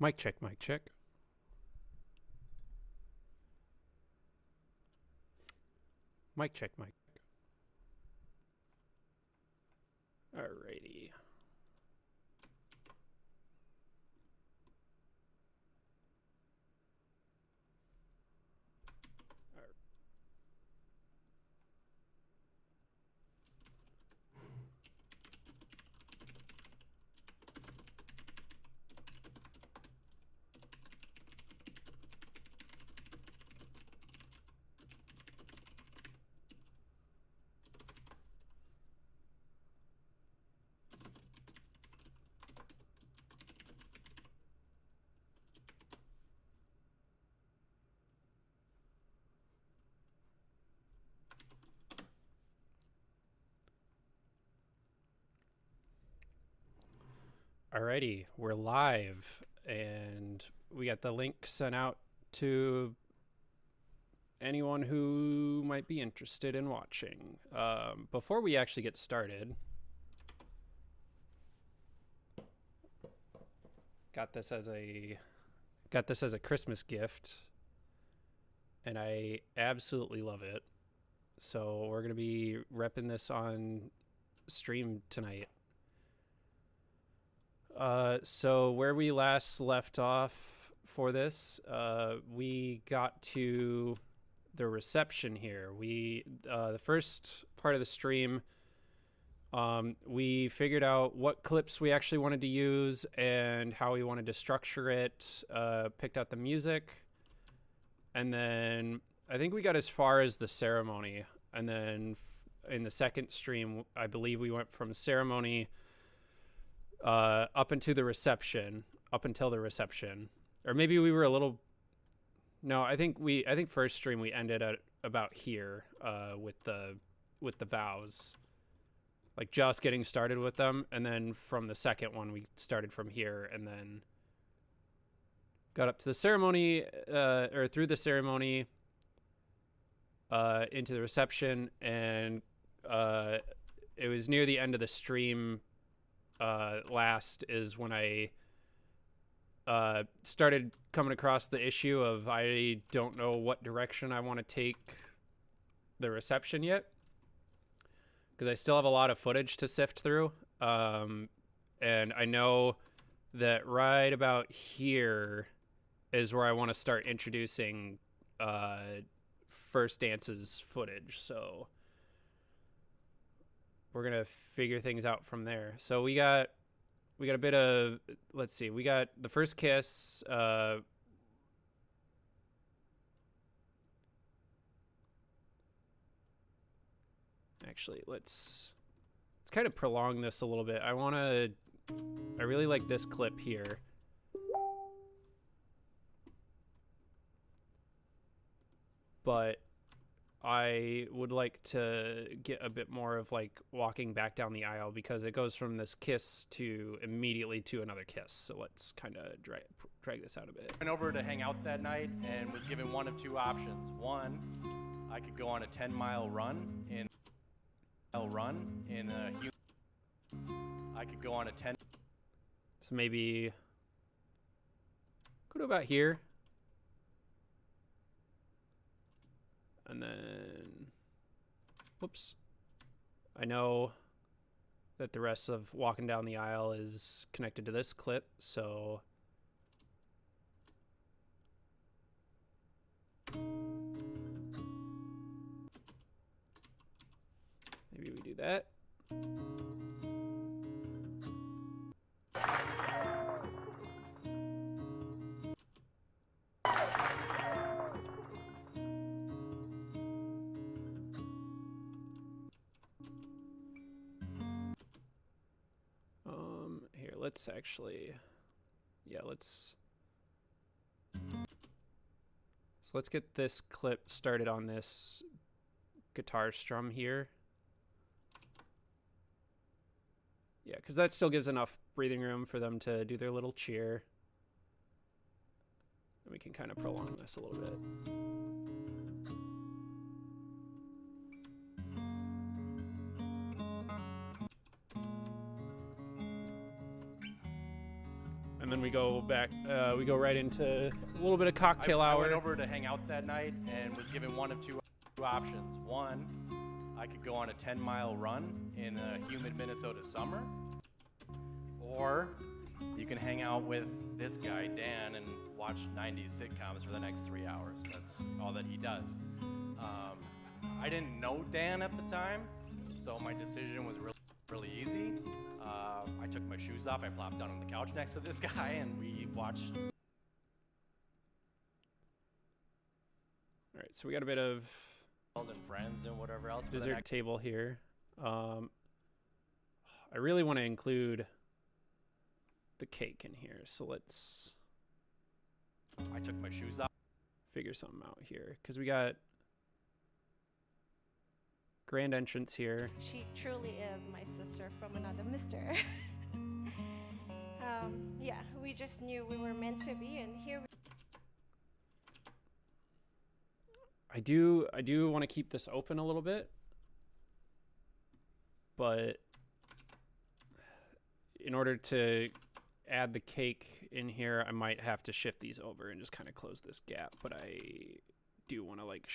Mic check, mic check. Mic check, mic. Alrighty. Alrighty, we're live, and we got the link sent out to anyone who might be interested in watching. Before we actually get started, got this as a Christmas gift, and I absolutely love it. So we're gonna be repping this on stream tonight. So where we last left off for this, we got to the reception here. The first part of the stream, we figured out what clips we actually wanted to use and how we wanted to structure it, picked out the music, and then I think we got as far as the ceremony. And then in the second stream, I believe we went from ceremony up until the reception, or maybe we were a little. No, I think first stream we ended at about here with the vows, like just getting started with them, and then from the second one we started from here and then got up to the ceremony, or through the ceremony into the reception, and it was near the end of the stream. Last is when I started coming across the issue of I don't know what direction I want to take the reception yet, because I still have a lot of footage to sift through, and I know that right about here is where I want to start introducing first dance's footage. So we're gonna figure things out from there. So we got a bit of, let's see, we got the first kiss. Actually, let's kind of prolong this a little bit. I really like this clip here. But I would like to get a bit more of like walking back down the aisle, because it goes from this kiss to immediately to another kiss. So let's kind of drag this out a bit. Went over to hang out that night and was given one of two options. One, I could go on a 10-mile run in I could go on a 10. So maybe go to about here. And then, whoops. I know that the rest of walking down the aisle is connected to this clip, so maybe we do that. Here, let's actually, yeah, let's get this clip started on this guitar strum here. Yeah, because that still gives enough breathing room for them to do their little cheer. And we can kind of prolong this a little bit. And then we we go back. We go right into a little bit of cocktail I hour. went over to hang out that night and was given one of two options. One, I could go on a 10-mile run in a humid Minnesota summer, or you can hang out with this guy, Dan, and watch 90s sitcoms for the next 3 hours. That's all that he does. I didn't know Dan at the time, so my decision was really easy. I took my shoes off, I plopped down on the couch next to this guy, and we watched. All right, so we got a bit of And friends and whatever else. For the dessert next table here. I really want to include the cake in here, so let's I took my shoes off. figure something out here because we got grand entrance here. She truly is my sister from another mister. Yeah, we just knew we were meant to be, and here we I do want to keep this open a little bit, but in order to add the cake in here, I might have to shift these over and just kind of close this gap. But I do want to like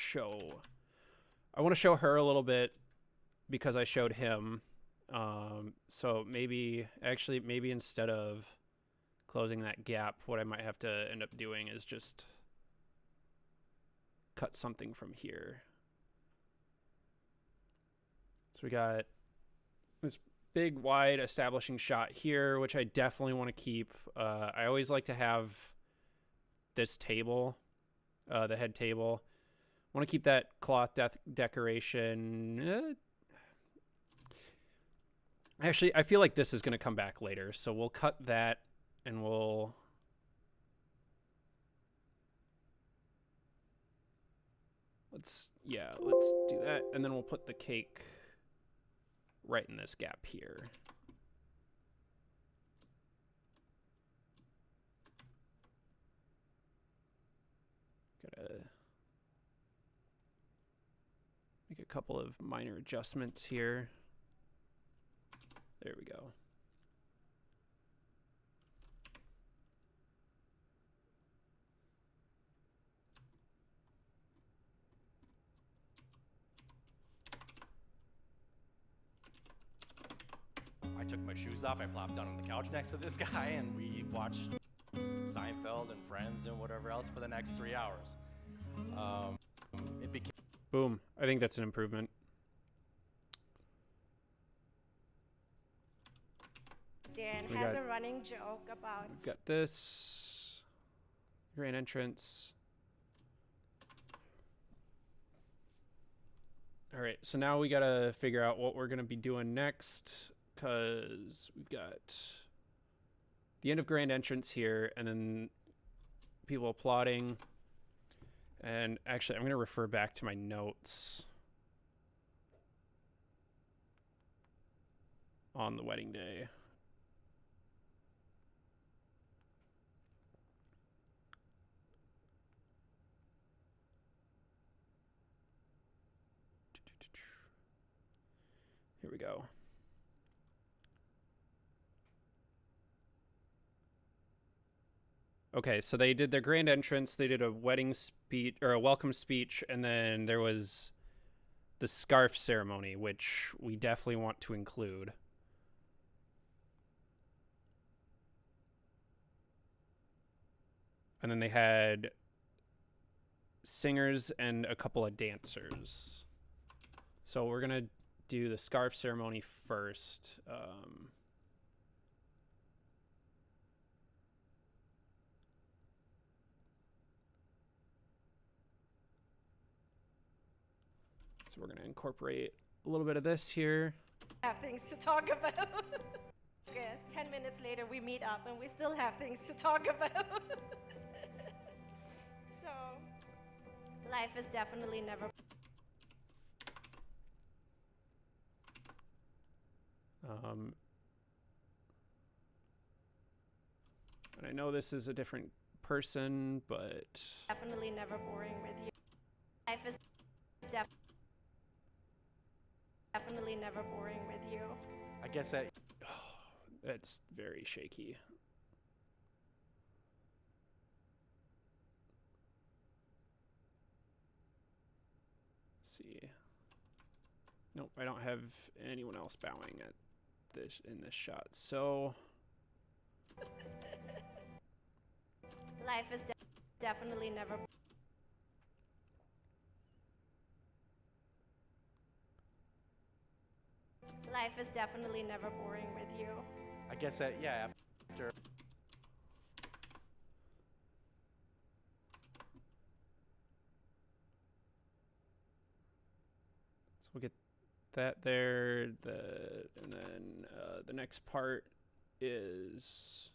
I want to show her a little bit because I showed him. So maybe instead of closing that gap, what I might have to end up doing is just cut something from here. So we got this big wide establishing shot here, which I definitely want to keep. I always like to have this table, the head table. I want to keep that cloth decoration. Actually, I feel like this is going to come back later, so we'll cut that and let's do that, and then we'll put the cake right in this gap here. Gotta make a couple of minor adjustments here. There we go. I took my shoes off, I plopped down on the couch next to this guy, and we watched Seinfeld and Friends and whatever else for the next 3 hours. It became Boom. I think that's an improvement. Dan So we has got- a running joke about We've got this grand entrance. All right, so now we gotta figure out what we're gonna be doing next, because we've got the end of grand entrance here, and then people applauding. And actually, I'm gonna refer back to my notes on the wedding day. Here we go. Okay, so they did their grand entrance, they did a wedding speech or a welcome speech, and then there was the scarf ceremony, which we definitely want to include. And then they had singers and a couple of dancers. So we're gonna do the scarf ceremony first. So we're gonna incorporate a little bit of this here. have things to talk about. Yes, 10 minutes later we meet up and we still have things to talk about. So, life is definitely never. And I know this is a different person, but Definitely never boring with you. Life is definitely never boring with you. I guess that that's very shaky. see. Nope, I don't have anyone else bowing at this in this shot. So Life is definitely never. Life is definitely never boring with you. I guess that, yeah, after. So we'll get that there. And then the next part is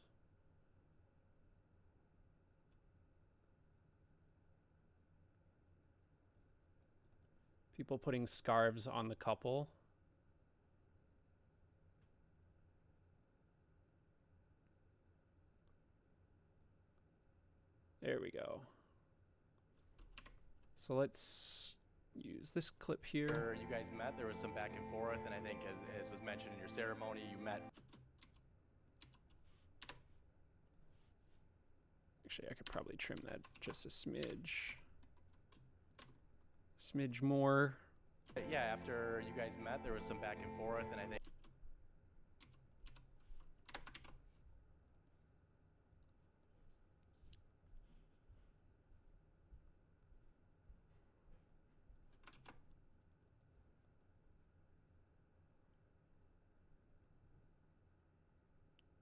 people putting scarves on the couple. There we go. So let's use this clip here. You guys met, there was some back and forth, and I think as was mentioned in your ceremony, you met. Actually, I could probably trim that just a smidge more. Yeah, after you guys met, there was some back and forth, and I think.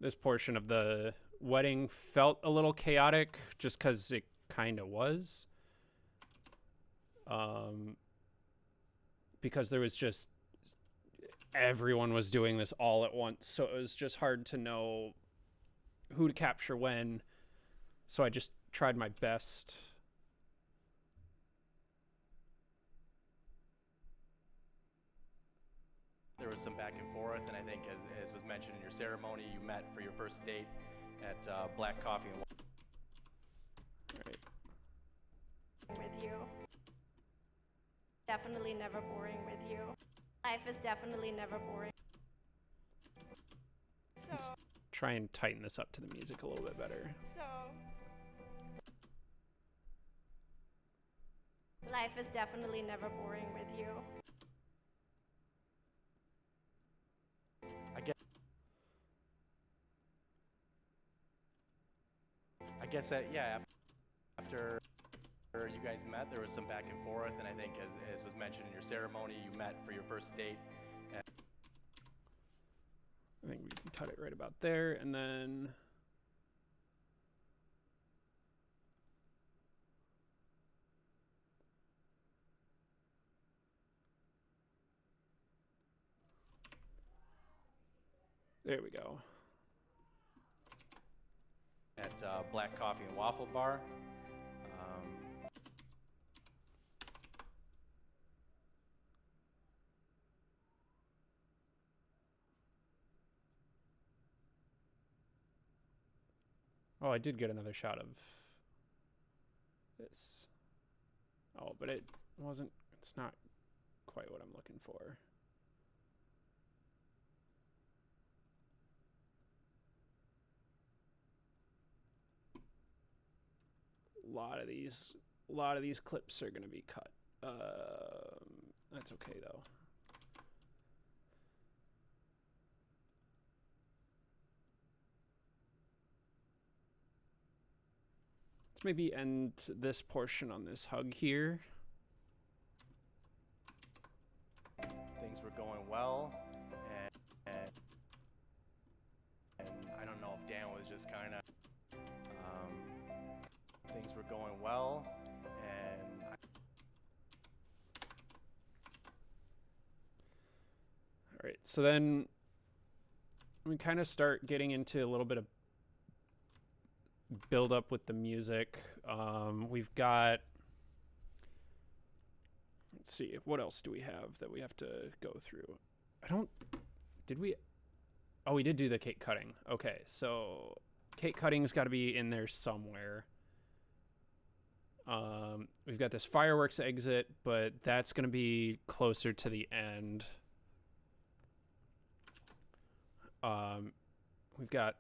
This portion of the wedding felt a little chaotic just because it kind of was. Because there was just everyone was doing this all at once, so it was just hard to know who to capture when. So I just tried my best. There was some back and forth, and I think as was mentioned in your ceremony, you met for your first date at Black Coffee and With you. Definitely never boring with you. Life is definitely never boring. Let's try and tighten this up to the music a little bit better. Life is definitely never boring with you. I guess that, yeah, after you guys met, there was some back and forth, and I think as was mentioned in your ceremony, you met for your first date. I think we can cut it right about there, and then there we go. At Black Coffee and Waffle Bar. Oh, I did get another shot of this. Oh, but it wasn't, it's not quite what I'm looking for. A lot of these clips are going to be cut. That's okay though. Let's maybe end this portion on this hug here. Things were going well, and I don't know if Dan was just kind of, things were going well, and all right, so then we kind of start getting into a little bit of build up with the music. We've got, let's see, what else do we have that we have to go through? Oh, we did do the cake cutting. Okay, so cake cutting's got to be in there somewhere. We've got this fireworks exit, but that's going to be closer to the end. We've got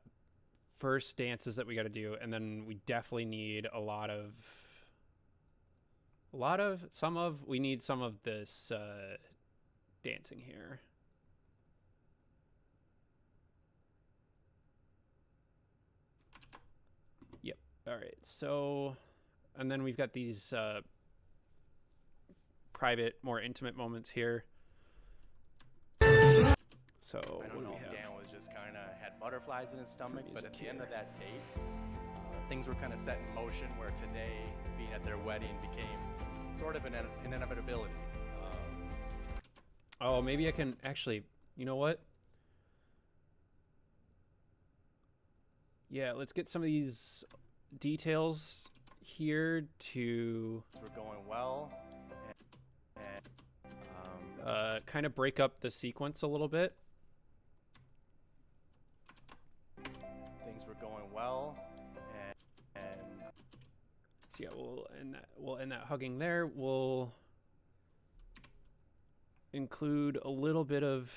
first dances that we got to do, and then we definitely need a lot of we need some of this dancing here. Yep. All right. So, and then we've got these private, more intimate moments here. So I don't know if Dan was just kind of had butterflies in his stomach, but at the end of that date, things were kind of set in motion where today, being at their wedding, became sort of an inevitability. Oh, maybe I can actually, you know what? Yeah, let's get some of these details here to We're going well, and kind of break up the sequence a little bit. things were going well, and So yeah, we'll end that hugging there. We'll include a little bit of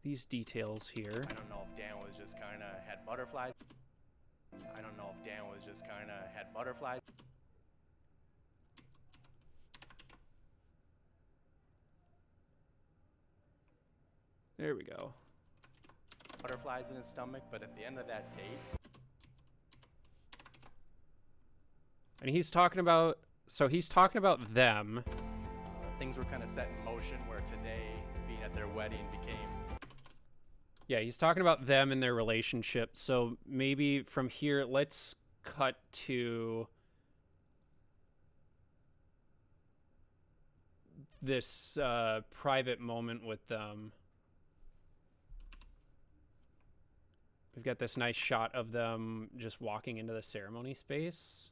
these details here. I don't know if Dan was just kind of had butterflies. I don't know if Dan was just kind of had butterflies. There we go. Butterflies in his stomach, but at the end of that date, And he's talking about, so he's talking about them. things were kind of set in motion where today, being at their wedding, became Yeah, he's talking about them and their relationship. So maybe from here, let's cut to this private moment with them. We've got this nice shot of them just walking into the ceremony space.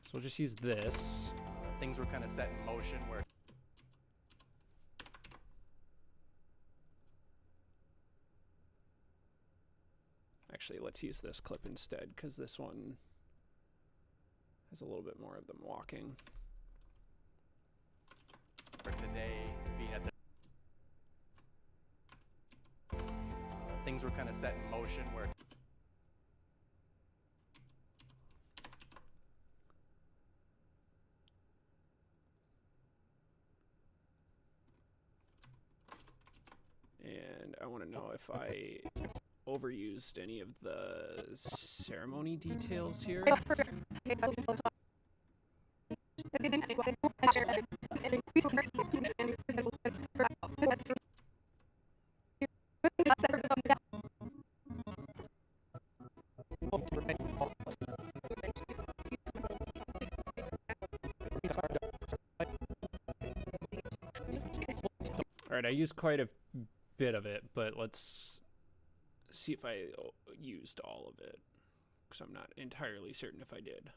So we'll just use this. things were kind of set in motion where Actually, let's use this clip instead, because this one has a little bit more of them walking. today, being at the things were kind of set in motion where And I want to know if I overused any of the ceremony details here. All right, I used quite a bit of it, but let's see if I used all of it, because I'm not entirely certain if I did.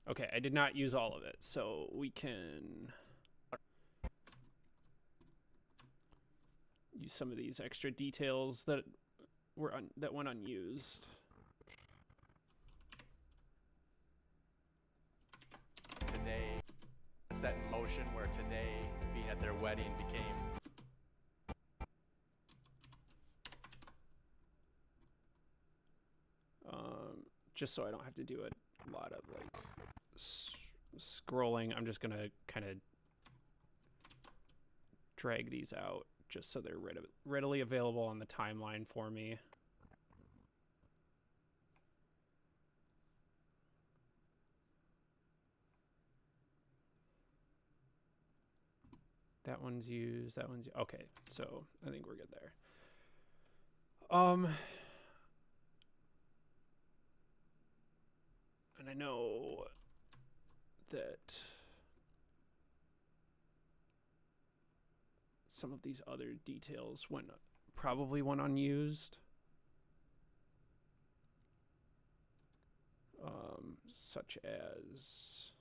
Okay, I did not use all of it, so we can use some of these extra details that went unused. today, set in motion where today, being at their wedding, became just so I don't have to do a lot of like scrolling, I'm just gonna kind of drag these out just so they're readily available on the timeline for me. That one's used, that one's okay, so I think we're good there. And I know that some of these other details probably went unused. Such as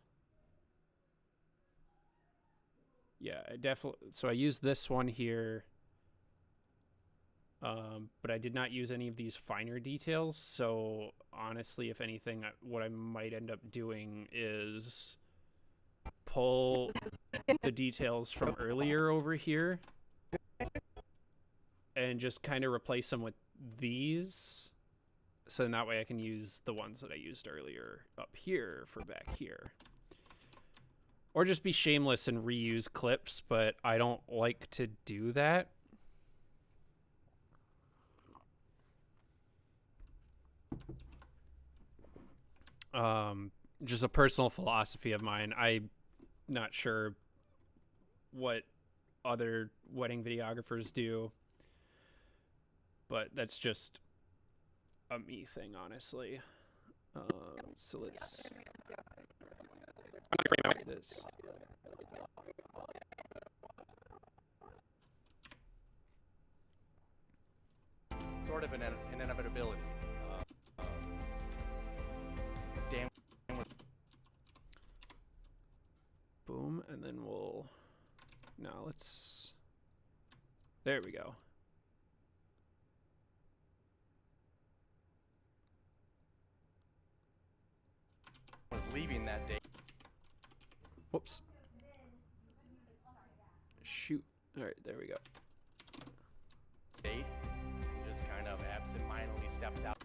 Yeah, I definitely. So I used this one here, but I did not use any of these finer details. So honestly, if anything, what I might end up doing is pull the details from earlier over here and just kind of replace them with these. So then that way I can use the ones that I used earlier up here for back here. Or just be shameless and reuse clips, but I don't like to do that. Just a personal philosophy of mine. I'm not sure what other wedding videographers do, but that's just a me thing, honestly. So let's frame this. Sort of an inevitability. Dan. Boom, and then we'll. Now let's. There we go. Was leaving that day. Whoops. Shoot. All right, there we go. Date. Just kind of absent-mindedly stepped out.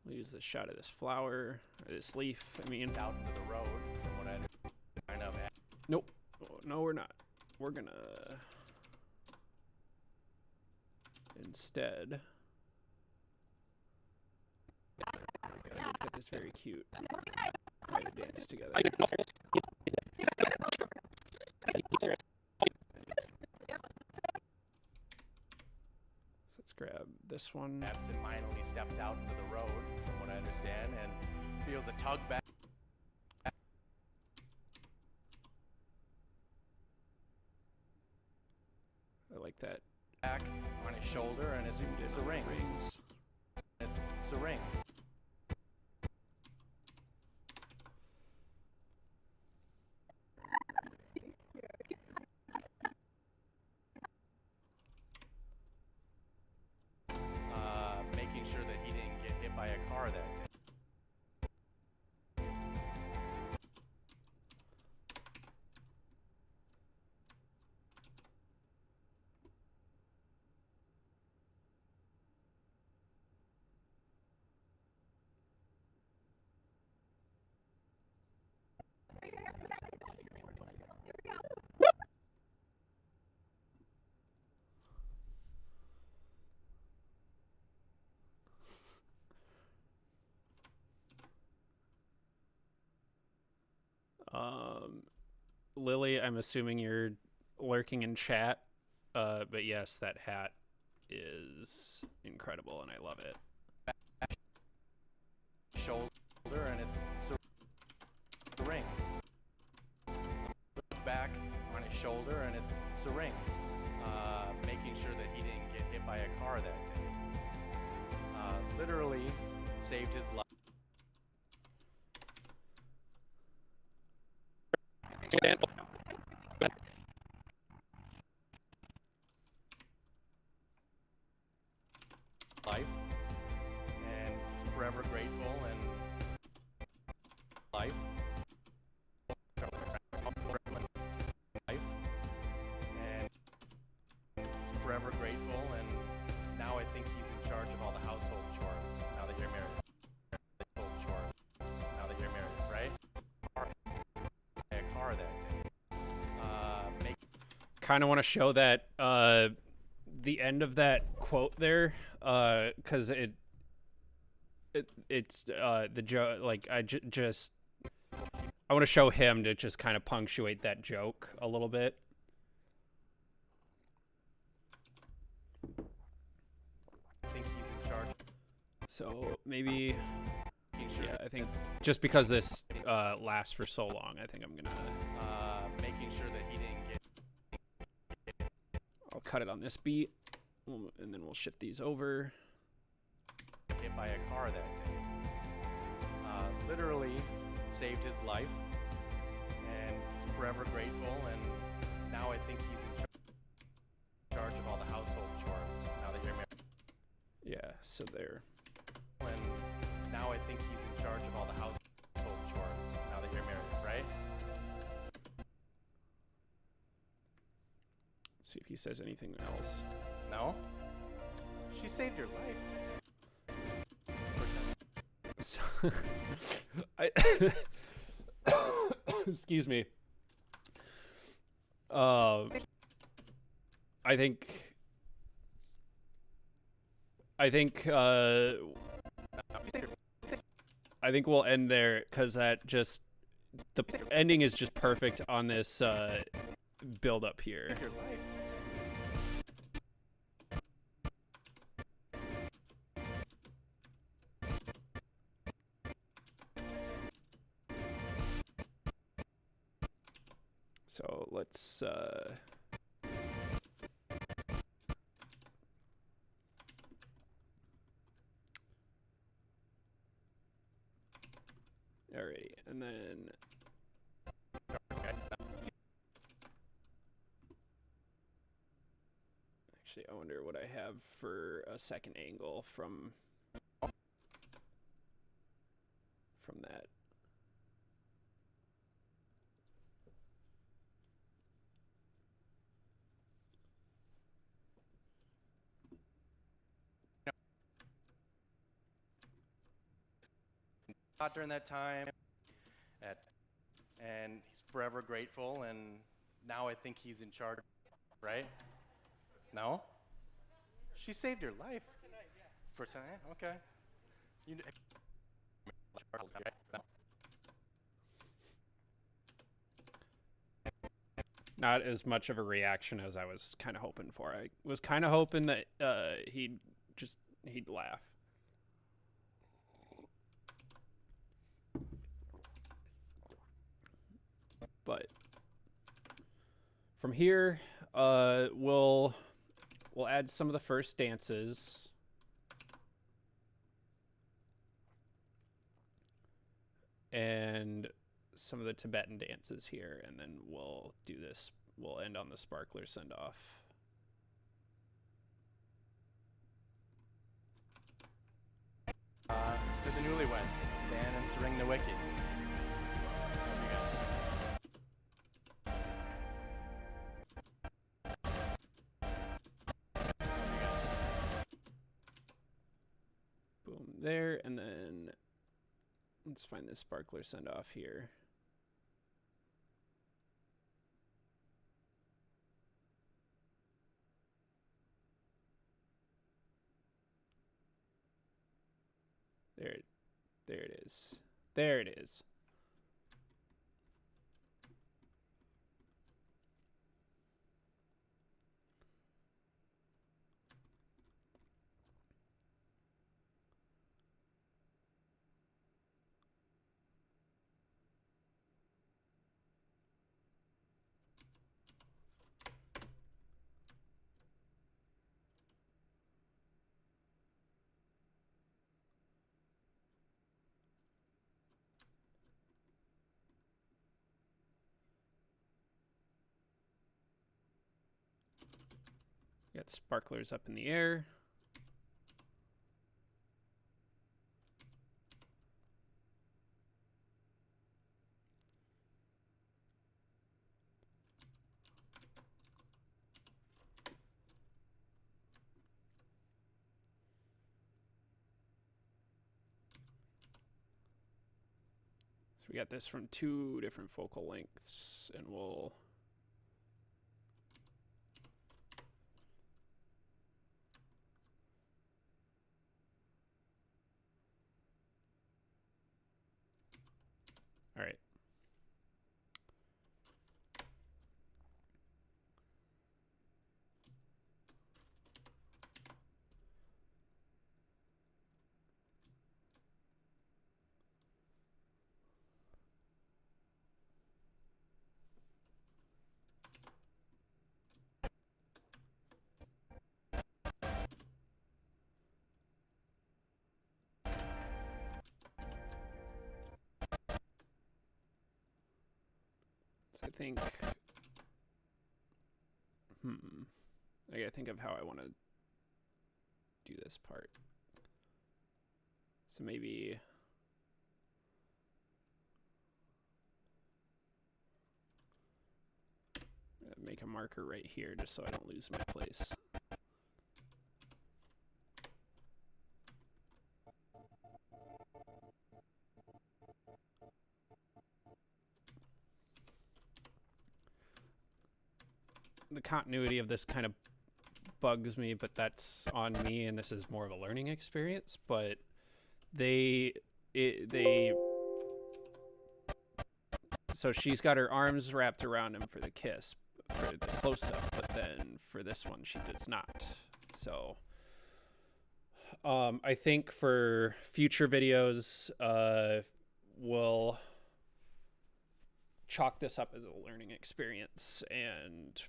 We'll use this shot of this flower, or this leaf, I mean. Out into the road. From what I kind of. Nope. Oh, no, we're not. We're gonna instead. We've got this very cute private dance together. So let's grab this one. Absent-mindedly stepped out into the road, from what I understand, and feels a tug back. I like that. Back on his shoulder, and it's Sering. It's Sering. Making sure that he didn't get hit by a car that day. Lily, I'm assuming you're lurking in chat, but yes, that hat is incredible and I love it. Shoulder, and it's Sering. Back on his shoulder, and it's Sering. Making sure that he didn't get hit by a car that day. Literally saved his life. And forever grateful and life. And forever grateful, and now I think he's in charge of all the household chores now that you're married. Right? A car that day. Kind of want to show that the end of that quote there, because it's the joke. Like I want to show him to just kind of punctuate that joke a little bit. I think he's in charge. So maybe Making making sure. Yeah, I think it's just because this lasts for so long, I think I'm gonna. making sure that he didn't get. I'll cut it on this beat, and then we'll shift these over. Hit by a car that day. Literally saved his life, and he's forever grateful. And now I think he's in charge of all the household chores. Now that you're married. Yeah, so there. And now I think he's in charge of all the household chores. Now that you're married, right? Let's see if he says anything else. No. She saved your life. So, excuse me. I think we'll end there because the ending is just perfect on this build up here. Your life. So let's alrighty, and then actually I wonder what I have for a second angle from that. During that time, and he's forever grateful. And now I think he's in charge, right? No. She saved your life. For tonight, okay. Not as much of a reaction as I was kind of hoping for. I was kind of hoping that he'd laugh. But from here, we'll add some of the first dances. And some of the Tibetan dances here, and then we'll do this. We'll end on the sparkler send-off. To the newlyweds, Dan and Sering Nowicki. Boom, there, and then let's find this sparkler send-off here. There it is. There it is. Got sparklers up in the air. So we got this from 2 different focal lengths, and we'll all right. So I think, I gotta think of how I want to do this part. So maybe make a marker right here just so I don't lose my place. The continuity of this kind of bugs me, but that's on me, and this is more of a learning experience. But so she's got her arms wrapped around him for the kiss, for the close-up, but then for this one she does not. So I think for future videos, we'll chalk this up as a learning experience and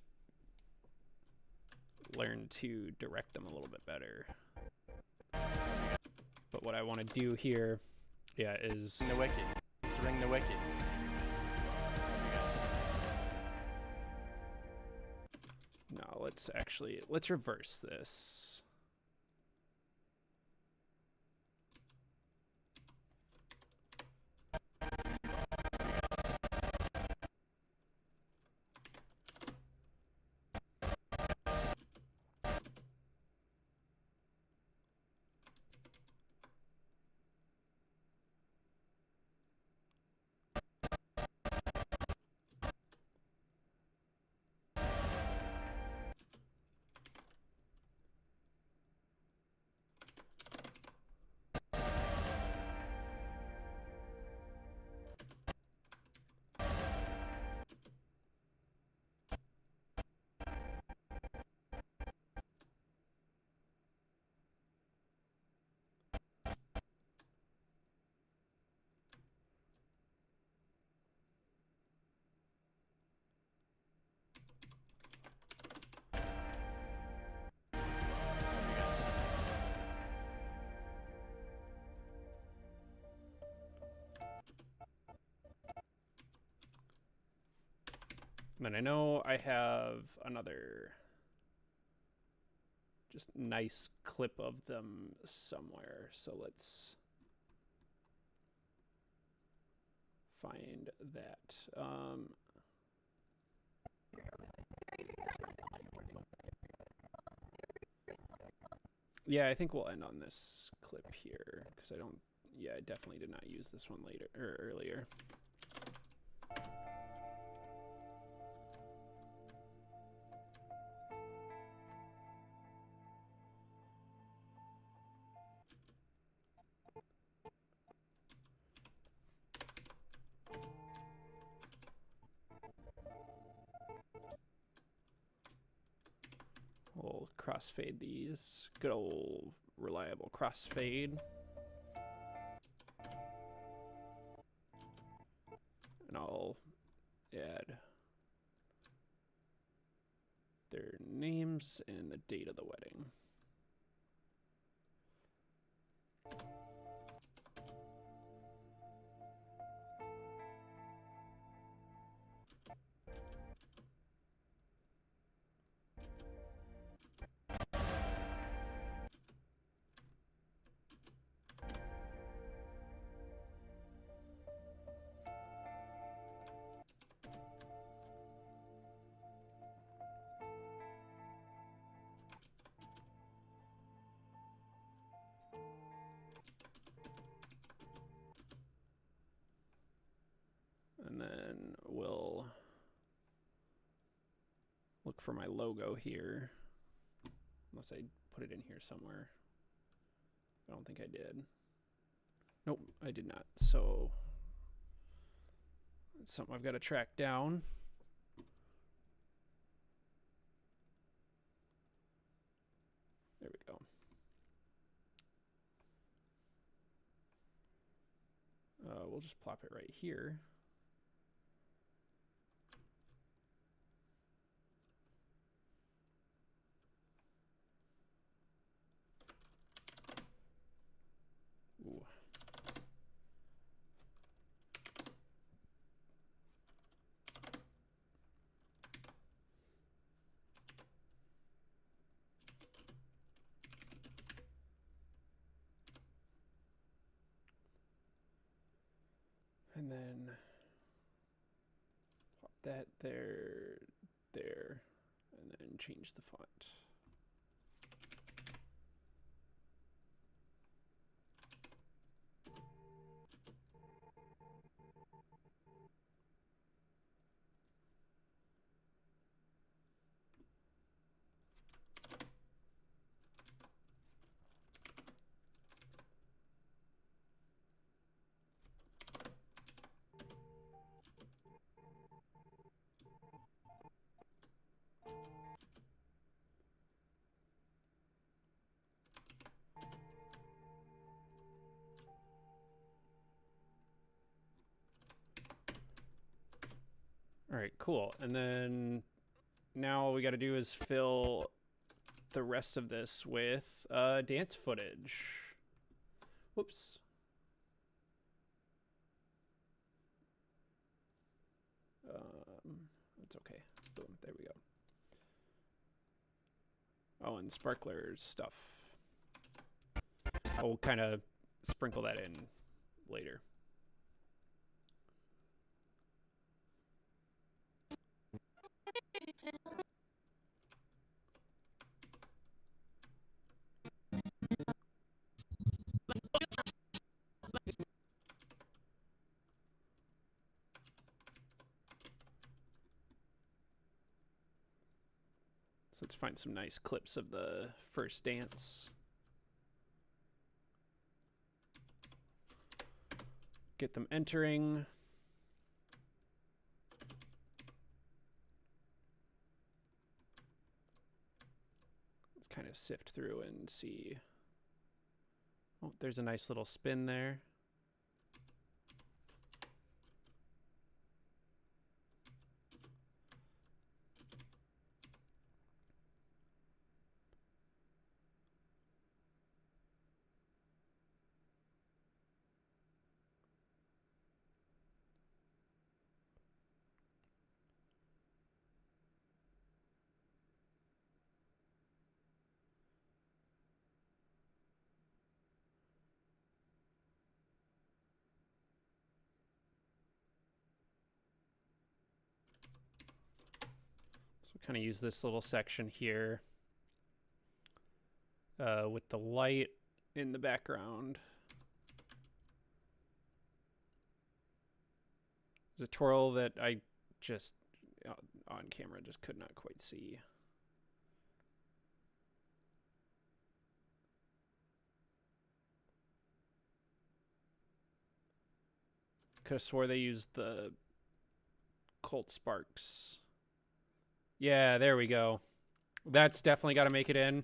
learn to direct them a little bit better. But what I want to do here, is Ring the wicket. Let's ring the wicket. No, let's reverse this. And then I know I have another just nice clip of them somewhere. So let's find that. Yeah, I think we'll end on this clip here because I definitely did not use this one later or earlier. We'll crossfade these. Good old reliable crossfade. And I'll add their names and the date of the wedding. And then we'll look for my logo here. Unless I put it in here somewhere. I don't think I did. Nope, I did not. So it's something I've got to track down. There we go. We'll just plop it right here. Ooh. And then pop that there, and then change the font. All right, cool. And then now all we got to do is fill the rest of this with dance footage. Whoops. It's okay. Boom, there we go. Oh, and sparklers stuff. I'll kind of sprinkle that in later. So let's find some nice clips of the first dance. Get them entering. Let's kind of sift through and see. Oh, there's a nice little spin there. Kind of use this little section here with the light in the background. There's a twirl that I just on camera just could not quite see. Could have swore they used the Colt Sparks. Yeah, there we go. That's definitely got to make it in.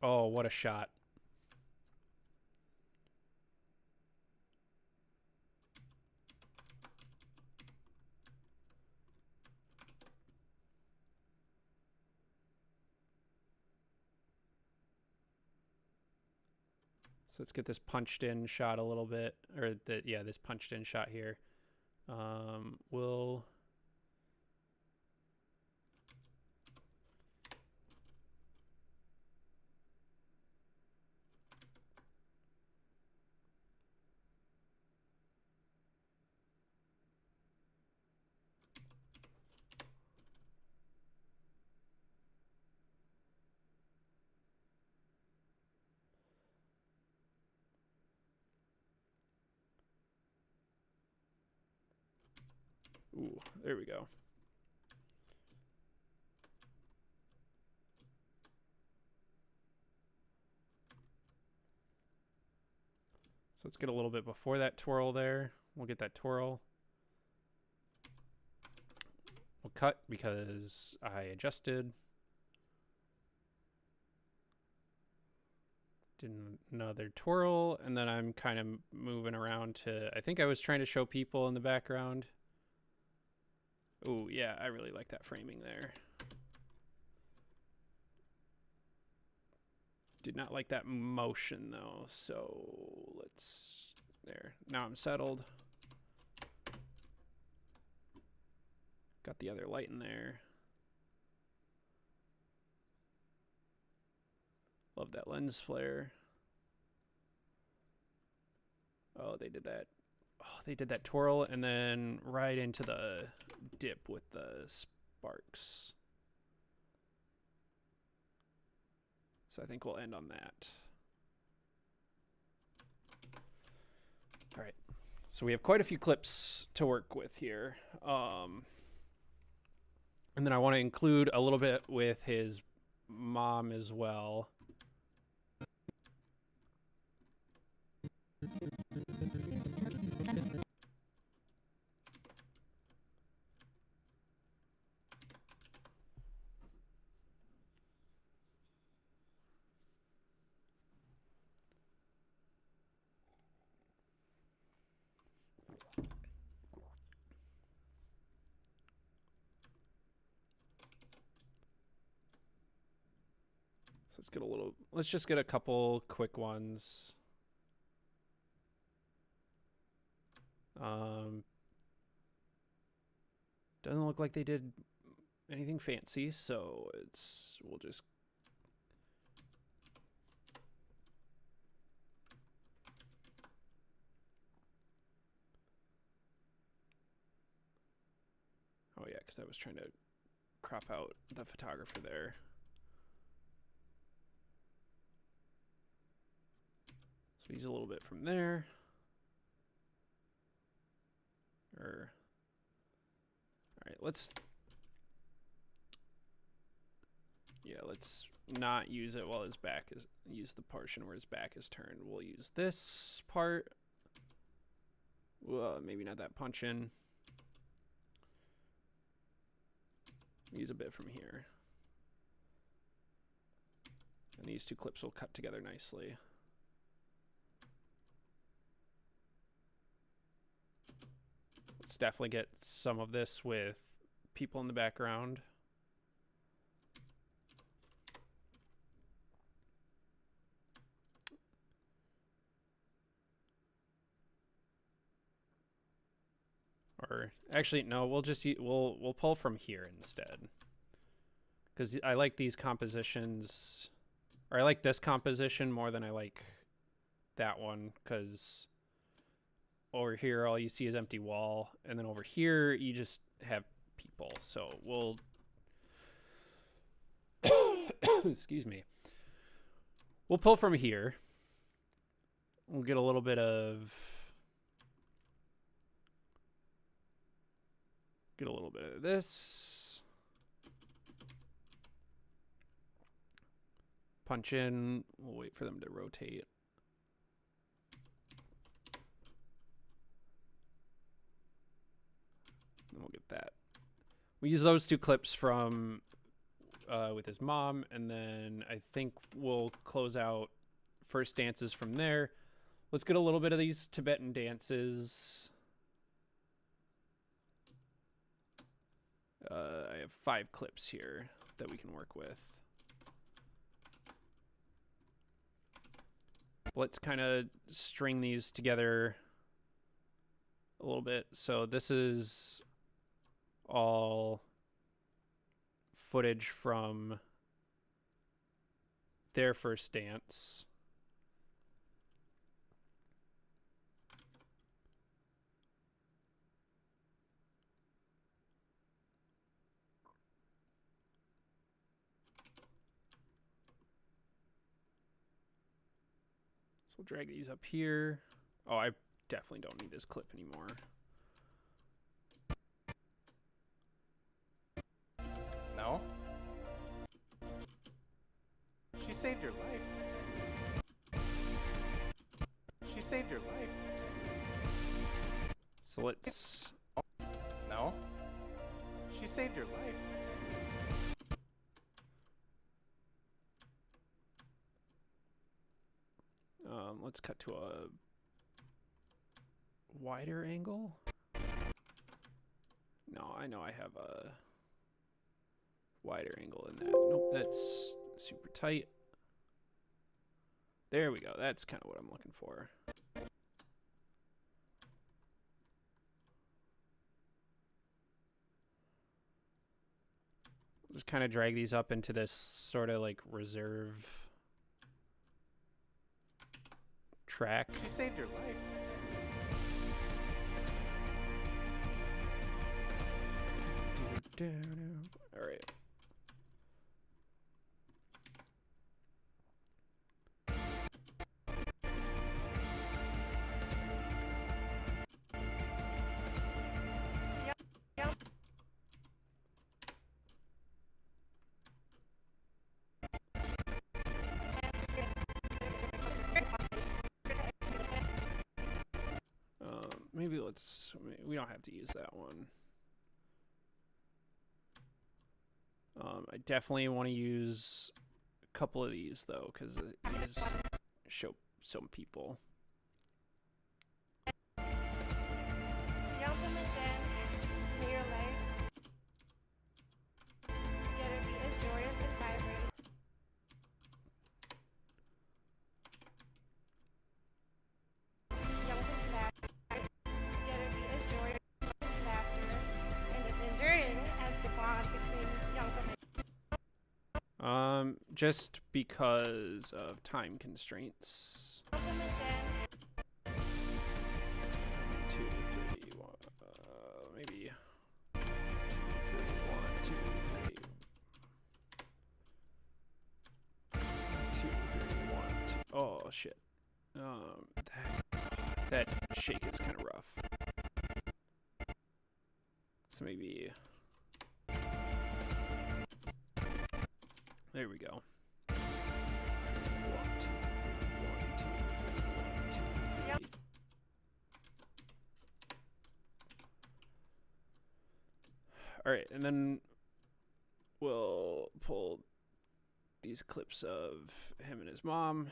Oh, what a shot. So let's get this punched in shot a little bit, or this punched in shot here. We'll Ooh, there we go. So let's get a little bit before that twirl there. We'll get that twirl. We'll cut because I adjusted. Did another twirl, and then I'm kind of moving around to, I think I was trying to show people in the background. Oh, yeah, I really like that framing there. Did not like that motion, though, so let's... There. Now I'm settled. Got the other light in there. Love that lens flare. Oh, they did that. Oh, they did that twirl and then right into the dip with the sparks. So I think we'll end on that. All right. So we have quite a few clips to work with here. And then I want to include a little bit with his mom as well. So let's just get a couple quick ones. Doesn't look like they did anything fancy, so we'll just oh yeah, because I was trying to crop out the photographer there. So use a little bit from there. All right, let's not use it while his back is, use the portion where his back is turned. We'll use this part. Well, maybe not that punch in. Use a bit from here. And these two clips will cut together nicely. Let's definitely get some of this with people in the background. Or actually, no, we'll pull from here instead. Because I like these compositions, or I like this composition more than I like that one, because over here all you see is empty wall, and then over here you just have people. So we'll excuse me, we'll pull from here. We'll get a little bit of this, punch in. We'll wait for them to rotate. And we'll get that. We use those two clips from with his mom, and then I think we'll close out first dances from there. Let's get a little bit of these Tibetan dances. I have 5 clips here that we can work with. Let's kind of string these together a little bit. So this is all footage from their first dance. So we'll drag these up here. Oh, I definitely don't need this clip anymore. No? She saved your life. She saved your life. So let's... No? She saved your life. Let's cut to a wider angle. No, I know I have a wider angle in that. Nope, that's super tight. There we go. That's kind of what I'm looking for. Just kind of drag these up into this sort of like reserve track. She saved your life. All right. Maybe we don't have to use that one. I definitely want to use a couple of these though, because these show some people. The ultimate then, may your life together be as joyous and vibrant. Youngsters laughter together be as joyous as laughter and as enduring as the bond between Youngsters and Just because of time constraints. ultimate then. 2, 3, 1, maybe 2, 3, 1, 2, 3. 2, 3, 1, 2. Oh shit. That shake is kind of rough. So maybe. There we go. 1, 2, 3, 1, 2, 3, 1, 2, 3. All right, and then we'll pull these clips of him and his mom.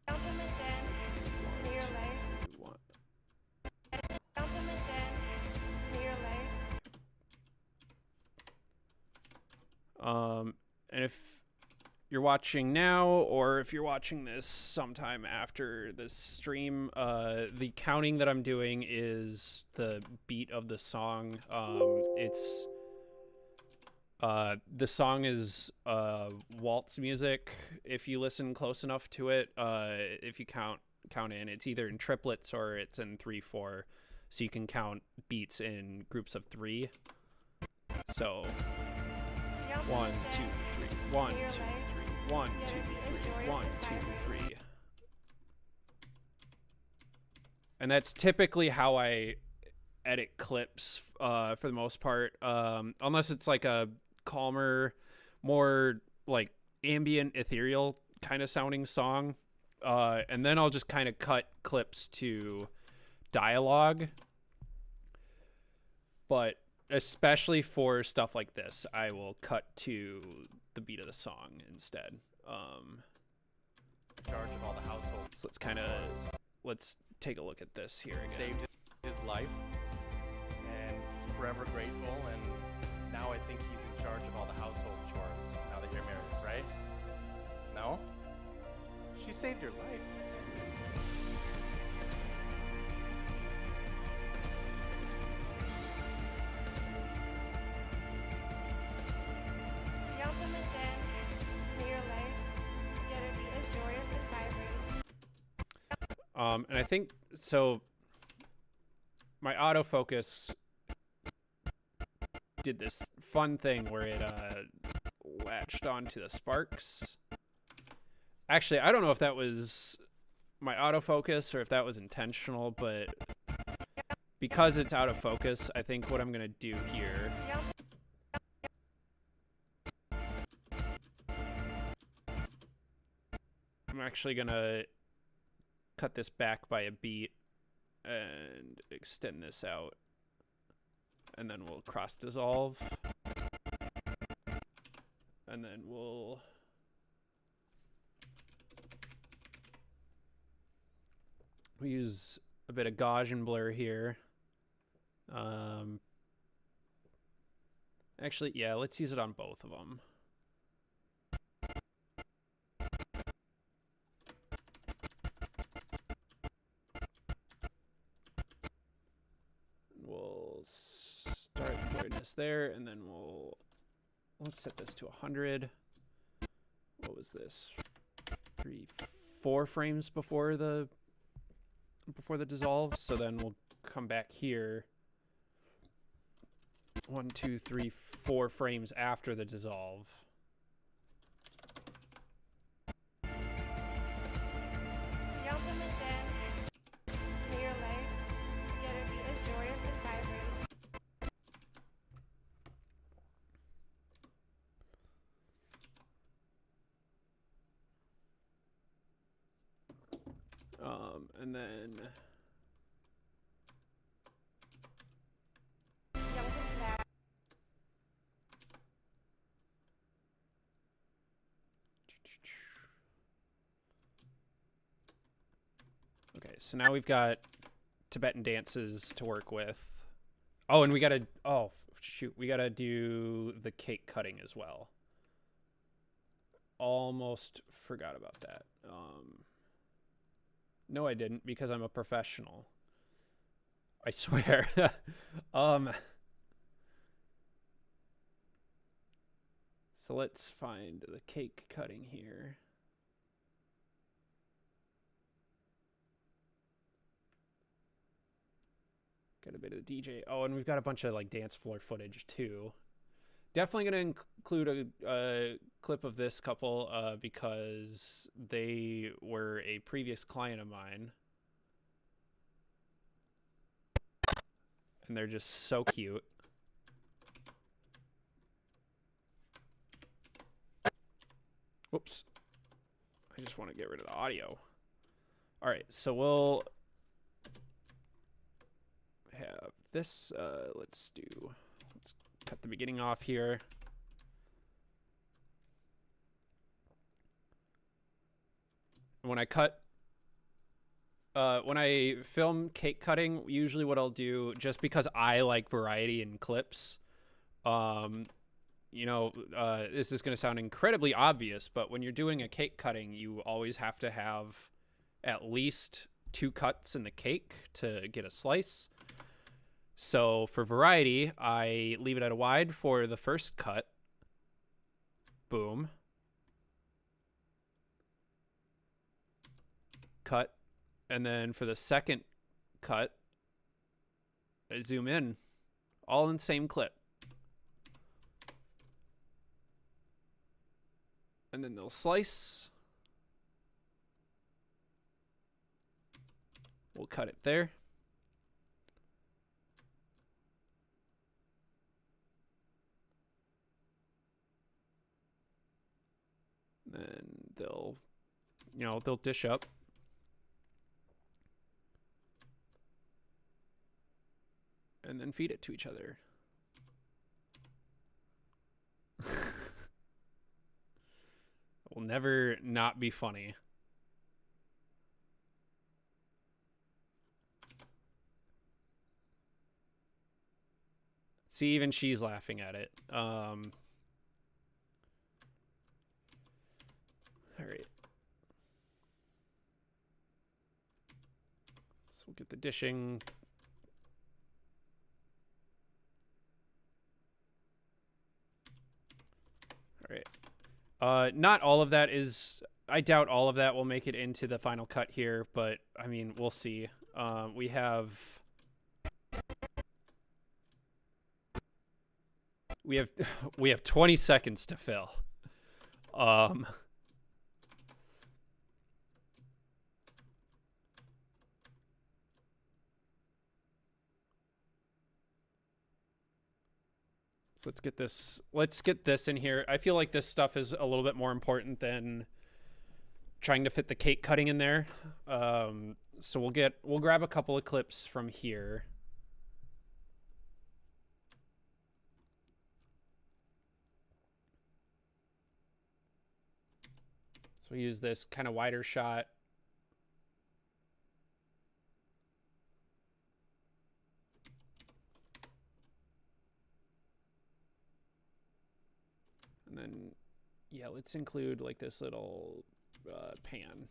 Ultimate then, may your life. Ultimate then, may your life. And if you're watching now, or if you're watching this sometime after this stream, the counting that I'm doing is the beat of the song. The song is waltz music. If you listen close enough to it, if you count in, it's either in triplets or it's in 3/4, so you can count beats in groups of 3. So 1, 2, 3, 1, 2, 3, 1, 2, 3, 1, 2, 3. And that's typically how I edit clips for the most part, unless it's like a calmer, more like ambient, ethereal kind of sounding song, and then I'll just kind of cut clips to dialogue. But especially for stuff like this, I will cut to the beat of the song instead. Charge of all the household. So let's take a look at this here again. Saved his life, and he's forever grateful. And now I think he's in charge of all the household chores. Now that you're married, right? No? She saved your life. The ultimate then, may your life together be as joyous and vibrant. And I think so. My autofocus did this fun thing where it latched onto the sparks. Actually, I don't know if that was my autofocus or if that was intentional, but because it's out of focus, I think what I'm gonna do here I'm actually gonna cut this back by a beat and extend this out, and then we'll cross dissolve, and then we'll use a bit of Gaussian blur here. Actually, yeah, let's use it on both of them. We'll hardness there, and then let's set this to 100. What was this? 4 frames before the dissolve. So then we'll come back here. 1, 2, 3, 4 frames after the dissolve. The ultimate dance in your life together be as joyous and vibrant. And then Youngest laugh. okay, so now we've got Tibetan dances to work with. Oh, and we gotta we gotta do the cake cutting as well. Almost forgot about that. No, I didn't, because I'm a professional. I swear. So let's find the cake cutting here. Got a bit of the DJ. Oh, and we've got a bunch of like dance floor footage too. Definitely going to include a clip of this couple because they were a previous client of mine. And they're just so cute. Whoops. I just want to get rid of the audio. All right, so we'll have this. Let's cut the beginning off here. When I film cake cutting, usually what I'll do, just because I like variety in clips, this is going to sound incredibly obvious, but when you're doing a cake cutting, you always have to have at least 2 cuts in the cake to get a slice. So for variety, I leave it at a wide for the first cut. Boom. Cut. And then for the second cut, I zoom in. All in the same clip. And then they'll slice. We'll cut it there. Then they'll dish up. And then feed it to each other. Will never not be funny. See, even she's laughing at it. All right. So we'll get the dishing. All right. Not all of that is... I doubt all of that will make it into the final cut here, but, I mean, we'll see. We have 20 seconds to fill. So let's get this in here. I feel like this stuff is a little bit more important than trying to fit the cake cutting in there. So we'll grab a couple of clips from here. So we use this kind of wider shot. And then, yeah, let's include like this little pan.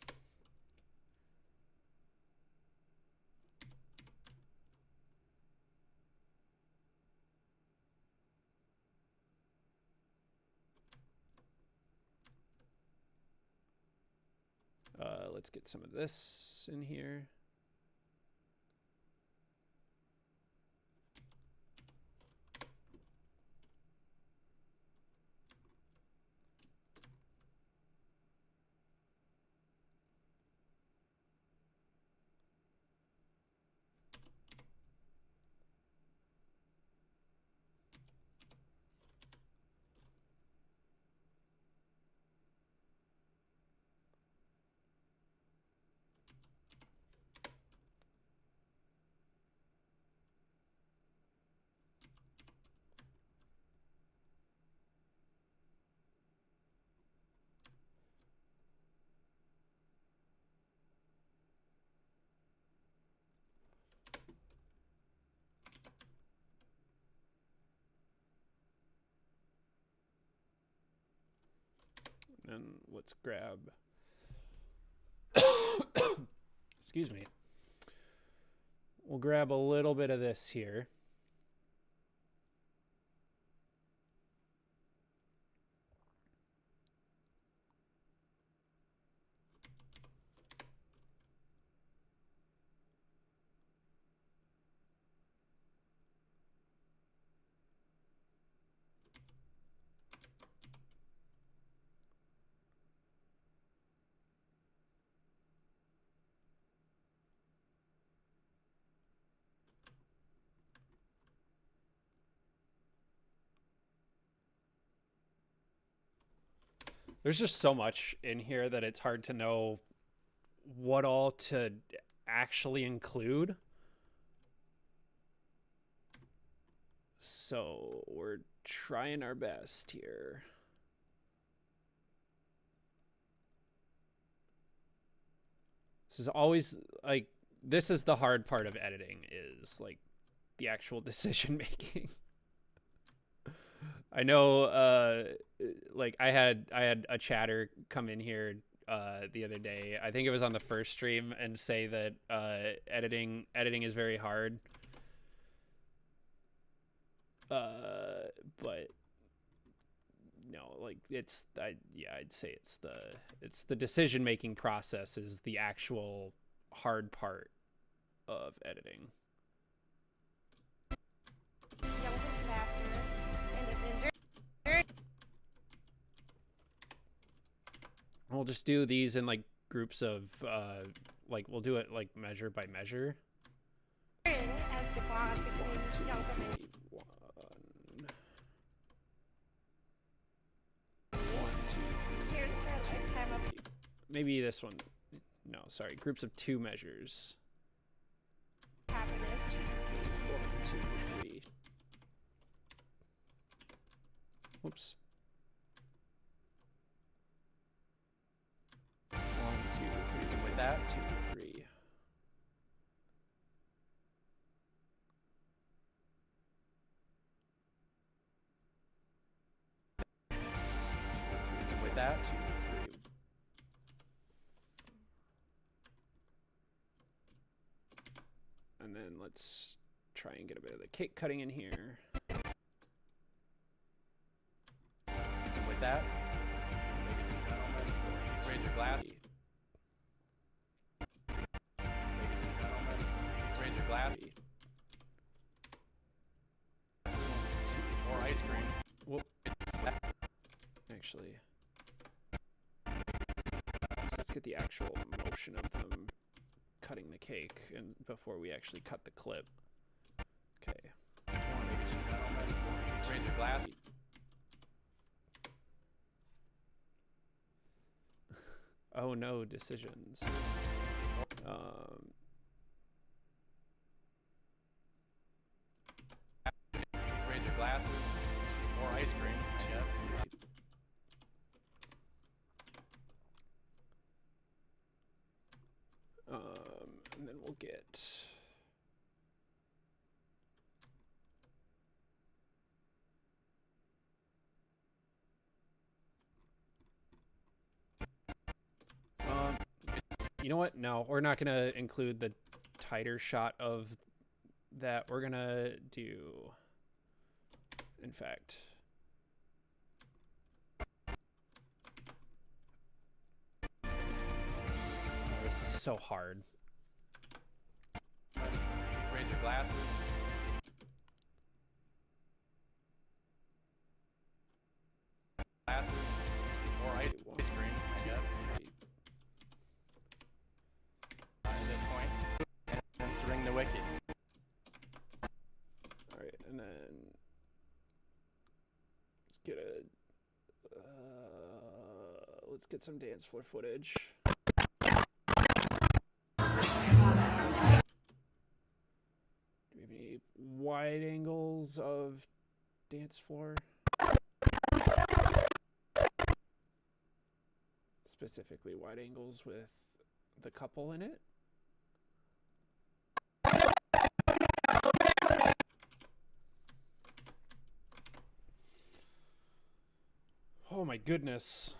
Let's get some of this in here. And let's grab, excuse me. We'll grab a little bit of this here. There's just so much in here that it's hard to know what all to actually include. So we're trying our best here. This is always like, this is the hard part of editing, is like the actual decision making. I know, like I had a chatter come in here the other day. I think it was on the first stream, and say that editing is very hard. But no, like I'd say it's the decision making process is the actual hard part of editing. Young's laughter and his enduring. We'll just do these in like groups of like we'll do it like measure by measure. As the bond between Young's and here's to a lifetime of Maybe this one. No, sorry. Groups of 2 measures. happiness. 1, 2, 3. Whoops. 1, 2, 3. With that, 2, 3. with that, 2, 3. And then let's try and get a bit of the cake cutting in here. with that, ladies and gentlemen, please raise your glass. Ladies and gentlemen, please raise your glass. Or ice cream. Whoop. Actually, let's get the actual motion of them cutting the cake and before we actually cut the clip. Okay. Ladies and gentlemen, please raise your glass. Oh no, decisions. Please raise your glasses. Or ice cream, I guess. And then we'll get you know what? No, we're not gonna include the tighter shot of that. We're gonna do, in fact, so hard. Please raise your glasses. Glasses or ice cream, I guess. At this point, and ring the wicket. All right, and then let's get some dance floor footage. Do we have any wide angles of dance floor? Specifically wide angles with the couple in it? Oh my goodness.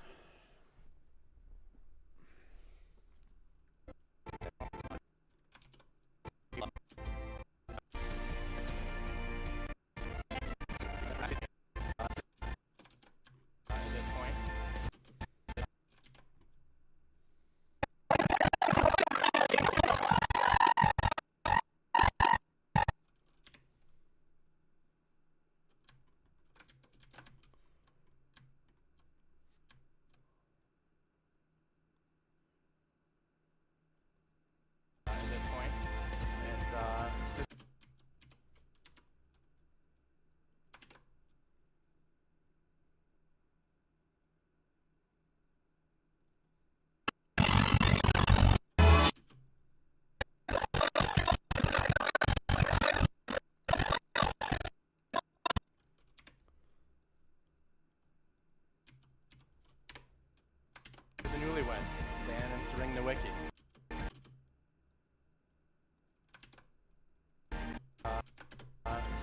Dan and ring the wicket.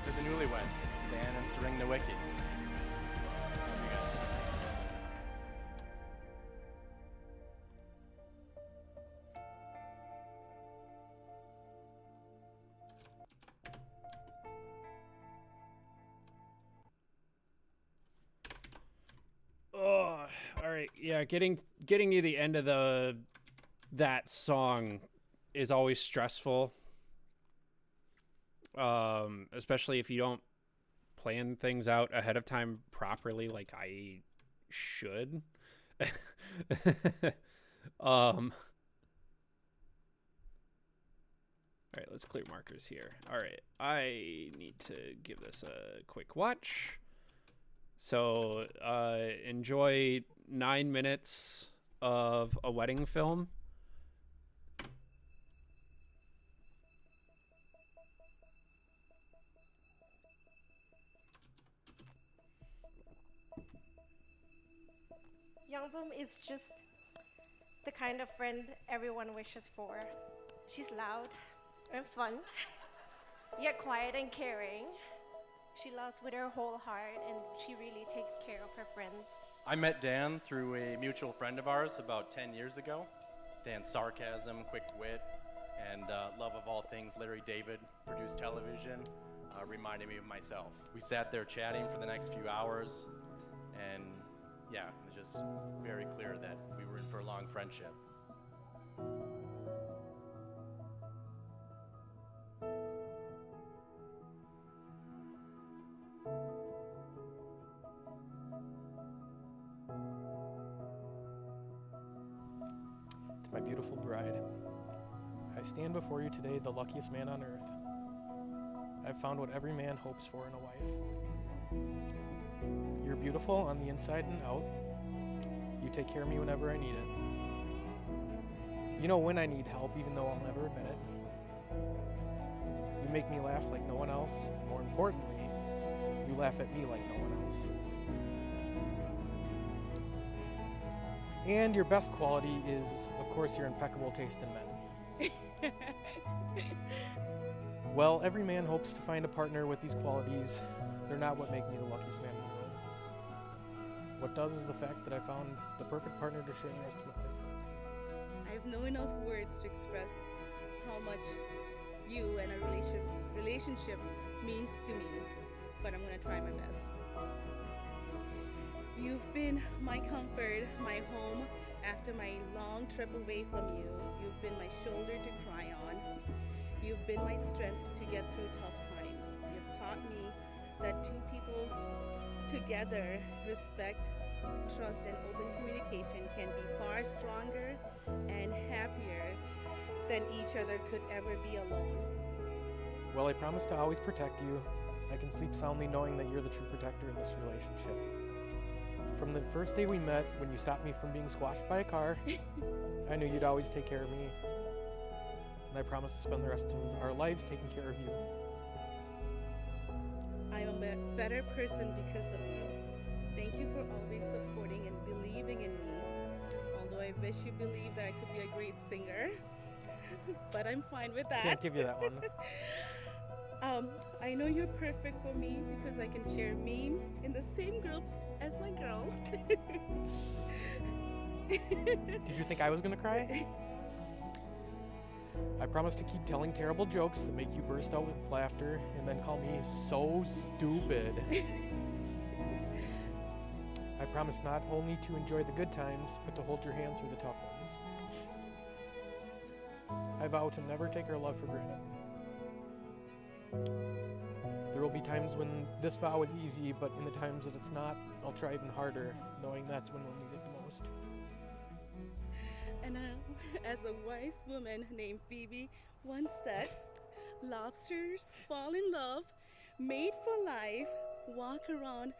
To the newlyweds, Dan and ring the wicket. Oh, all right. Yeah, getting to the end of that song is always stressful. Especially if you don't plan things out ahead of time properly, like I should. All right, let's clear markers here. All right, I need to give this a quick watch. So enjoy 9 minutes of a wedding film. Youngdom is just the kind of friend everyone wishes for. She's loud and fun, yet quiet and caring. She loves with her whole heart, and she really takes care of her friends. I met Dan through a mutual friend of ours about 10 years ago. Dan's sarcasm, quick wit, and love of all things Larry David, produced television, reminded me of myself. We sat there chatting for the next few hours, and yeah, it was just very clear that we were in for a long friendship. To my beautiful bride, I stand before you today the luckiest man on earth. I've found what every man hopes for in a wife. You're beautiful on the inside and out. You take care of me whenever I need it. You know when I need help, even though I'll never admit it. You make me laugh like no one else, and more importantly, you laugh at me like no one else. And your best quality is, of course, your impeccable taste in men. Well, every man hopes to find a partner with these qualities. They're not what make me the luckiest man in the world. What does is the fact that I found the perfect partner to share the rest of my life. I have no enough words to express how much you and a relationship means to me, but I'm going to try my best. You've been my comfort, my home after my long trip away from you. You've been my shoulder to cry on. You've been my strength to get through tough times. You've taught me that two people together, respect, trust, and open communication can be far stronger and happier than each other could ever be alone. Well, I promise to always protect you. I can sleep soundly knowing that you're the true protector in this relationship. From the first day we met, when you stopped me from being squashed by a car, I knew you'd always take care of me. And I promise to spend the rest of our lives taking care of you. I'm a better person because of you. Thank you for always supporting and believing in me. Although I wish you believed that I could be a great singer, but I'm fine with that. Can't give you that one. I know you're perfect for me because I can share memes in the same group as my girls. Did you think I was gonna cry? I promise to keep telling terrible jokes that make you burst out with laughter and then call me so stupid. I promise not only to enjoy the good times, but to hold your hand through the tough ones. I vow to never take our love for granted. There will be times when this vow is easy, but in the times that it's not, I'll try even harder, knowing that's when we'll need it the most. And as a wise woman named Phoebe once said, lobsters fall in love, made for life, walk around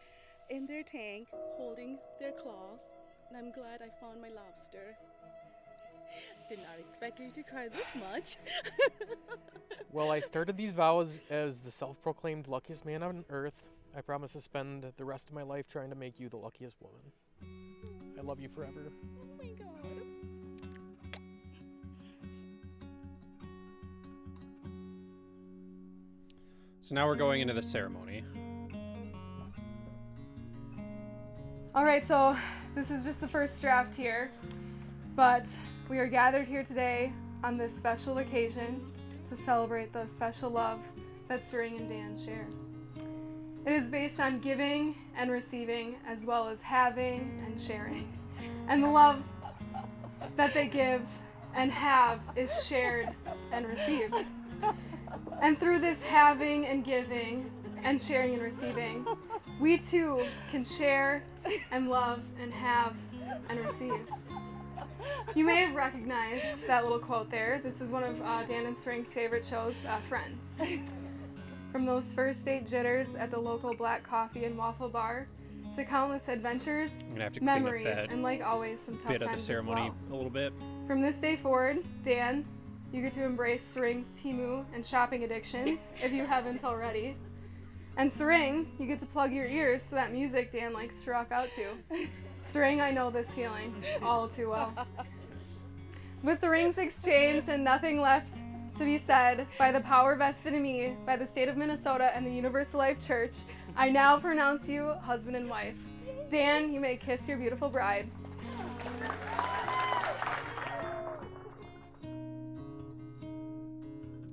in their tank holding their claws. And I'm glad I found my lobster. Did not expect you to cry this much. Well, I started these vows as the self-proclaimed luckiest man on earth. I promise to spend the rest of my life trying to make you the luckiest woman. I love you forever. Oh my God. So now we're going into the ceremony. All right, so this is just the first draft here, but we are gathered here today on this special occasion to celebrate the special love that Sering and Dan share. It is based on giving and receiving, as well as having and sharing. And the love that they give and have is shared and received. And through this having and giving and sharing and receiving, we too can share and love and have and receive. You may have recognized that little quote there. This is one of Dan and Sering's favorite shows, Friends. From those first date jitters at the local black coffee and waffle bar, to countless adventures, I'm gonna have to memories, clean up that and like always, some tough bit of the times as ceremony well. a little bit. From this day forward, Dan, you get to embrace Sering's Temu and shopping addictions, if you haven't already. And Sering, you get to plug your ears to that music Dan likes to rock out to. Sering, I know this feeling all too well. With the rings exchanged and nothing left to be said, by the power vested in me by the state of Minnesota and the Universal Life Church, I now pronounce you husband and wife. Dan, you may kiss your beautiful bride.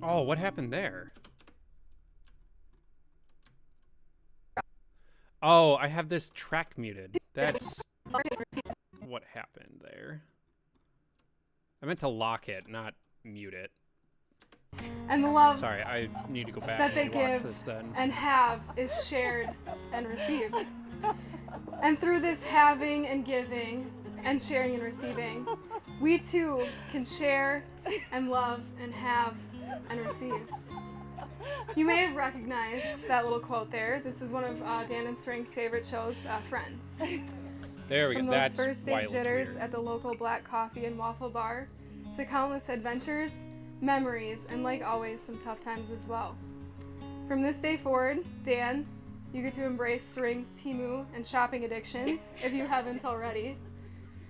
Oh, what happened there? Oh, I have this track muted. That's what happened there. I meant to lock it, not mute it. And the love Sorry, I need to go back that they and rewatch give this then. and have is shared and received. And through this having and giving and sharing and receiving, we too can share and love and have and receive. You may have recognized that little quote there. This is one of Dan and Sering's favorite shows, Friends. There we go. From those That's first why date it looked jitters weird. at the local black coffee and waffle bar, to countless adventures, memories, and like always, some tough times as well. From this day forward, Dan, you get to embrace Sering's Temu and shopping addictions, if you haven't already.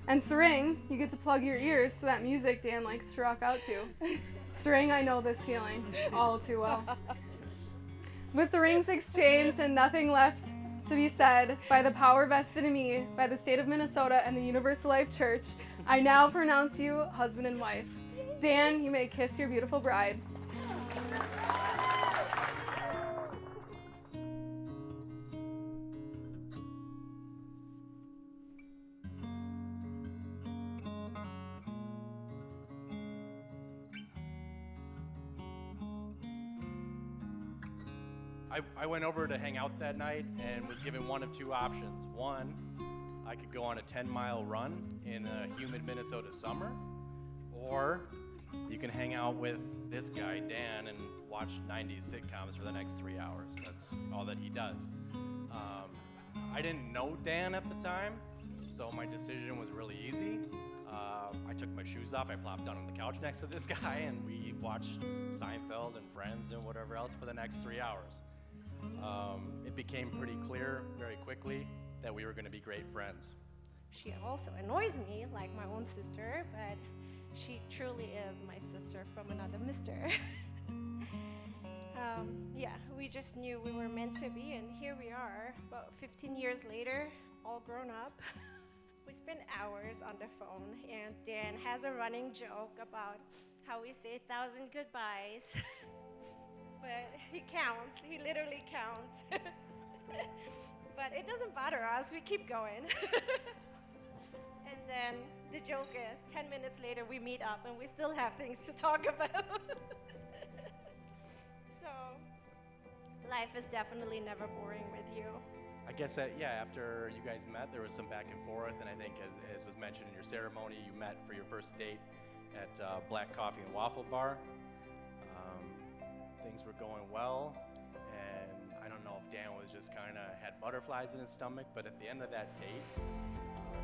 And Sering, you get to plug your ears to that music Dan likes to rock out to. Sering, I know this feeling all too well. With the rings exchanged and nothing left to be said, by the power vested in me by the state of Minnesota and the Universal Life Church, I now pronounce you husband and wife. Dan, you may kiss your beautiful bride. I went over to hang out that night and was given one of two options. One, I could go on a 10-mile run in a humid Minnesota summer, or you can hang out with this guy, Dan, and watch 90s sitcoms for the next 3 hours. That's all that he does. I didn't know Dan at the time, so my decision was really easy. I took my shoes off, I plopped down on the couch next to this guy, and we watched Seinfeld and Friends and whatever else for the next 3 hours. It became pretty clear very quickly that we were going to be great friends. She also annoys me like my own sister, but she truly is my sister from another mister. Yeah, we just knew we were meant to be, and here we are, about 15 years later, all grown up. We spend hours on the phone, and Dan has a running joke about how we say 1,000 goodbyes. But he counts, he literally counts. But it doesn't bother us, we keep going. And then the joke is, 10 minutes later we meet up and we still have things to talk about. So, life is definitely never boring with you. I guess that, yeah, after you guys met, there was some back and forth, and I think as was mentioned in your ceremony, you met for your first date at Black Coffee and Waffle Bar. Things were going well, and I don't know if Dan was just kind of had butterflies in his stomach, but at the end of that date,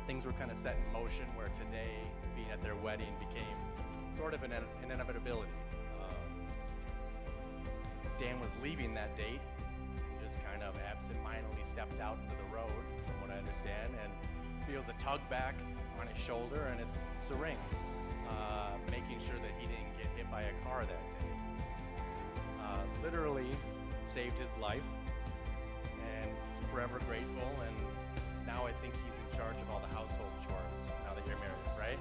things were kind of set in motion where today, being at their wedding, became sort of an inevitability. Dan was leaving that date, just kind of absent-mindedly stepped out into the road, from what I understand, and feels a tug back on his shoulder, and it's Sering, making sure that he didn't get hit by a car that day. Literally saved his life, and he's forever grateful, and now I think he's in charge of all the household chores now that you're married, right?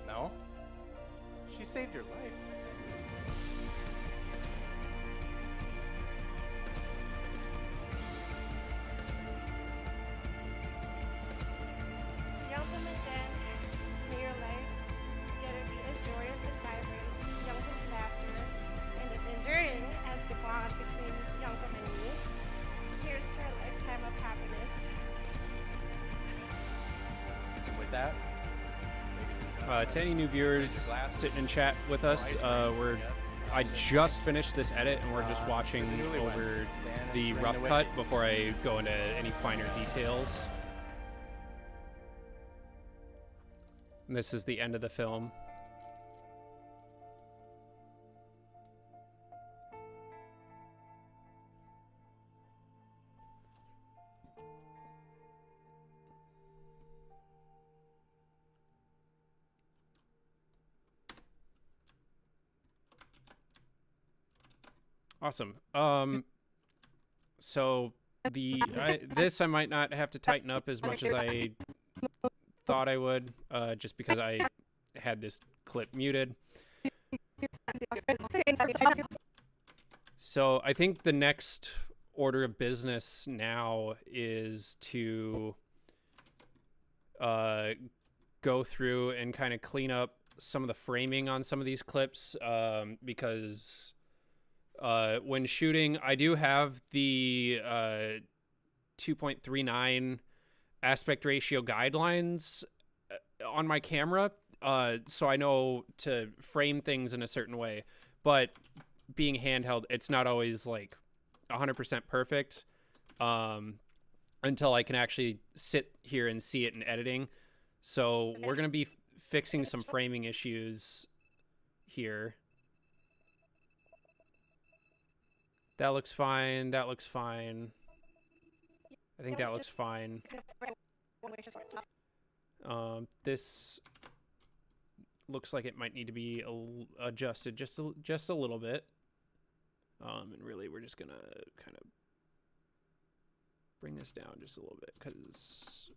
No? She saved your life. Ultimate then, may your life together be as joyous and vibrant, Youngsam's laughter, and as enduring as the bond between Youngsam and me. Here's to a lifetime of happiness. And with that, To any new viewers sitting in chat with us, I just finished this edit and we're just watching over the rough cut before I go into any finer details. And this is the end of the film. Awesome. So this I might not have to tighten up as much as I thought I would, just because I had this clip muted. So I think the next order of business now is to go through and kind of clean up some of the framing on some of these clips, because when shooting, I do have the 2.39 aspect ratio guidelines on my camera, so I know to frame things in a certain way, but being handheld, it's not always like 100% perfect until I can actually sit here and see it in editing. So we're going to be fixing some framing issues here. That looks fine. That looks fine. I think that looks fine. This looks like it might need to be adjusted just a little bit. And really, we're just gonna kind of bring this down just a little bit, because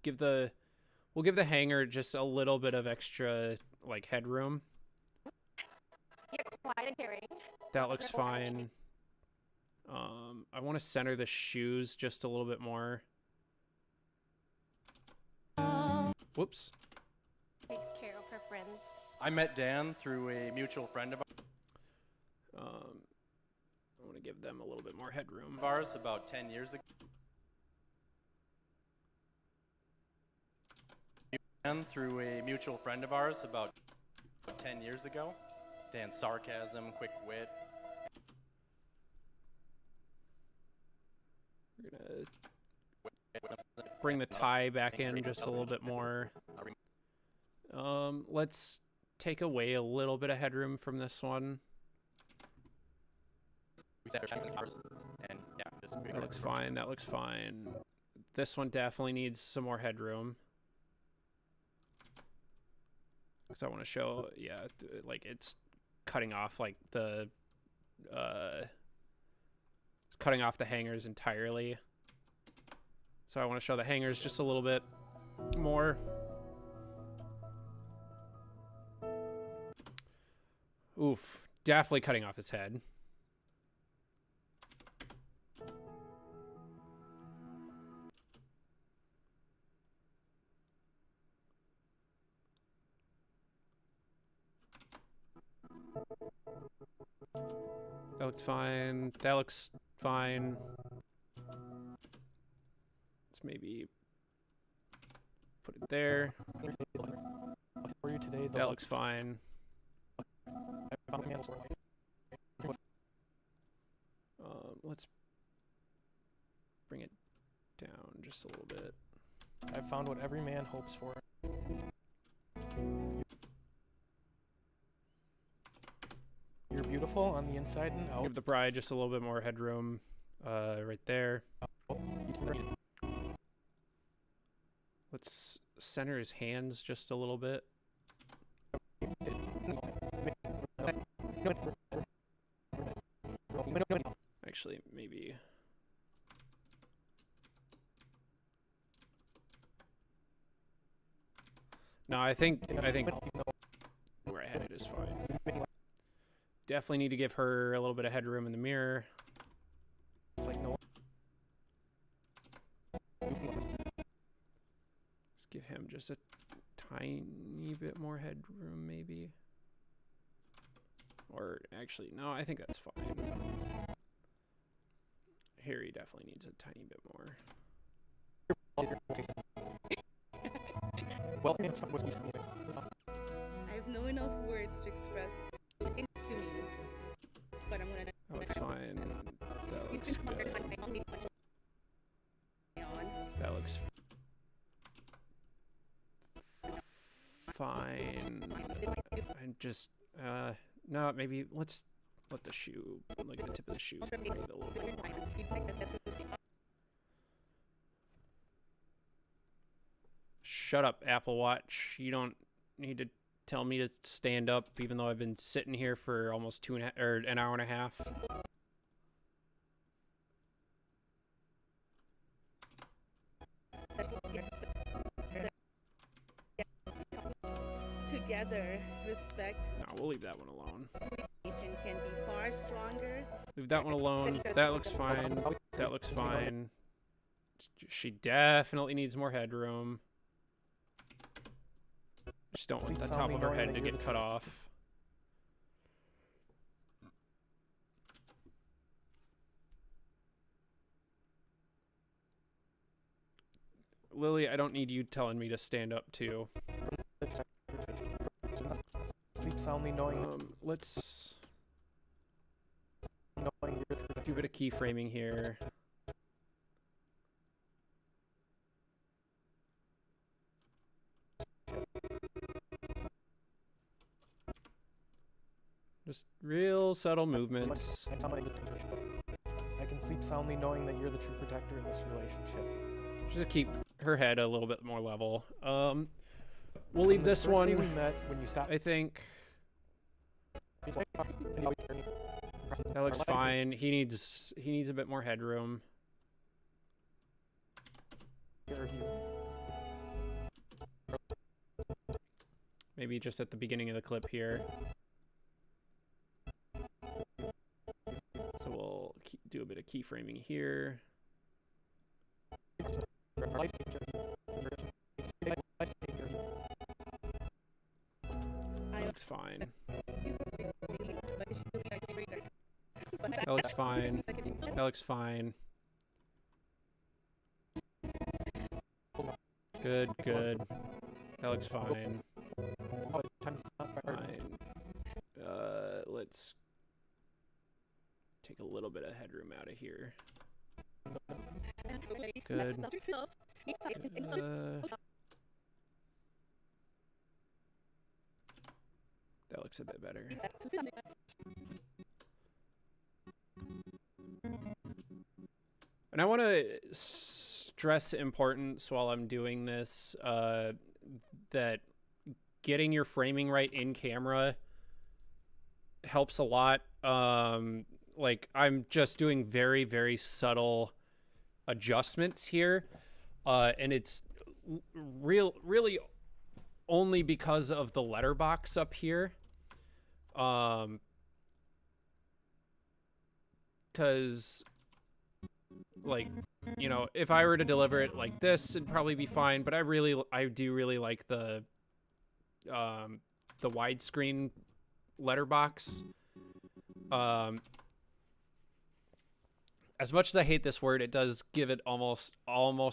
we'll give the hanger just a little bit of extra like headroom. That looks fine. I want to center the shoes just a little bit more. Whoops. Takes care of her friends. I met Dan through a mutual friend of ours. I want to to give them a little bit more headroom. Of ours about 10 years ago. And through a mutual friend of ours about 10 years ago. Dan's sarcasm, quick wit. We're gonna bring the tie back in just a little bit more. Let's take away a little bit of headroom from this one. That looks fine. That looks fine. This one definitely needs some more headroom. Because I want to show, yeah, like it's cutting off like the, it's cutting off the hangers entirely. So I want to show the hangers just a little bit more. Oof, definitely cutting off his head. That looks fine. That looks fine. Let's maybe put it there. That looks fine. Let's bring it down just a little bit. I've found what every man hopes for. You're beautiful on the inside and out. Give the bride just a little bit more headroom right there. Let's center his hands just a little bit. Actually, maybe. No, I think where I had it is fine. Definitely need to give her a little bit of headroom in the mirror. Let's give him just a tiny bit more headroom, maybe. Or actually, no, I think that's fine. Harry definitely needs a tiny bit more. I have no enough words to express things to me, but I'm gonna. That looks fine. That looks good. That looks fine. I'm just no, maybe let's let the shoe, like the tip of the shoe, breathe a little bit more. Shut up, Apple Watch. You don't need to tell me to stand up, even though I've been sitting here for almost an hour and a half. Together, respect. No, we'll leave that one alone. Can be far stronger. Leave that one alone. That looks fine. That looks fine. She definitely needs more headroom. Just don't want the top of her head to get cut off. Lily, I don't need you telling me to stand up too. Sleep soundly knowing. Let's do a bit of keyframing here. Just real subtle movements. I can sleep soundly knowing that you're the true protector in this relationship. Just to keep her head a little bit more level. We'll leave this one. We met, when you stopped, I think that looks fine. He needs a bit more headroom. Maybe just at the beginning of the clip here. So we'll do a bit of keyframing here. Looks fine. That looks fine. That looks fine. Good, good. That looks fine. Fine. Let's take a little bit of headroom out of here. Good. That looks a bit better. And I want to stress importance while I'm doing this, that getting your framing right in camera helps a lot. Like, I'm just doing very, very subtle adjustments here, and it's really only because of the letterbox up here. Because, like, you know, if I were to deliver it like this, it'd probably be fine, but I do really like the widescreen letterbox. As much as I hate this word, it does give it almost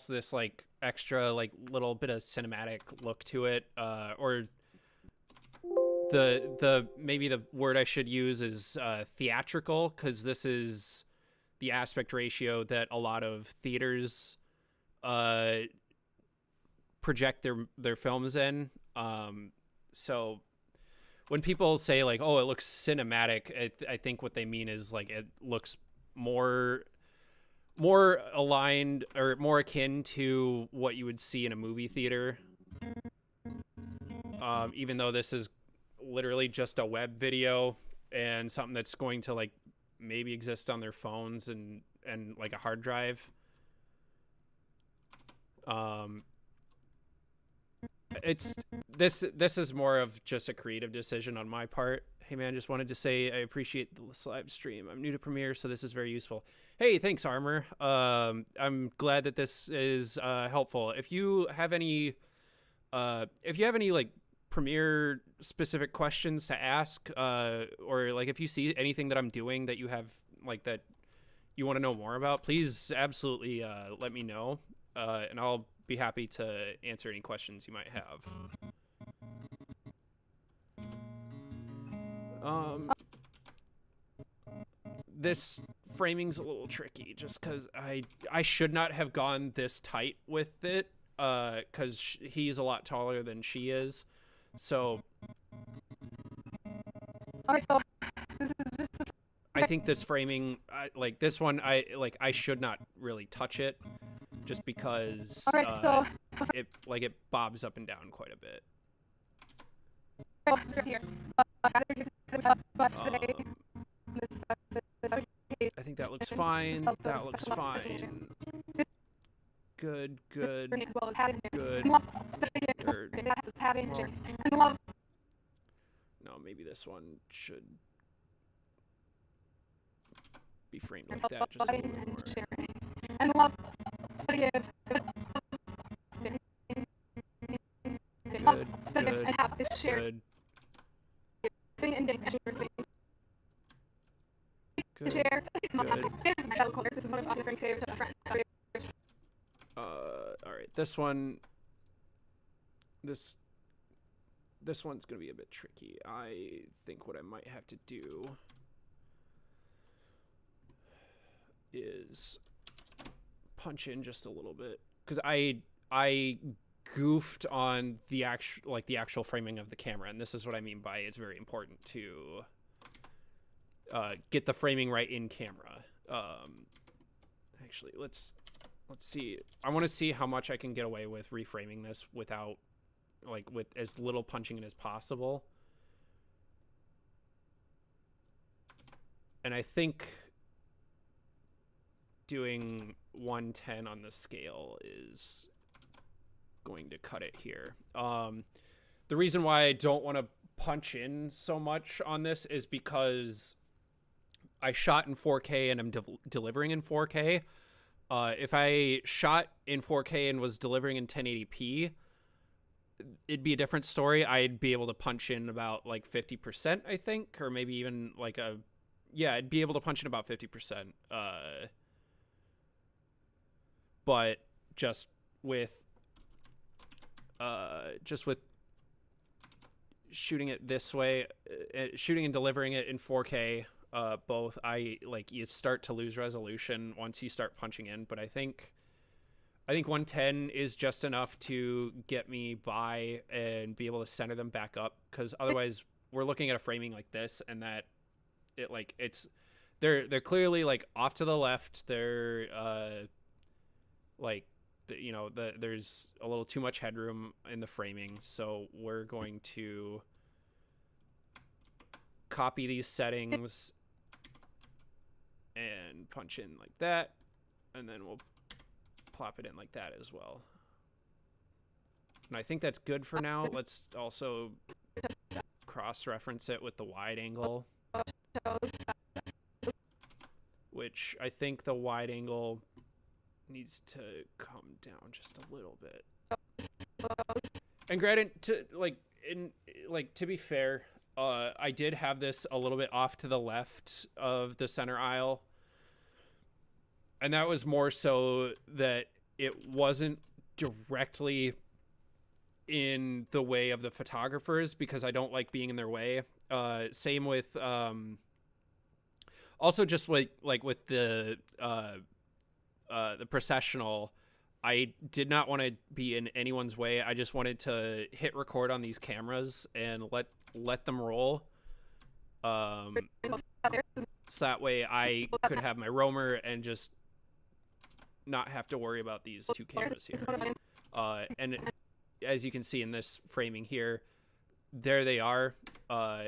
this like extra like little bit of cinematic look to it, or the maybe the word I should use is theatrical, because this is the aspect ratio that a lot of theaters project their films in. So when people say like, oh, it looks cinematic, I think what they mean is like it looks more aligned or more akin to what you would see in a movie theater. Even though this is literally just a web video and something that's going to like maybe exist on their phones and like a hard drive. It's this is more of just a creative decision on my part. Hey man, just wanted to say I appreciate this live stream. I'm new to Premiere, so this is very useful. Hey, thanks, Armor. I'm glad that this is helpful. If you have any like Premiere specific questions to ask, or like if you see anything that I'm doing that you have like that you want to know more about, please absolutely let me know, and I'll be happy to answer any questions you might have. This framing's a little tricky just because I should not have gone this tight with it, because he's a lot taller than she is. So, Alright, so this is just I think this framing, like this one, I should not really touch it, just because it bobs up and down quite a bit. I think that looks fine. That looks fine. Good, good, good. No, maybe this one should be framed like that, just a little bit more. And love to give. Good, good, and have is shared. good, good, Share. good. This is one of us saved to a friend. All right, this one, this one's gonna be a bit tricky. I think what I might have to do is punch in just a little bit, because I goofed on the actual framing of the camera, and this is what I mean by it's very important to get the framing right in camera. Actually, let's see. I want to see how much I can get away with reframing this without, like, with as little punching in as possible. And I think doing 110 on the scale is going to cut it here. The reason why I don't want to punch in so much on this is because I shot in 4K and I'm delivering in 4K. If I shot in 4K and was delivering in 1080p, it'd be a different story. I'd be able to punch in about like 50%, I think, or maybe even like yeah, I'd be able to punch in about 50%. But just with shooting it this way, shooting and delivering it in 4K, both, you start to lose resolution once you start punching in. But I think 110 is just enough to get me by and be able to center them back up, because otherwise we're looking at a framing like this, and that they're clearly like off to the left. They're there's a little too much headroom in the framing, so we're going to copy these settings and punch in like that, and then we'll plop it in like that as well. And I think that's good for now. Let's also cross-reference it with the wide angle, which I think the wide angle needs to come down just a little bit. And granted, to be fair, I did have this a little bit off to the left of the center aisle, and that was more so that it wasn't directly in the way of the photographers, because I don't like being in their way. Same with also just with the processional, I did not want to be in anyone's way. I just wanted to hit record on these cameras and let them roll. So that way I could have my roamer and just not have to worry about these two cameras here. And as you can see in this framing here, there they are. As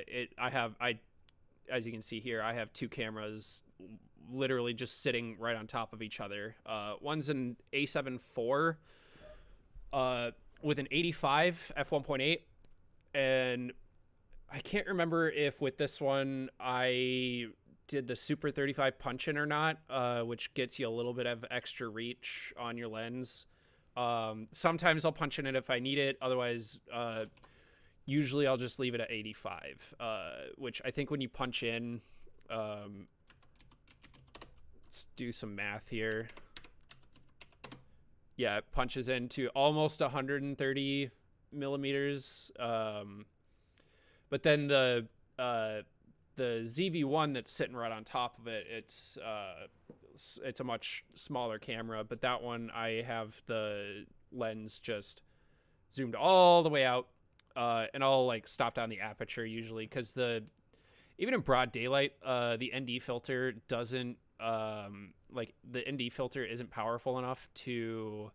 you can see here, I have two cameras literally just sitting right on top of each other. One's an A7 IV with an 85 f1.8, and I can't remember if with this one I did the Super 35 punch-in or not, which gets you a little bit of extra reach on your lens. Sometimes I'll punch in it if I need it. Otherwise, usually I'll just leave it at 85, which I think when you punch in, let's do some math here. Yeah, it punches into almost 130 millimeters. But then the ZV-1 that's sitting right on top of it, it's a much smaller camera, but that one I have the lens just zoomed all the way out, and I'll like stop down the aperture usually, because even in broad daylight, the ND filter doesn't the ND filter isn't powerful enough to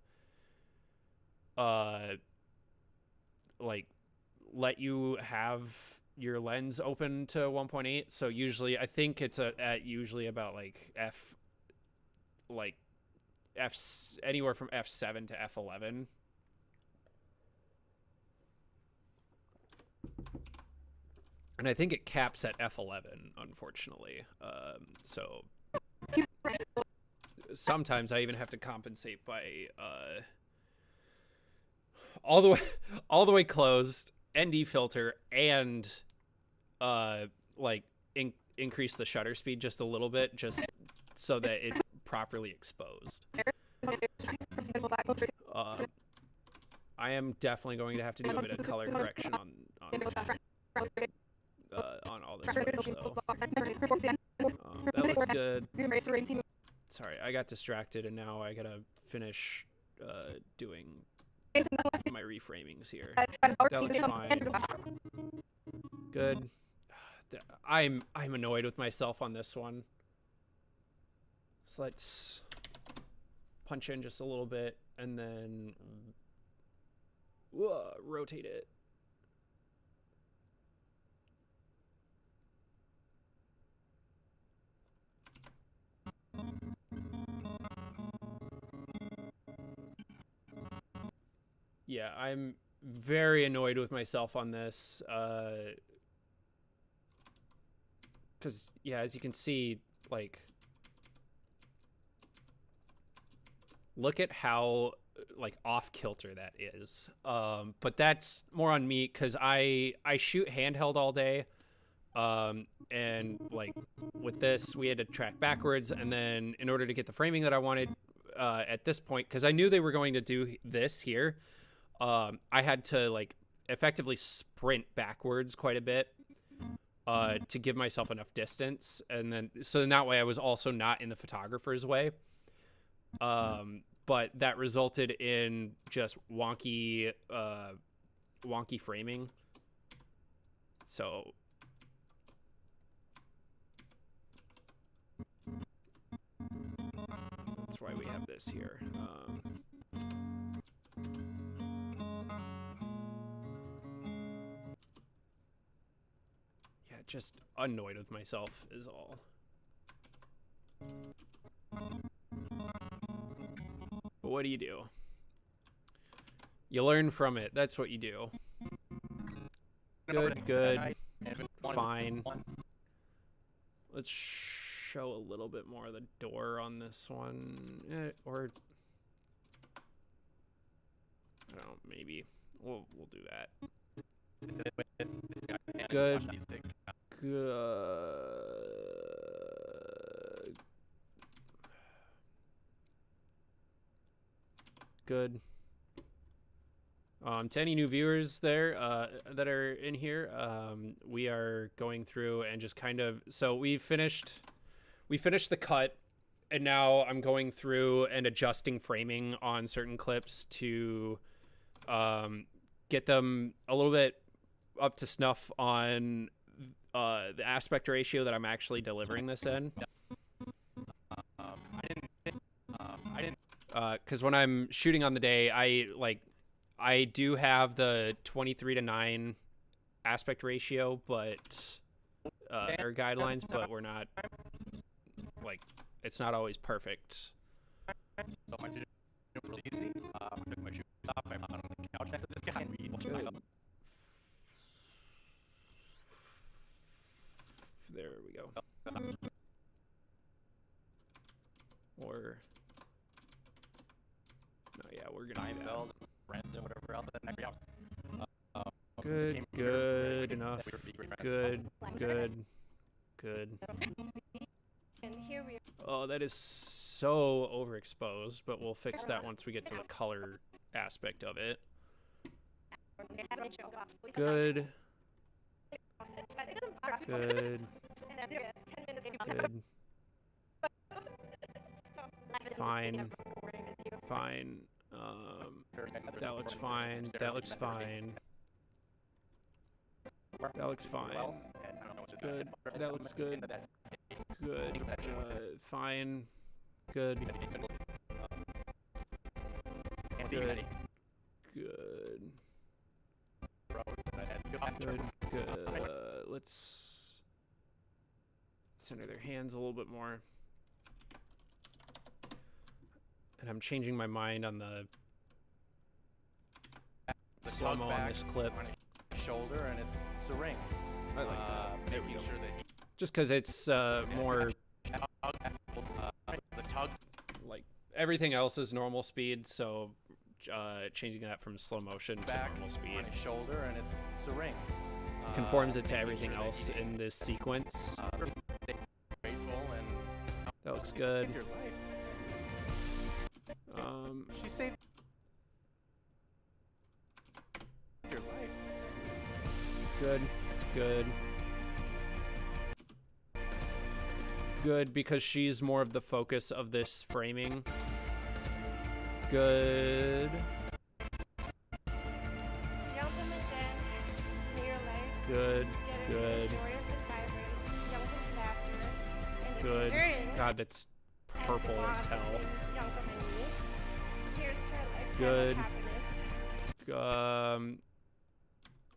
let you have your lens open to 1.8. So usually I think it's at usually about anywhere from f7 to f11. And I think it caps at f11, unfortunately. So sometimes I even have to compensate by all the way closed ND filter and increase the shutter speed just a little bit, just so that it's properly exposed. I am definitely going to have to do a bit of color correction on all this footage, though. That looks good. Sorry, I got distracted, and now I gotta finish doing my reframings here. That looks fine. Good. I'm annoyed with myself on this one. So let's punch in just a little bit and then rotate it. Yeah, I'm very annoyed with myself on this, because, yeah, as you can see, look at how, off kilter that is. But that's more on me, because I shoot handheld all day. And like with this, we had to track backwards, and then in order to get the framing that I wanted at this point, because I knew they were going to do this here, I had to like effectively sprint backwards quite a bit to give myself enough distance, and then so in that way I was also not in the photographer's way. But that resulted in just wonky framing. So that's why we have this here. Yeah, just annoyed with myself is all. But what do you do? You learn from it. That's what you do. Good. Fine. Let's show a little bit more of the door on this one. Or I don't know, maybe. We'll do that. Good. Good. To any new viewers there that are in here, we are going through and just kind of, so we finished the cut, and now I'm going through and adjusting framing on certain clips to get them a little bit up to snuff on the aspect ratio that I'm actually delivering this in. Because when I'm shooting on the day, I do have the 23:9 aspect ratio, but or guidelines, but we're not like, it's not always perfect. So my studio was really easy. I took my shoes off. I found on the couch next to this guy, and we watched my There we go. Or no, yeah, we're gonna do that. Branson, whatever else. Good enough. Good. And here we Oh, that is so overexposed, but we'll fix that once we get to the color aspect of it. Good. Fine. That looks fine. That looks fine. That looks fine. Good. That looks good. Good. Fine. Good. Good. Good. Let's center their hands a little bit more. And I'm changing my mind on the slow-mo on this clip. On his shoulder, and it's serene. I like that. There we Making go. sure that Just because it's more the tug. like everything else is normal speed, so changing that from slow motion to Back normal speed on his shoulder, and it's serene. conforms it to Making everything sure that else he- in this sequence. Grateful and That looks extend good. your life. She saved your life. Good, because she's more of the focus of this framing. Good. the ultimate then, near life. Good. Together Good. joyous and vibrant, Young's laughter, and Good. the yearning God, that's as purple the as bond hell. between Young's and me. Here's to our lifetime Good. of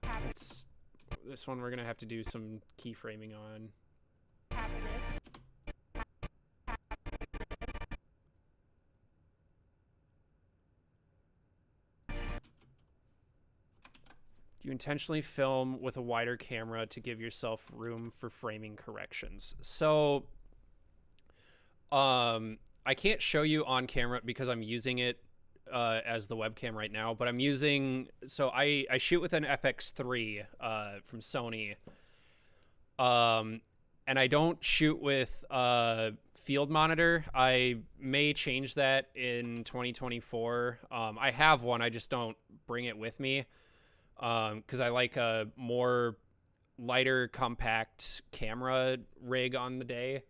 happiness. It's this one we're gonna have to do some keyframing on. Happiness. Do you intentionally film with a wider camera to give yourself room for framing corrections? So, I can't show you on camera because I'm using it as the webcam right now, but I'm using, so I shoot with an FX3 from Sony, And I don't shoot with field monitor. I may change that in 2024. I have one, I just don't bring it with me because I like a more lighter, compact camera rig on the day.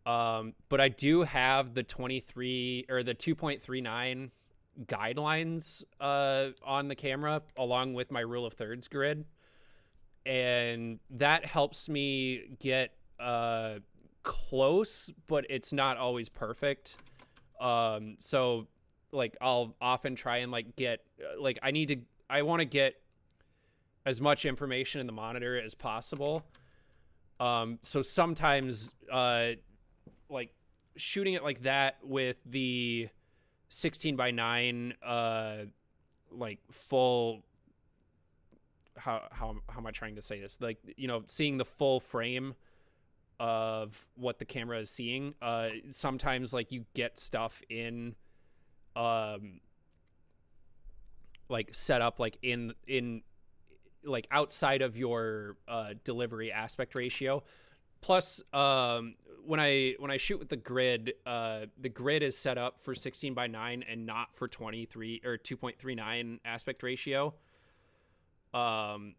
But I do have the 23 or the 2.39 guidelines on the camera along with my rule of thirds grid, and that helps me get close, but it's not always perfect. So like I'll often try and like get like I want to get as much information in the monitor as possible. So sometimes like shooting it like that with the 16:9 like full, how am I trying to say this, like, you know, seeing the full frame of what the camera is seeing, sometimes like you get stuff in like set up like in like outside of your delivery aspect ratio. Plus when I shoot with the grid is set up for 16:9 and not for 23 or 2.39 aspect ratio.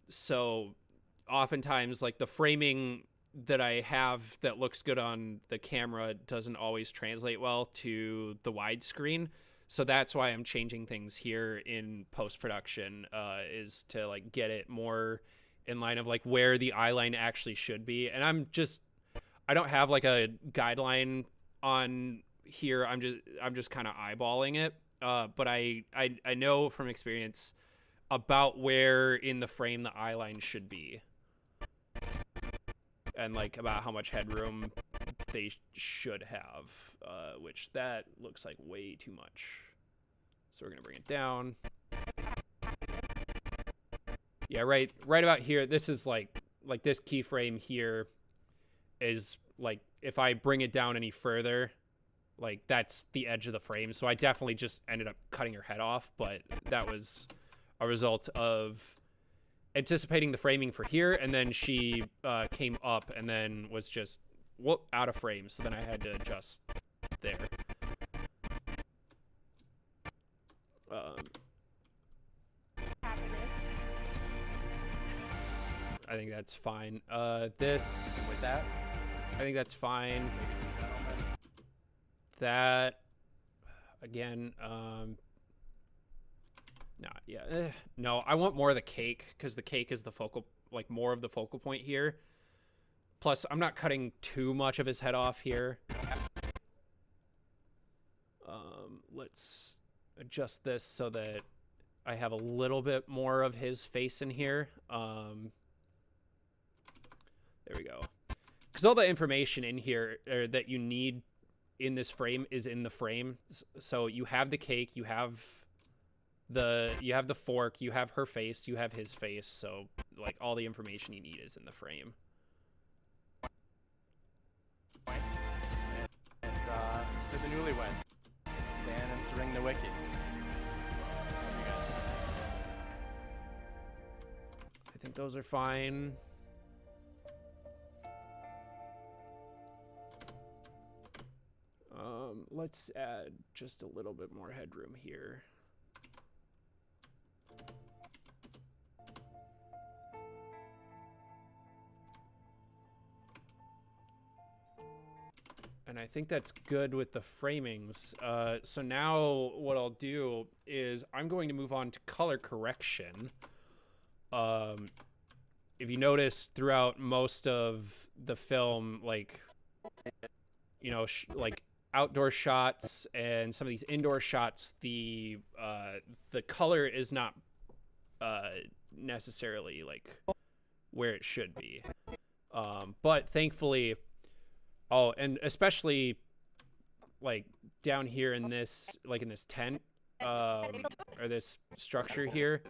So oftentimes like the framing that I have that looks good on the camera doesn't always translate well to the widescreen. So that's why I'm changing things here in post-production, is to like get it more in line of like where the eye line actually should be. And I don't have like a guideline on here. I'm just kind of eyeballing it. But I know from experience about where in the frame the eye line should be, and like about how much headroom they should have, which that looks like way too much. So we're gonna bring it down. Yeah, right about here. This is like this keyframe here is like, if I bring it down any further, like that's the edge of the frame. So I definitely just ended up cutting her head off, but that was a result of anticipating the framing for here, and then she came up and then was just out of frame, so then I had to adjust there. I think that's fine. This With that, I think that's fine. ladies and gentlemen, That again, no, I want more of the cake, because the cake is the focal, like more of the focal point here. Plus, I'm not cutting too much of his head off here. Let's adjust this so that I have a little bit more of his face in here. There we go. Because all the information in here that you need in this frame is in the frame. So you have the cake, you have the fork, you have her face, you have his face. So like all the information you need is in the frame. and to the newlyweds, Dan and Sering the Wicked. I think those are fine. Let's add just a little bit more headroom here. And I think that's good with the framings. So now what I'll do is I'm going to move on to color correction. If you notice throughout most of the film, like, you know, like outdoor shots and some of these indoor shots, the color is not necessarily like where it should be. But thankfully, oh, and especially like down here in this, like in this tent, or this structure here,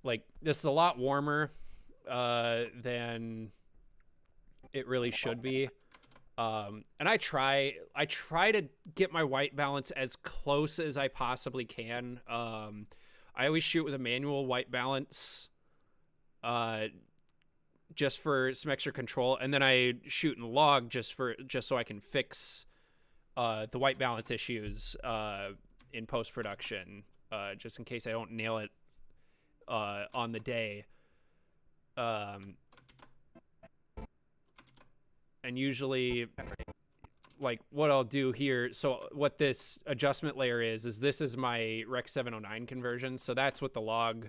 like this is a lot warmer than it really should be. And I try to get my white balance as close as I possibly can. I always shoot with a manual white balance, just for some extra control, and then I shoot and log just so I can fix the white balance issues in post-production, just in case I don't nail it on the day. And usually, like, what I'll do here, so what this adjustment layer is this is my Rec 709 conversion, so that's what the log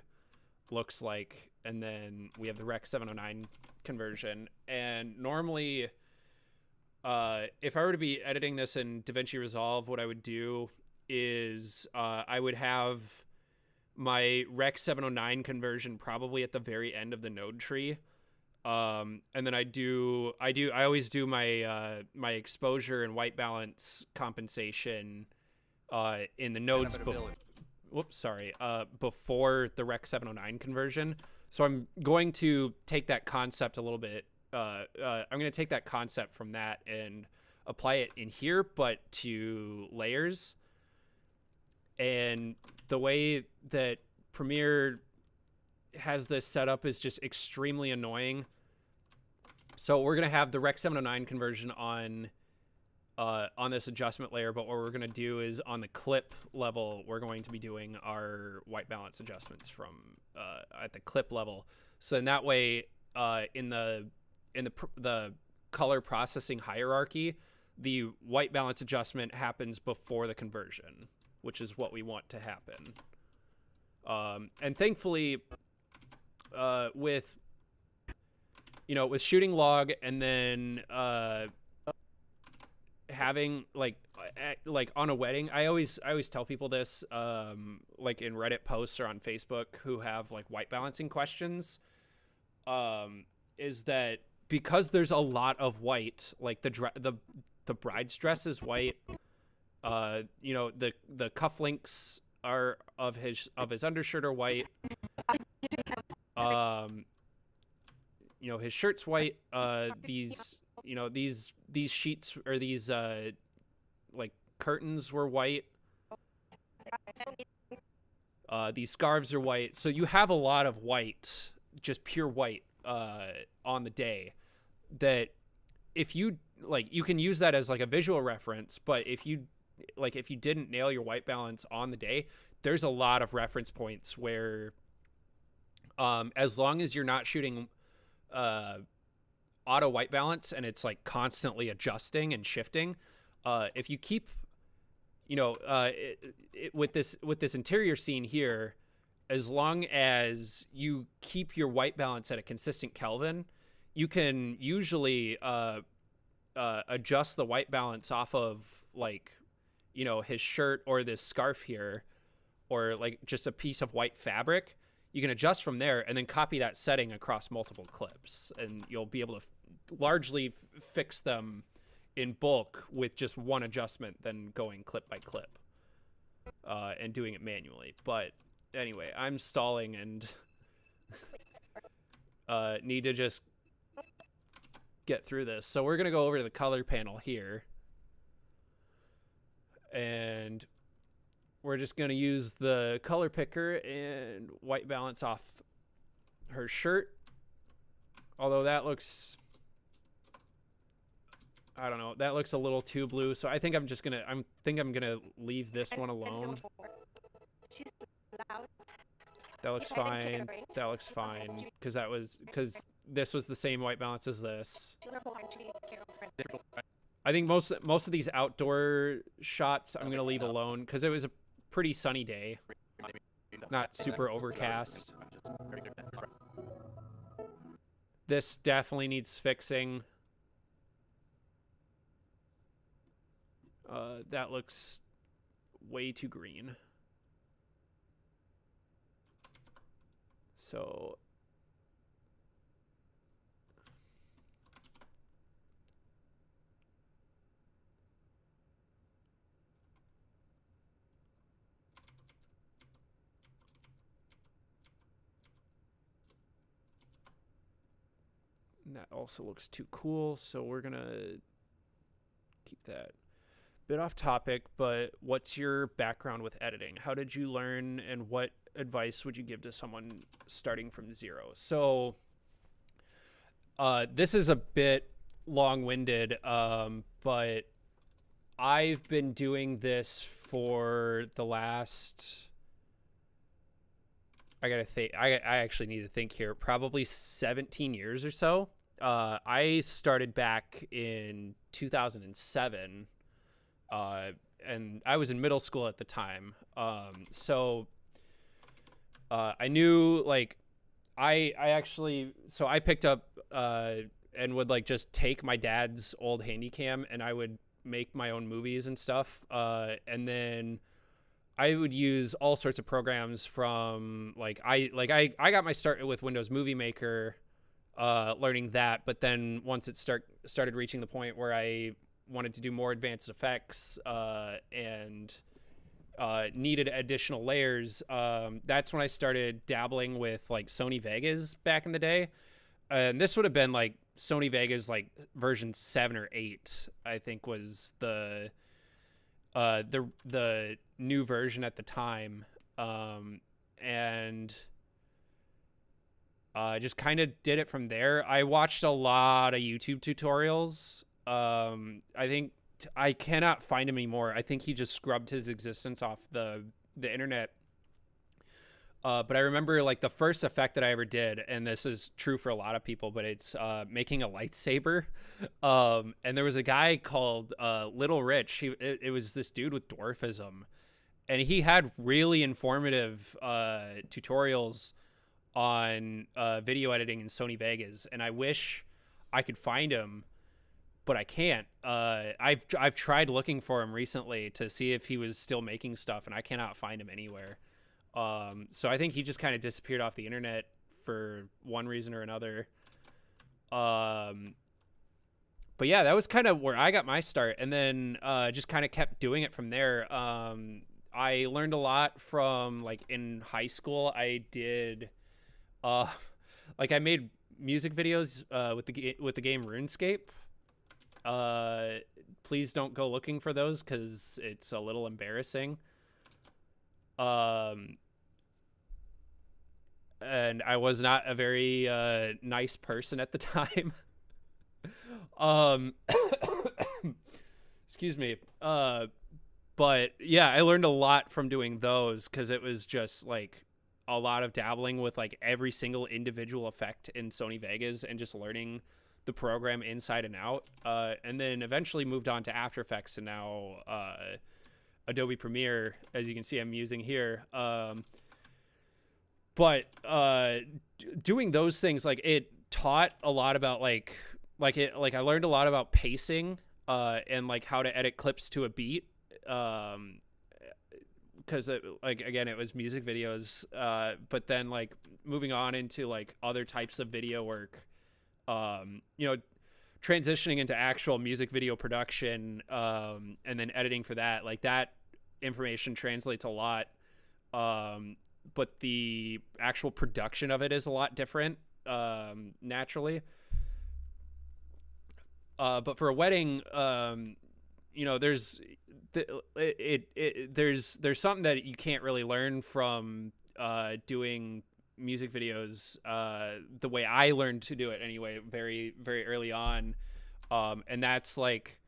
looks like, and then we have the Rec 709 conversion. And normally, if I were to be editing this in DaVinci Resolve, what I would do is I would have my Rec 709 conversion probably at the very end of the node tree. And then I always do my my exposure and white balance compensation in the nodes before the Rec 709 conversion. So I'm going to take that concept a little bit. I'm going to take that concept from that and apply it in here, but to layers. And the way that Premiere has this set up is just extremely annoying. So we're going to have the Rec 709 conversion on this adjustment layer, but what we're going to do is on the clip level, we're going to be doing our white balance adjustments from at the clip level. So in that way, in the color processing hierarchy, the white balance adjustment happens before the conversion, which is what we want to happen. And thankfully, with shooting log and then having like on a wedding, I always tell people this, like in Reddit posts or on Facebook who have like white balancing questions, is that because there's a lot of white, like the bride's dress is white, the cufflinks are of his undershirt are white, his shirt's white, these sheets or these like curtains were white, these scarves are white. So you have a lot of white, just pure white on the day, that if you you can use that as like a visual reference, but if you didn't nail your white balance on the day, there's a lot of reference points where as long as you're not shooting auto white balance and it's like constantly adjusting and shifting, if you keep with this interior scene here, as long as you keep your white balance at a consistent Kelvin, you can usually adjust the white balance off of his shirt or this scarf here, or like just a piece of white fabric. You can adjust from there and then copy that setting across multiple clips, and you'll be able to largely fix them in bulk with just one adjustment than going clip by clip and doing it manually. But anyway, I'm stalling and need to just get through this. So we're going to go over to the color panel here, and we're just going to use the color picker and white balance off her shirt. Although that looks, I don't know, that looks a little too blue. So I think I'm going to leave this one alone. She's loud. That looks fine. That looks fine. Because this was the same white balance as this. I think most of these outdoor shots I'm going to leave alone because it was a pretty sunny day, not super overcast. This definitely needs fixing. That looks way too green. So and that also looks too cool, so we're gonna keep that. Bit off topic, but what's your background with editing? How did you learn, and what advice would you give to someone starting from zero? So This is a bit long-winded, but I've been doing this for the last, I gotta think, I actually need to think here, probably 17 years or so. I started back in 2007, and I was in middle school at the time. So I knew, like, I actually, so I picked up and would like just take my dad's old Handycam and I would make my own movies and stuff. And then I would use all sorts of programs from I got my start with Windows Movie Maker, learning that. But then once it started reaching the point where I wanted to do more advanced effects and needed additional layers, that's when I started dabbling with like Sony Vegas back in the day. And this would have been like Sony Vegas, like version 7 or 8, I think was the new version at the time. And just kind of did it from there. I watched a lot of YouTube tutorials. I think I cannot find him anymore. I think he just scrubbed his existence off the internet. But I remember like the first effect that I ever did, and this is true for a lot of people, but it's making a lightsaber. And there was a guy called Little Rich. It was this dude with dwarfism, and he had really informative tutorials on video editing in Sony Vegas. And I wish I could find him, but I can't. I've tried looking for him recently to see if he was still making stuff, and I cannot find him anywhere. So I think he just kind of disappeared off the internet for one reason or another. But yeah, that was kind of where I got my start, and then just kind of kept doing it from there. I learned a lot from, like, in high school. I did like I made music videos with the game RuneScape. Please don't go looking for those because it's a little embarrassing. And I was not a very nice person at the time. Excuse me. But yeah, I learned a lot from doing those because it was just like a lot of dabbling with like every single individual effect in Sony Vegas and just learning the program inside and out. And then eventually moved on to After Effects, and now Adobe Premiere, as you can see I'm using here. But doing those things, like, it taught a lot about I learned a lot about pacing and like how to edit clips to a beat, because again, it was music videos, but then like moving on into like other types of video work, transitioning into actual music video production, and then editing for that, like that information translates a lot, but the actual production of it is a lot different, naturally. But for a wedding, there's there's something that you can't really learn from doing music videos the way I learned to do it anyway, very, very early on, and that's like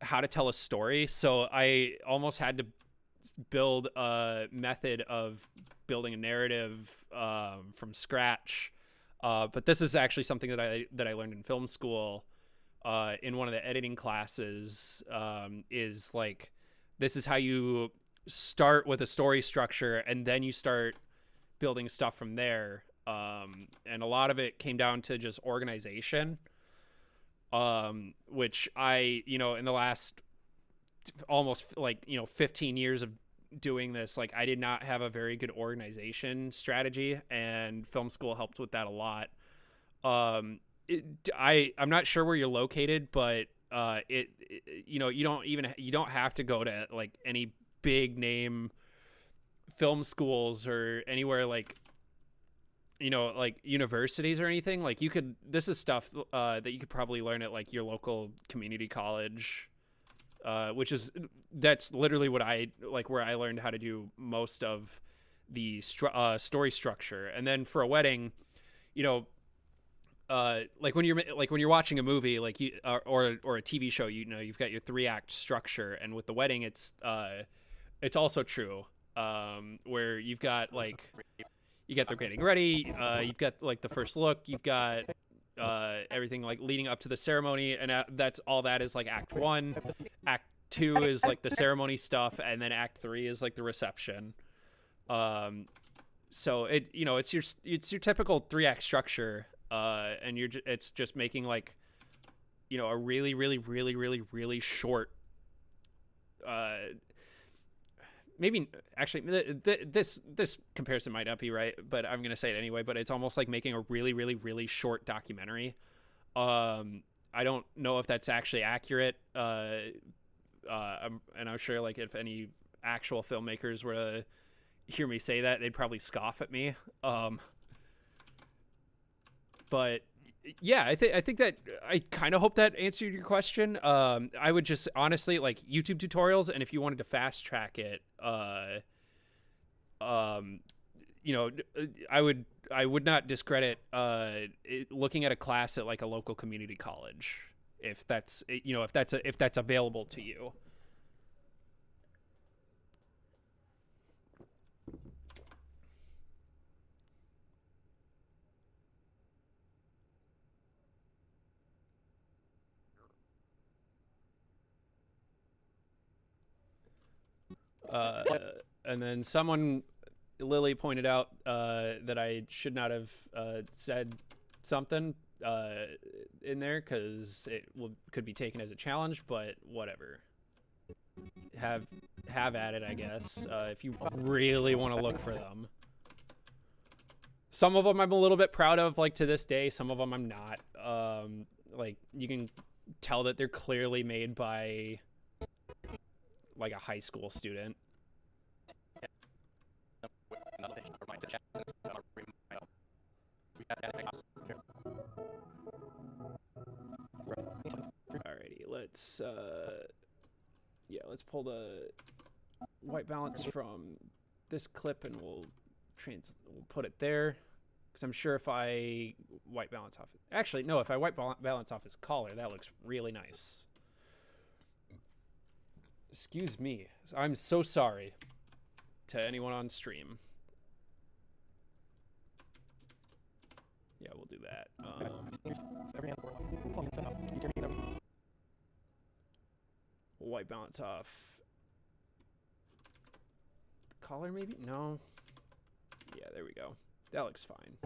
how to tell a story. So I almost had to build a method of building a narrative from scratch, but this is actually something that I learned in film school, in one of the editing classes, is like, this is how you start with a story structure and then you start building stuff from there. And a lot of it came down to just organization, which I, in the last almost 15 years of doing this, like, I did not have a very good organization strategy, and film school helped with that a lot. I'm not sure where you're located, but you don't have to go to like any big name film schools or anywhere like universities or anything. Like, this is stuff that you could probably learn at like your local community college, that's literally what where I learned how to do most of the story structure. And then for a wedding, like when you're watching a movie, like you or a TV show, you know, you've got your 3-act structure, and with the wedding, it's also true, where you've got like you get the getting ready, you've got like the first look, you've got everything like leading up to the ceremony, and that's all that is like Act 1. Act 2 is like the ceremony stuff, and then Act 3 is like the reception. So it, you know, it's your typical 3-act structure, and it's just making like, you know, a really short, maybe actually this comparison might not be right, but I'm gonna say it anyway. But it's almost like making a really short documentary. I don't know if that's actually accurate, and I'm sure like if any actual filmmakers were to hear me say that, they'd probably scoff at me. But yeah, I think that I kind of hope that answered your question. I would just honestly like YouTube tutorials, and if you wanted to fast track it, you know, I would not discredit looking at a class at like a local community college if that's, you know, if that's available to you. And then Lily pointed out that I should not have said something in there because it could be taken as a challenge, but whatever. Have at it, I guess, if you really want to look for them. Some of them I'm a little bit proud of, like to this day. Some of them I'm not. Like you can tell that they're clearly made by like a high school student. Alrighty, let's pull the white balance from this clip, and we'll put it there, because I'm sure if I white balance off, actually no, if I white balance off his collar, that looks really nice. Excuse me, I'm so sorry to anyone on stream. Yeah, we'll do that. We'll white balance off the collar, maybe? No. Yeah, there we go. That looks fine.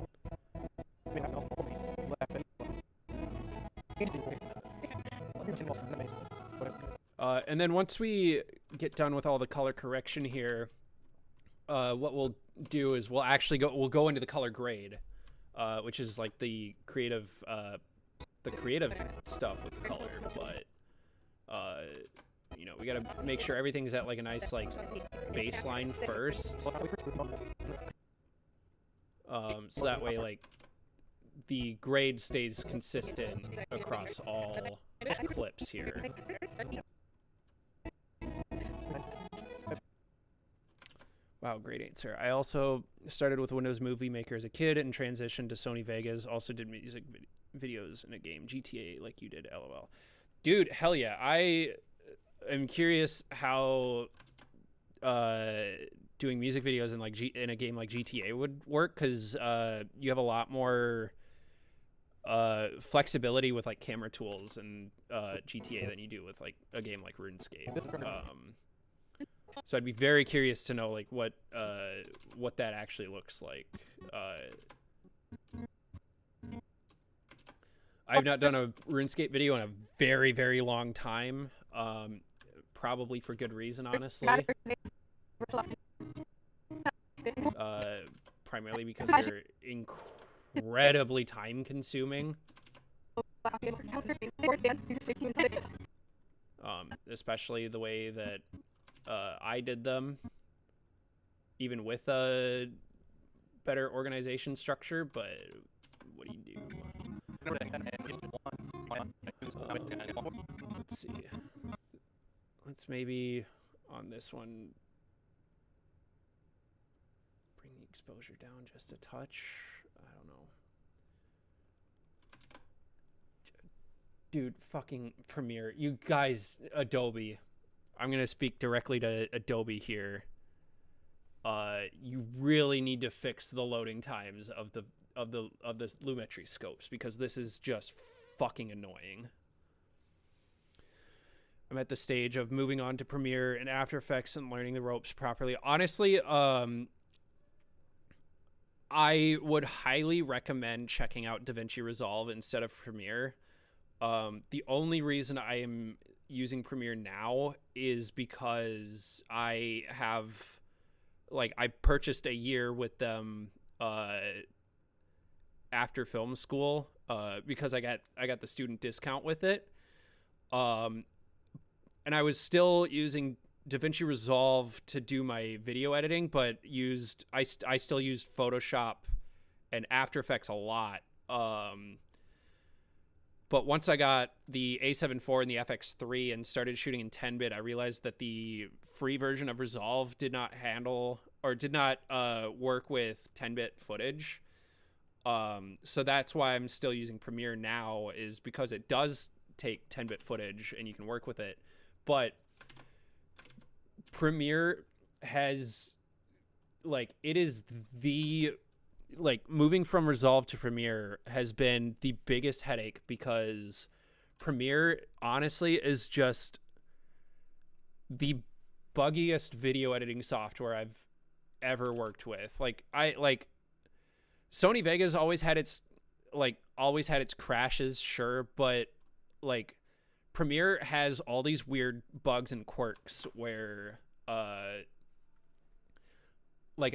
And then once we get done with all the color correction here, what we'll do is we'll go into the color grade, which is like the creative stuff with the color. But you know, we gotta make sure everything's at like a nice like baseline first, so that way like the grade stays consistent across all clips here. Wow, great answer. I also started with Windows Movie Maker as a kid and transitioned to Sony Vegas. Also did music videos in a game, GTA, like you did, LOL. Dude, hell yeah. I am curious how doing music videos in like in a game like GTA would work, because you have a lot more flexibility with like camera tools and GTA than you do with like a game like RuneScape. So I'd be very curious to know like what that actually looks like. I've not done a RuneScape video in a very, very long time. Probably for good reason, honestly. Primarily because they're incredibly time consuming. Especially the way that I did them, even with a better organization structure, but what do you do? Let's see. Let's maybe on this one bring the exposure down just a touch. I don't know. Dude, fucking Premiere. You guys, Adobe. I'm going to speak directly to Adobe here. You really need to fix the loading times of the Lumetri scopes, because this is just fucking annoying. I'm at the stage of moving on to Premiere and After Effects and learning the ropes properly. Honestly, I would highly recommend checking out DaVinci Resolve instead of Premiere. The only reason I am using Premiere now is because I purchased a year with them after film school because I got the student discount with it. And I was still using DaVinci Resolve to do my video editing, but I still used Photoshop and After Effects a lot. But once I got the A7 IV and the FX3 and started shooting in 10-bit, I realized that the free version of Resolve did not work with 10-bit footage. So that's why I'm still using Premiere now, is because it does take 10-bit footage and you can work with it. But Premiere has, moving from Resolve to Premiere has been the biggest headache, because Premiere honestly is just the buggiest video editing software I've ever worked with. Sony Vegas always had its crashes, sure, but Premiere has all these weird bugs and quirks where a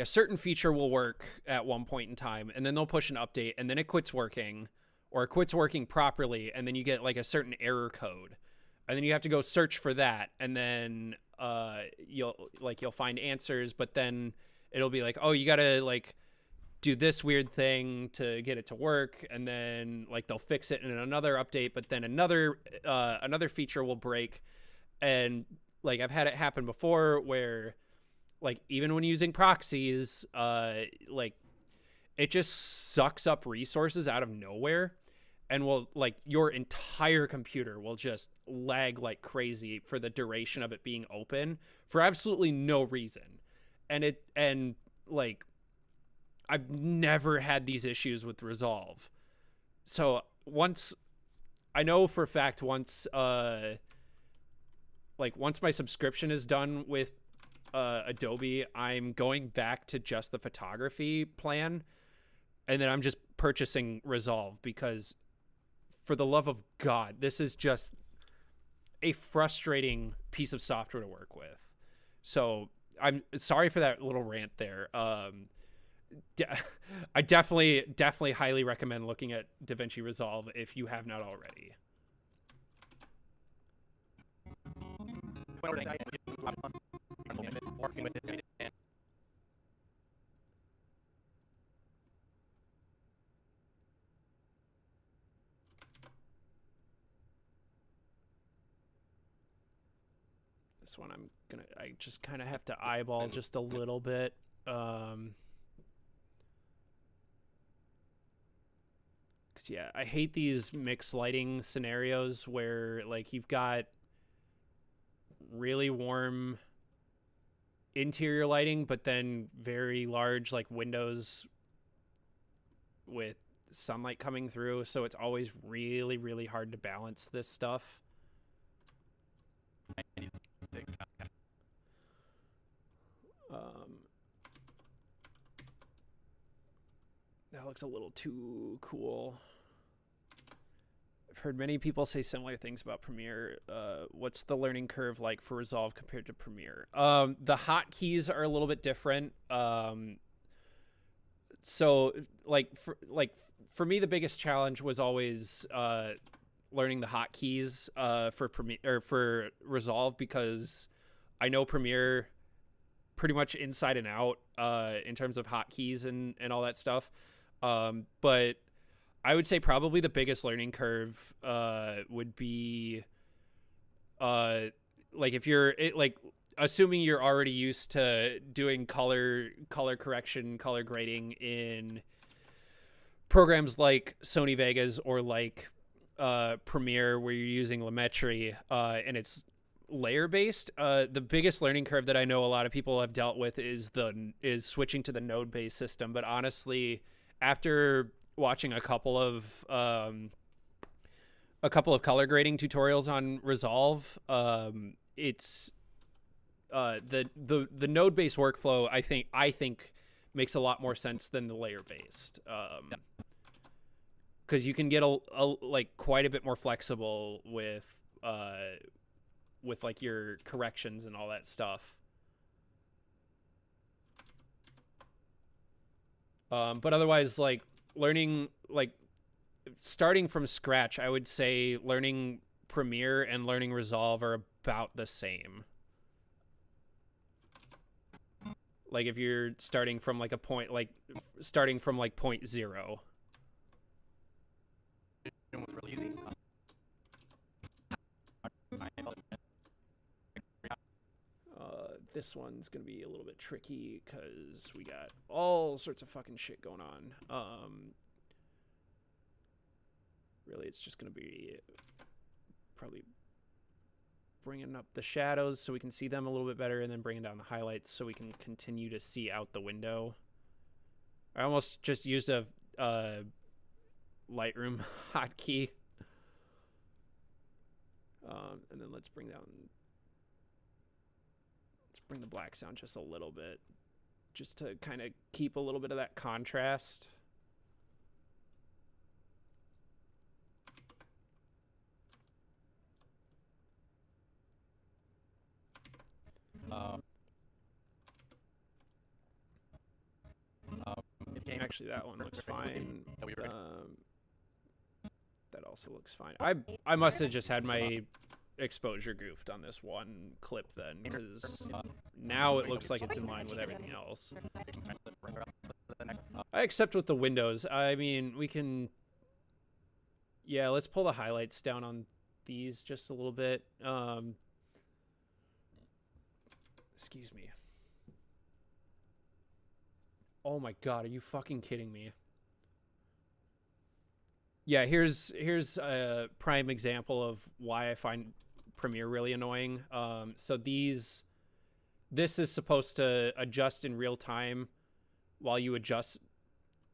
certain feature will work at one point in time, and then they'll push an update, and then it quits working, or it quits working properly, and then you get a certain error code, and then you have to go search for that, and then you'll find answers, but then it'll be oh, you gotta do this weird thing to get it to work, and then they'll fix it in another update, but then another feature will break. And I've had it happen before where even when using proxies, it just sucks up resources out of nowhere, and your entire computer will just lag like crazy for the duration of it being open for absolutely no reason. And I've never had these issues with Resolve. So I know for a fact once my subscription is done with Adobe, I'm going back to just the photography plan, and then I'm just purchasing Resolve, because for the love of God, this is just a frustrating piece of software to work with. So I'm sorry for that little rant there. I definitely highly recommend looking at DaVinci Resolve if you have not already. This one I just kind of have to eyeball just a little bit. Yeah, I hate these mixed lighting scenarios where you've got really warm interior lighting, but then very large windows with sunlight coming through, so it's always really, really hard to balance this stuff. That looks a little too cool. I've heard many people say similar things about Premiere. What's the learning curve like for Resolve compared to Premiere? The hotkeys are a little bit different. So for me, the biggest challenge was always learning the hotkeys for Premiere or for Resolve, because I know Premiere pretty much inside and out in terms of hotkeys and all that stuff. But I would say probably the biggest learning curve would be if you're assuming you're already used to doing color correction, color grading in programs like Sony Vegas or Premiere where you're using Lumetri and it's layer based. The biggest learning curve that I know a lot of people have dealt with is switching to the node based system. But honestly, after watching a couple of color grading tutorials on Resolve, it's the node based workflow. I think makes a lot more sense than the layer based. Because you can get like quite a bit more flexible with like your corrections and all that stuff. But otherwise, like learning, like starting from scratch, I would say learning Premiere and learning Resolve are about the same. Like if you're starting from like point 0. It was really easy. This one's gonna be a little bit tricky because we got all sorts of fucking shit going on. Really, it's just gonna be probably bringing up the shadows so we can see them a little bit better, and then bringing down the highlights so we can continue to see out the window. I almost just used a Lightroom hotkey. And then let's bring the blacks down just a little bit, just to kind of keep a little bit of that contrast. Actually, that one looks fine. That also looks fine. I must have just had my exposure goofed on this one clip then, because now it looks like it's in line with everything else. I accept with the windows. I mean, we can... Yeah, let's pull the highlights down on these just a little bit. Excuse me. Oh my god, are you fucking kidding me? Yeah, here's a prime example of why I find Premiere really annoying. So this is supposed to adjust in real time while you adjust,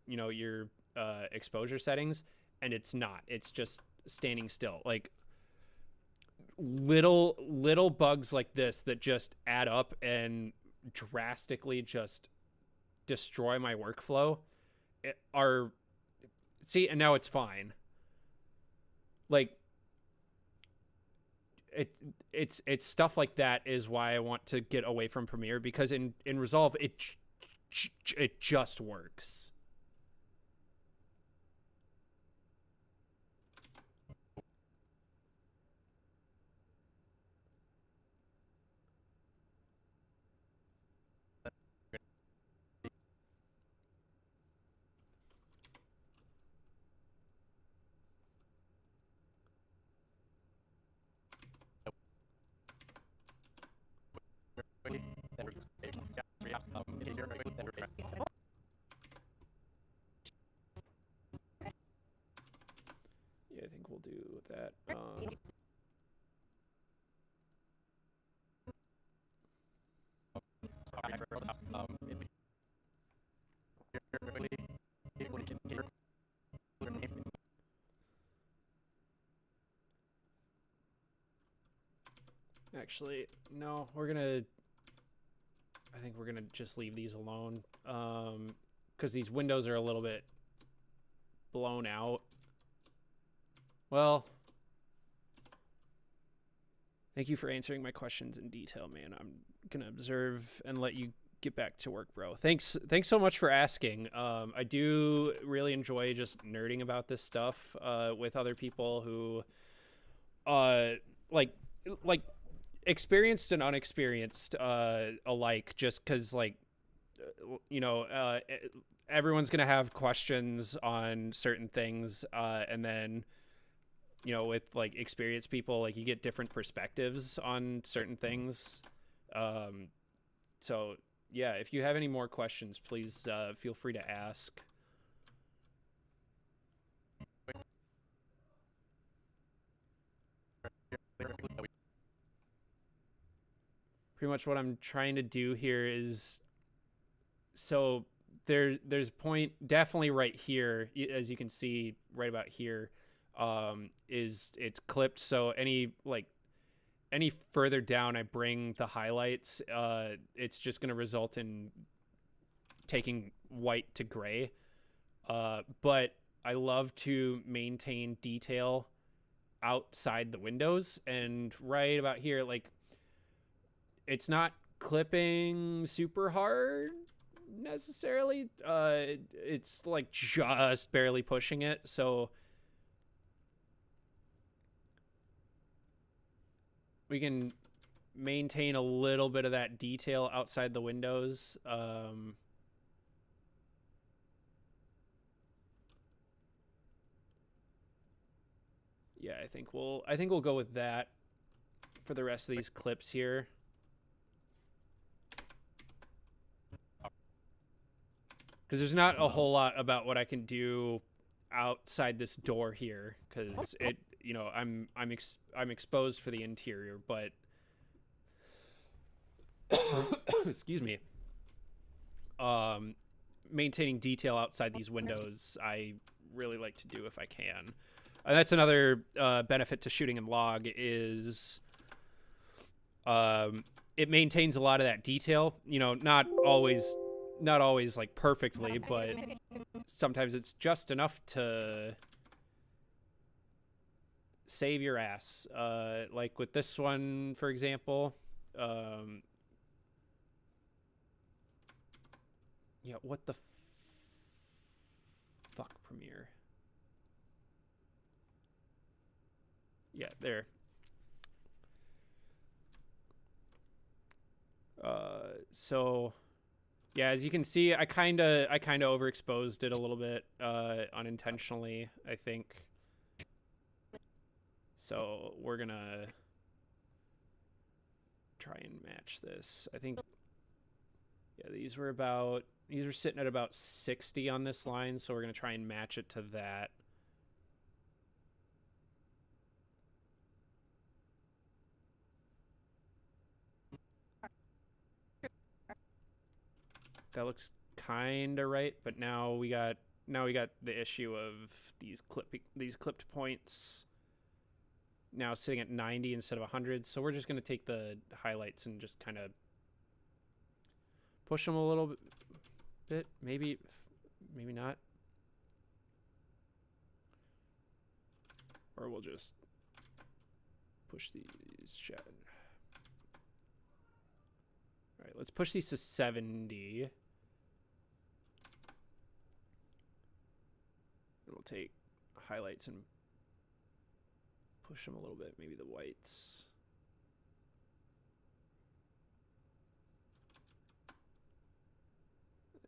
your exposure settings, and it's not. It's just standing still. Like little bugs like this that just add up and drastically just destroy my workflow see, and now it's fine. Like it's stuff like that is why I want to get away from Premiere, because in Resolve it just works. Yeah, I think we'll do that. Actually, no, I think we're gonna just leave these alone, because these windows are a little bit blown out. Well, thank you for answering my questions in detail, man. I'm gonna observe and let you get back to work, bro. Thanks so much for asking. I do really enjoy just nerding about this stuff with other people who like experienced and unexperienced alike, just because everyone's gonna have questions on certain things, and then with like experienced people, like you get different perspectives on certain things. So yeah, if you have any more questions, please feel free to ask. pretty much what I'm trying to do here is, so there's a point definitely right here, as you can see right about here, is it's clipped. So any further down I bring the highlights, it's just going to result in taking white to gray. But I love to maintain detail outside the windows, and right about here, like, it's not clipping super hard necessarily. It's like just barely pushing it, so we can maintain a little bit of that detail outside the windows. Yeah, I think we'll go with that for the rest of these clips here. Because there's not a whole lot about what I can do outside this door here, because it, you know, I'm exposed for the interior, but excuse me. Maintaining detail outside these windows, I really like to do if I can. And that's another benefit to shooting in log is it maintains a lot of that detail. You know, not always like perfectly, but sometimes it's just enough to save your ass. Like with this one, for example. Yeah, what the fuck, Premiere? Yeah, there. So yeah, as you can see, I kind of overexposed it a little bit unintentionally, I think. So we're gonna try and match this. I think, yeah, these were sitting at about 60 on this line, so we're gonna try and match it to that. That looks kind of right, but now we got the issue of these clipped points now sitting at 90 instead of 100. So we're just going to take the highlights and just kind of push them a little bit, maybe not. Or we'll just push these shadows. All right, let's push these to 70. And we'll take highlights and push them a little bit, maybe the whites.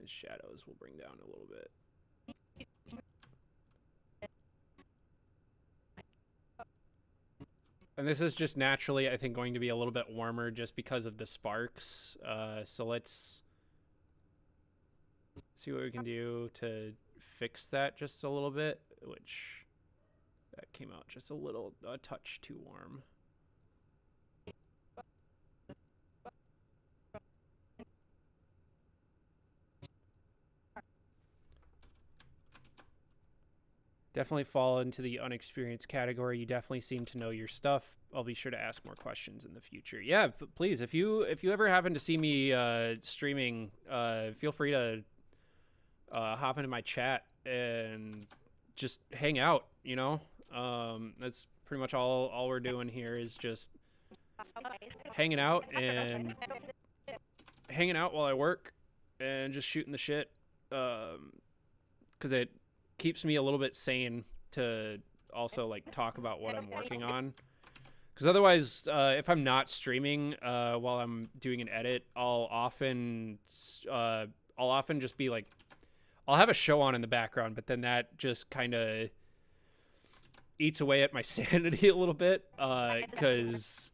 The shadows we'll bring down a little bit. And this is just naturally, I think, going to be a little bit warmer just because of the sparks. So let's see what we can do to fix that just a little bit, which that came out just a touch too warm. Definitely fall into the unexperienced category. You definitely seem to know your stuff. I'll be sure to ask more questions in the future. Yeah, please, if you ever happen to see me streaming, feel free to hop into my chat and just hang out, you know? That's pretty much all we're doing here is just hanging out while I work and just shooting the shit. 'Cause it keeps me a little bit sane to also like talk about what I'm working on, because otherwise if I'm not streaming while I'm doing an edit, I'll often just be like, I'll have a show on in the background, but then that just kind of eats away at my sanity a little bit, because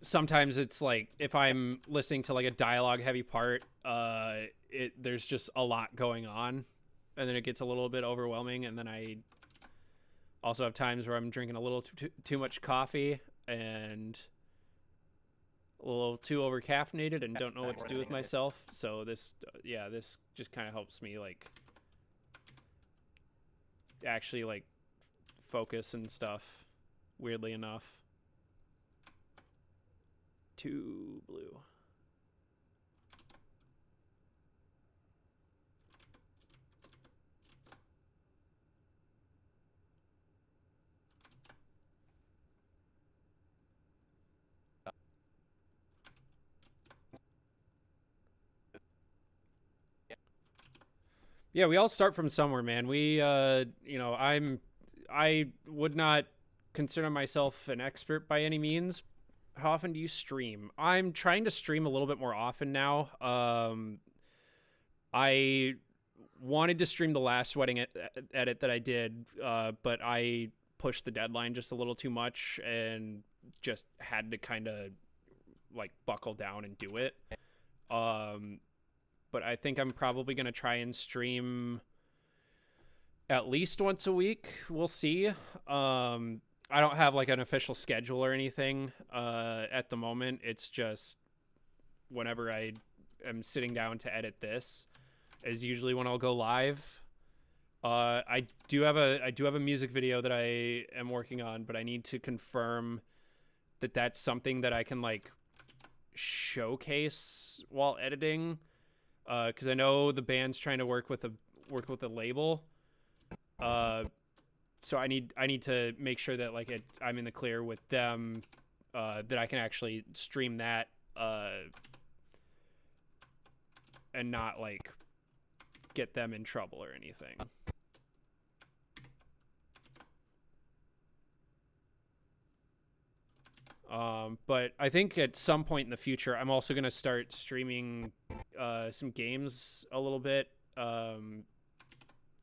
sometimes it's like if I'm listening to like a dialogue heavy part, there's just a lot going on, and then it gets a little bit overwhelming. And then I also have times where I'm drinking a little too much coffee, and a little too over caffeinated and don't know what to do with myself. So this just kind of helps me like actually like focus and stuff, weirdly enough. 2 blue. Yeah, we all start from somewhere, man. We, I would not consider myself an expert by any means. How often do you stream? I'm trying to stream a little bit more often now. I wanted to stream the last wedding edit that I did, but I pushed the deadline just a little too much and just had to kind of like buckle down and do it. But I think I'm probably going to try and stream at least once a week. We'll see. I don't have like an official schedule or anything at the moment. It's just whenever I am sitting down to edit this is usually when I'll go live. I do have a music video that I am working on, but I need to confirm that that's something that I can like showcase while editing. Because I know the band's trying to work with a label, so I need to make sure that like I'm in the clear with them, that I can actually stream that, and not like get them in trouble or anything. But I think at some point in the future, I'm also going to start streaming some games a little bit,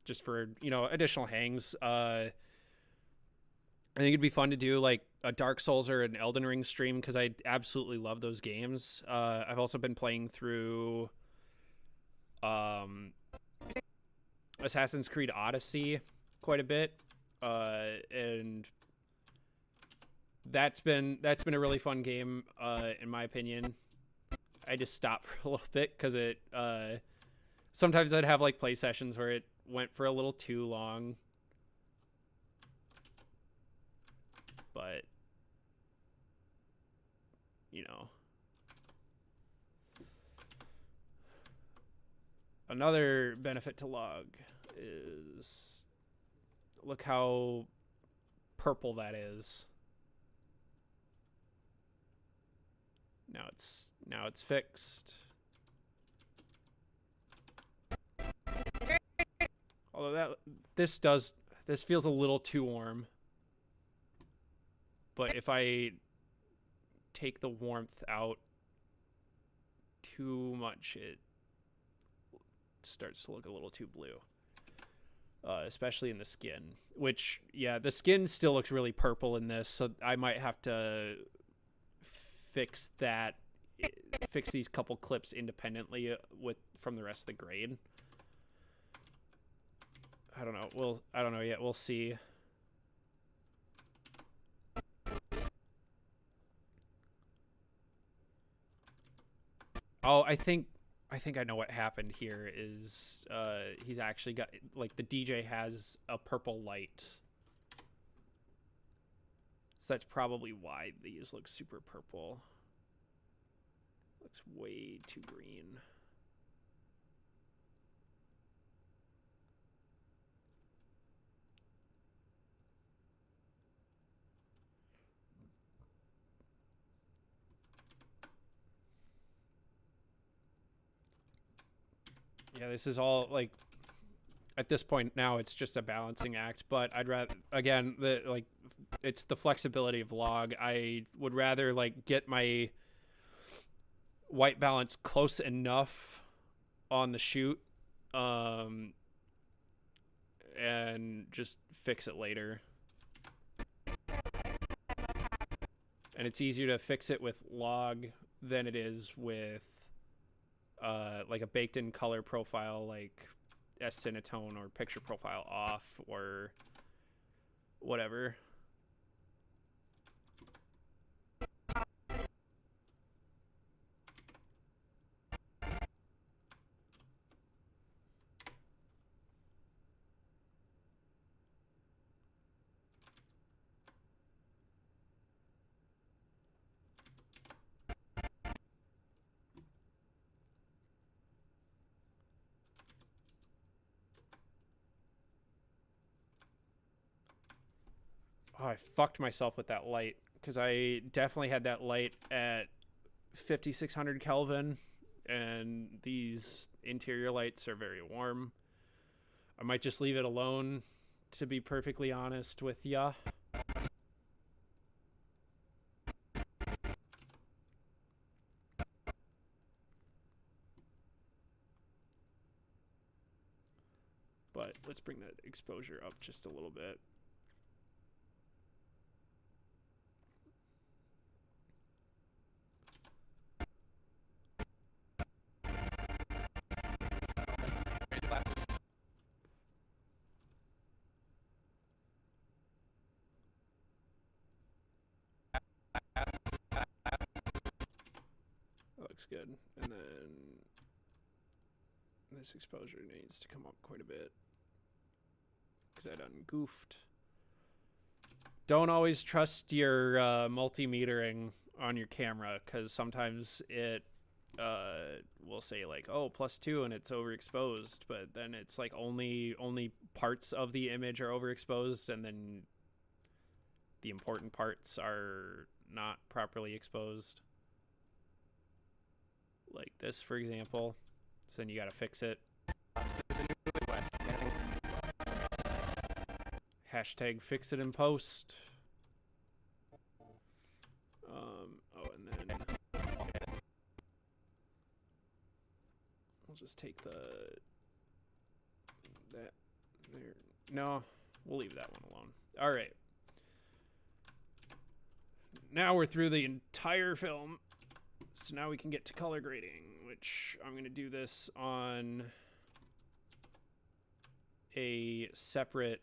just for, additional hangs. I think it'd be fun to do like a Dark Souls or an Elden Ring stream because I absolutely love those games. I've also been playing through Assassin's Creed Odyssey quite a bit, and that's been a really fun game, in my opinion. I just stopped for a little bit because it sometimes I'd have like play sessions where it went for a little too long, but another benefit to log is look how purple that is. Now it's fixed. Although this feels a little too warm. But if I take the warmth out too much, it starts to look a little too blue. Especially in the skin, which, yeah, the skin still looks really purple in this, so I might have to fix these couple clips independently from the rest of the grade. I don't know yet. We'll see. Oh, I think I know what happened here is he's actually got, like, the DJ has a purple light. So that's probably why these look super purple. Looks way too green. Yeah, this is all, like, at this point now it's just a balancing act, but I'd rather, again, it's the flexibility of log. I would rather like get my white balance close enough on the shoot, and just fix it later. And it's easier to fix it with log than it is with like a baked in color profile like S-Cinetone or picture profile off or whatever. Oh, I fucked myself with that light because I definitely had that light at 5600 Kelvin, and these interior lights are very warm. I might just leave it alone, to be perfectly honest with ya. But let's bring that exposure up just a little bit. That looks good. And then this exposure needs to come up quite a bit because I done goofed. Don't always trust your multimetering on your camera, because sometimes it will say like, oh, +2 and it's overexposed, but then it's like only parts of the image are overexposed, and then the important parts are not properly exposed, like this, for example. So then you got to fix it. Hashtag fix it in post. Oh, and then we'll just take that there. No, we'll leave that one alone. All right. Now we're through the entire film. So now we can get to color grading, which I'm going to do this on a separate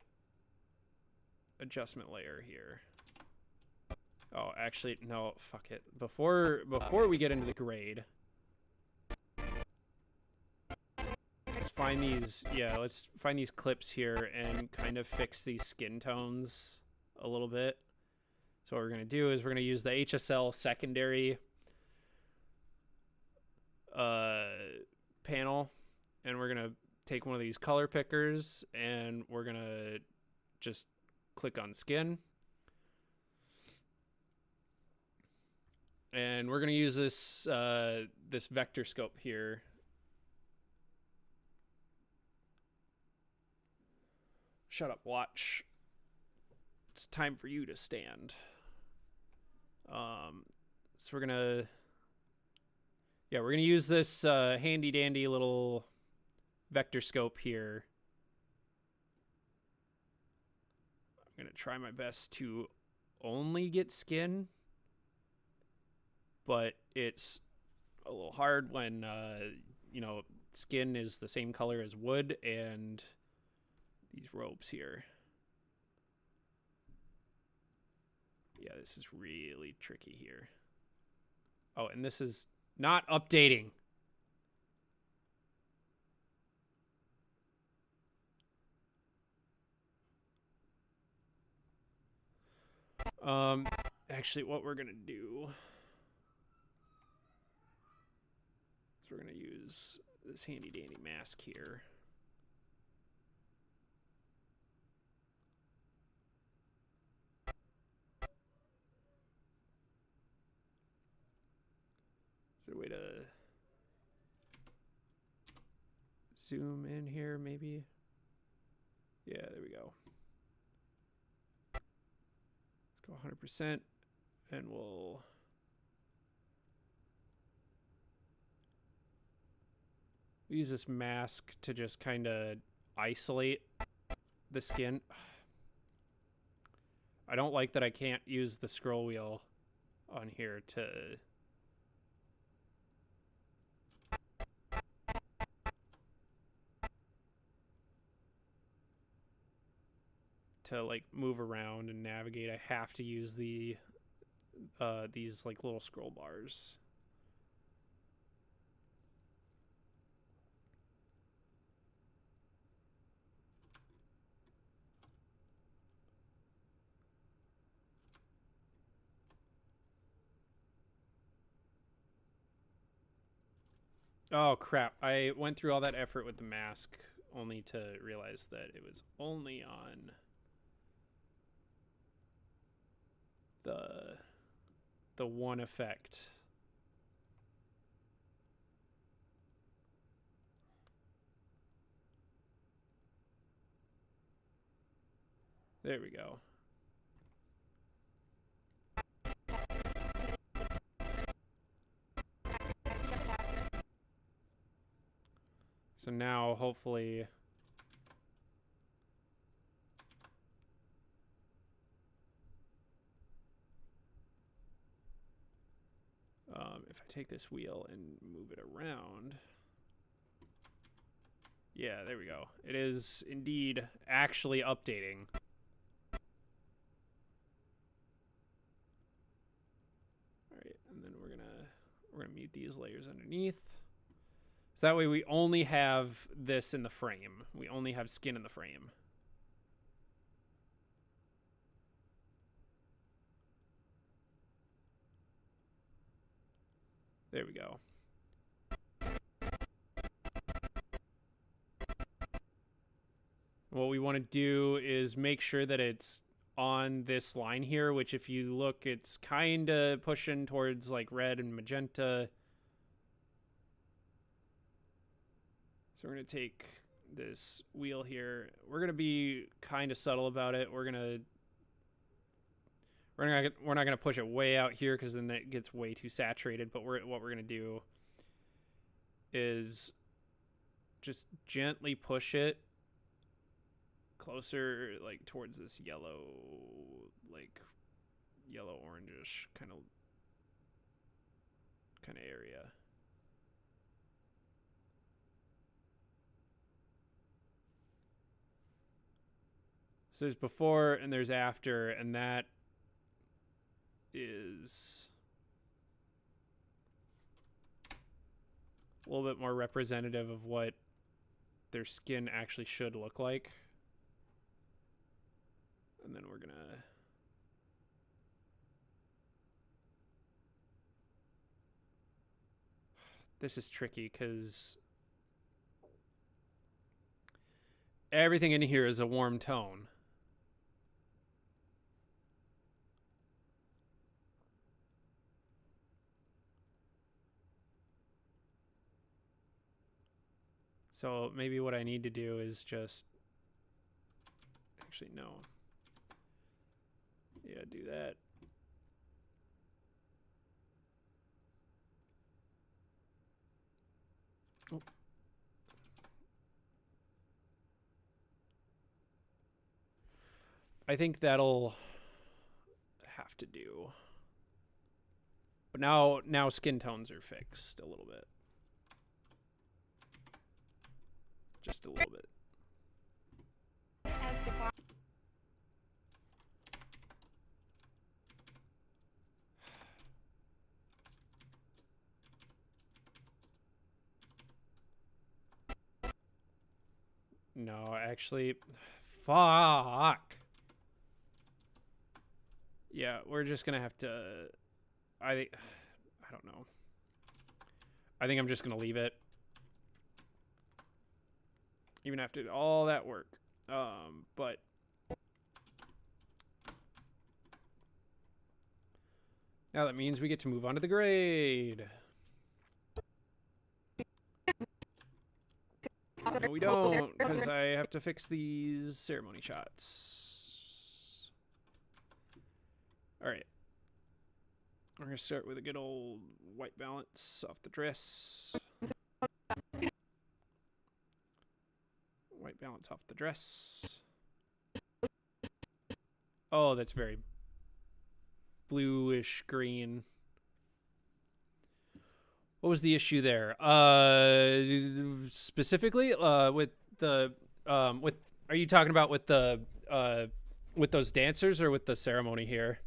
adjustment layer here. Oh, actually, no, fuck it. Before we get into the grade, let's find these clips here and kind of fix these skin tones a little bit. So what we're going to do is we're going to use the HSL secondary panel, and we're going to take one of these color pickers, and we're going to just click on skin. And we're going to use this this vector scope here. Shut up, watch. It's time for you to stand. So we're going to use this handy dandy little vector scope here. I'm going to try my best to only get skin, but it's a little hard when, skin is the same color as wood and these robes here. Yeah, this is really tricky here. Oh, and this is not updating. Actually, what we're going to do is we're going to use this handy dandy mask here. Is there a way to zoom in here, maybe? Yeah, there we go. Let's go 100%, and we'll use this mask to just kind of isolate the skin. I don't like that I can't use the scroll wheel on here to like move around and navigate. I have to use these like little scroll bars. Oh crap, I went through all that effort with the mask only to realize that it was only on the one effect. There we go. So now, hopefully, if I take this wheel and move it around, yeah, there we go. It is indeed actually updating. All right, and then we're gonna mute these layers underneath. So that way we only have this in the frame. We only have skin in the frame. There we go. What we want to do is make sure that it's on this line here, which if you look, it's kind of pushing towards like red and magenta. So we're going to take this wheel here. We're going to be kind of subtle about it. We're not going to push it way out here because then it gets way too saturated. But what we're going to do is just gently push it closer, like towards this yellow, like yellow orangish kind of area. So there's before and there's after, and that is a little bit more representative of what their skin actually should look like. And then we're gonna this is tricky because everything in here is a warm tone. So maybe what I need to do is just actually no. Yeah, do that. Oh. I think that'll have to do. But now skin tones are fixed a little bit. Just a little bit. No, actually, fuck. Yeah, we're just gonna have to. I don't know. I think I'm just gonna leave it, even after all that work. But now that means we get to move on to the grade. No, we don't, because I have to fix these ceremony shots. All right. We're going to start with a good old white balance off the dress. White balance off the dress. Oh, that's very bluish green. What was the issue there? Specifically, with the with are you talking about with the with those dancers or with the ceremony here?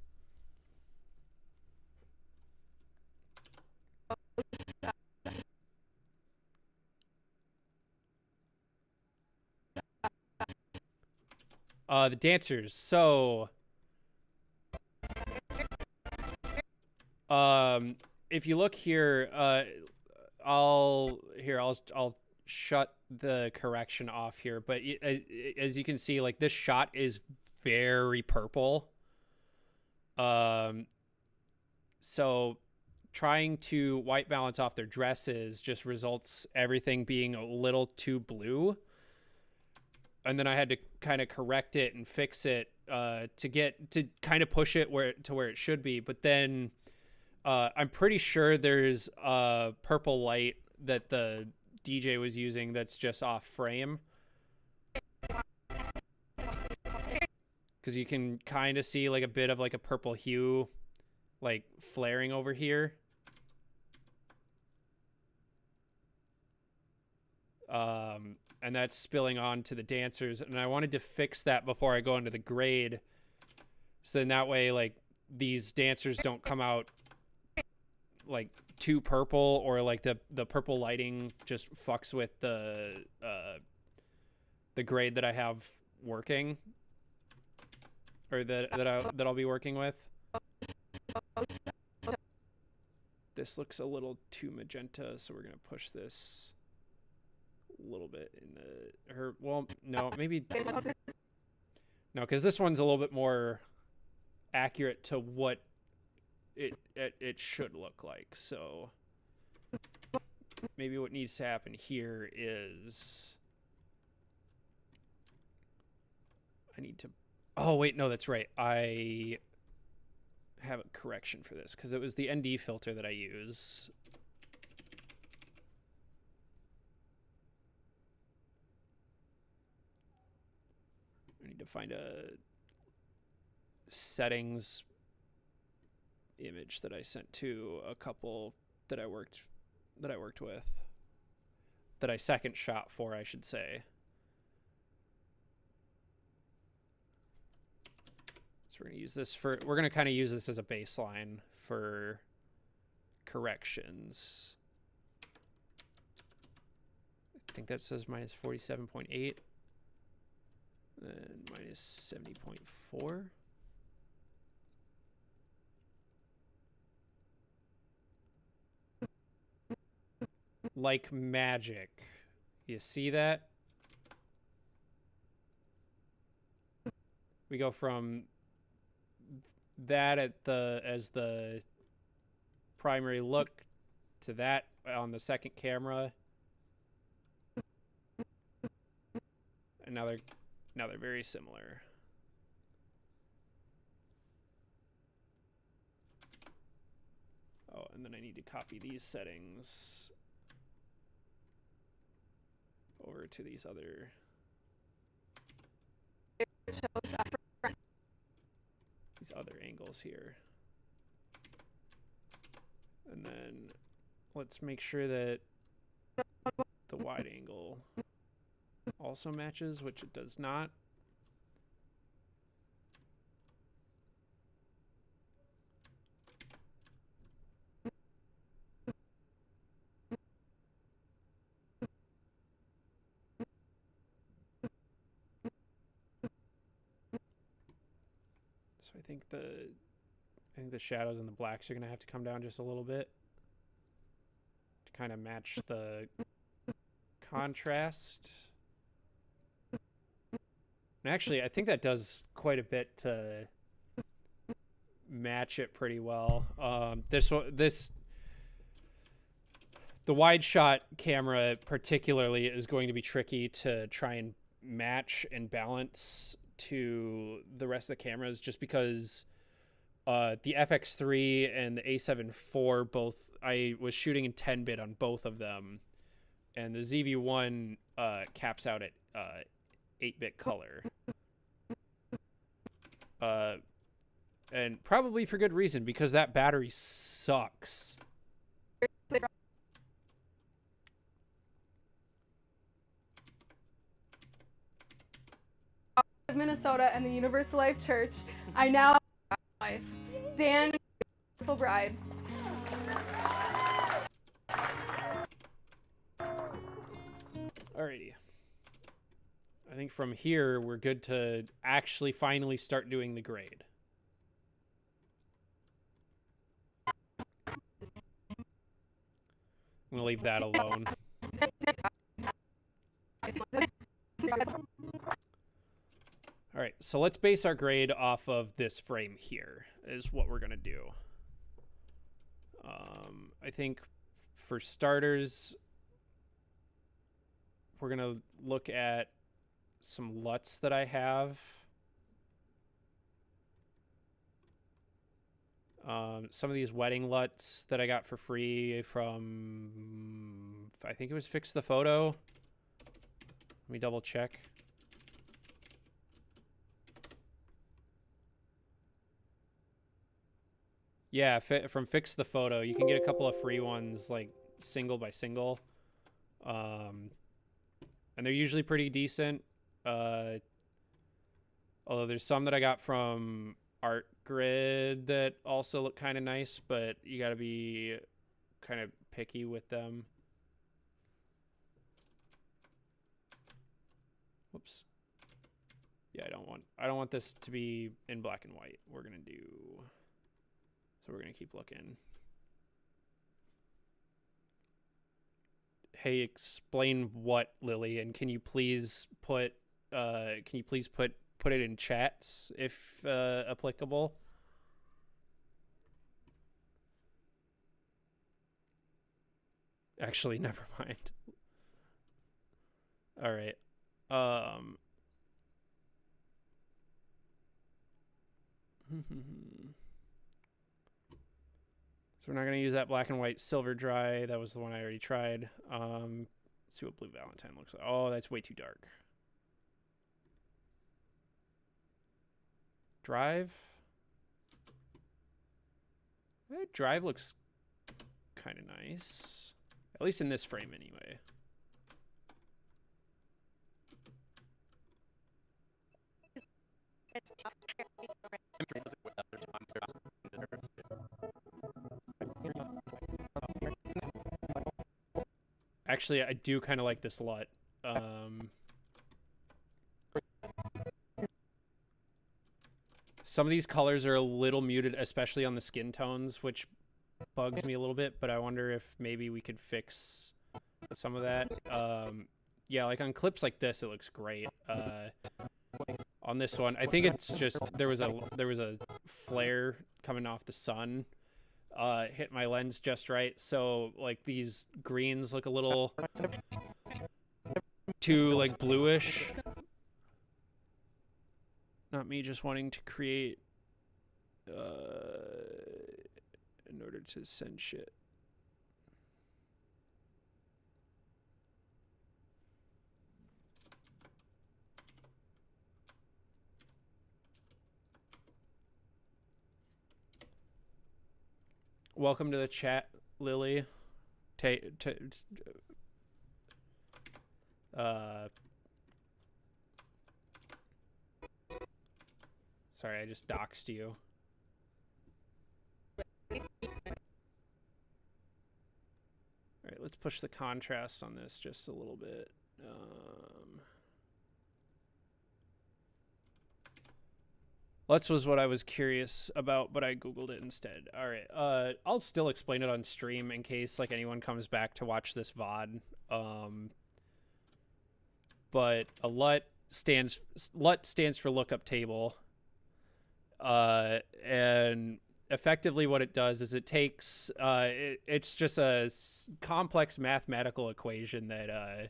The dancers. So, if you look here, I'll shut the correction off here. But as you can see, like this shot is very purple. So trying to white balance off their dresses just results everything being a little too blue. And then I had to kind of correct it and fix it to kind of push it where it should be. But then I'm pretty sure there's a purple light that the DJ was using that's just off frame. Because you can kind of see like a bit of like a purple hue like flaring over here. And that's spilling on to the dancers. And I wanted to fix that before I go into the grade. So then that way, like, these dancers don't come out like too purple, or like the purple lighting just fucks with the grade that I have working, or that I'll be working with. This looks a little too magenta, so we're gonna push this a little bit in the well, no, maybe no, because this one's a little bit more accurate to what it should look like. So maybe what needs to happen here is I need to, oh wait, no, that's right, I have a correction for this because it was the ND filter that I use. I need to find a settings image that I sent to a couple that I worked with, that I second shot for, I should say. So we're gonna use this we're gonna kind of use this as a baseline for corrections. I think that says minus 47.8. Then minus 70.4. Like magic. You see that? We go from that as the primary look to that on the second camera. And now they're very similar. Oh, and then I need to copy these settings over to these other angles here. And then let's make sure that the wide angle also matches, which it does not. So I think the shadows and the blacks are going to have to come down just a little bit to kind of match the contrast. And actually, I think that does quite a bit to match it pretty well. The wide shot camera particularly is going to be tricky to try and match and balance to the rest of the cameras, just because the FX3 and the A7 IV both, I was shooting in 10-bit on both of them, and the ZV-1 caps out at 8-bit color. And probably for good reason, because that battery sucks. Of Minnesota and the Universal Life Church, I now have a wife, Dan, beautiful bride. Alrighty. I think from here we're good to actually finally start doing the grade. I'm gonna leave that alone. Alright, so let's base our grade off of this frame here is what we're going to do. I think for starters, we're going to look at some LUTs that I have. Some of these wedding LUTs that I got for free from, I think it was Fix the Photo. Let me double check. Yeah, from Fix the Photo. You can get a couple of free ones, like single by single. And they're usually pretty decent. Although there's some that I got from Art Grid that also look kind of nice, but you got to be kind of picky with them. Whoops. Yeah, I don't want this to be in black and white. We're going to do, so we're going to keep looking. Hey, explain what, Lily, and can you please put it in chats if applicable? Actually, never mind. All right. So we're not going to use that black and white silver dry. That was the one I already tried. Let's see what Blue Valentine looks like. Oh, that's way too dark. Drive. Drive looks kind of nice. At least in this frame anyway. Actually, I do kind of like this LUT. Some of these colors are a little muted, especially on the skin tones, which bugs me a little bit, but I wonder if maybe we could fix some of that. Yeah, like on clips like this, it looks great. On this one, I think it's just there was a flare coming off the sun, hit my lens just right, so like these greens look a little too like bluish. Not me just wanting to create in order to send shit. Welcome to the chat, Lily. Sorry, I just doxed you. All right, let's push the contrast on this just a little bit. Let's was what I was curious about, but I Googled it instead. All right, I'll still explain it on stream in case like anyone comes back to watch this VOD. But a LUT stands for lookup table. And effectively what it does is it takes it's just a complex mathematical equation that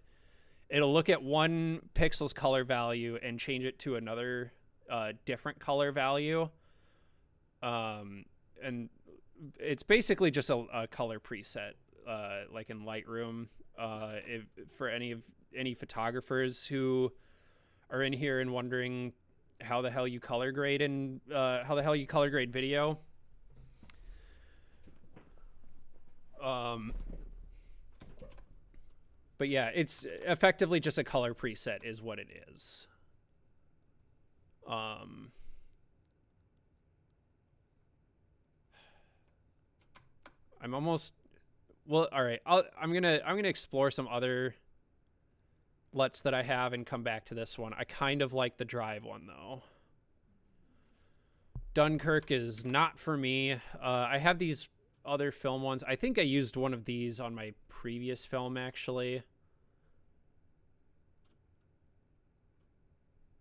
it'll look at one pixel's color value and change it to another different color value, and it's basically just a color preset, like in Lightroom. For any photographers who are in here and wondering how the hell you color grade and how the hell you color grade video. But yeah, it's effectively just a color preset is what it is. I'm almost, well, all right. I'm gonna explore some other LUTs that I have and come back to this one. I kind of like the Drive one though. Dunkirk is not for me. I have these other film ones. I think I used one of these on my previous film actually.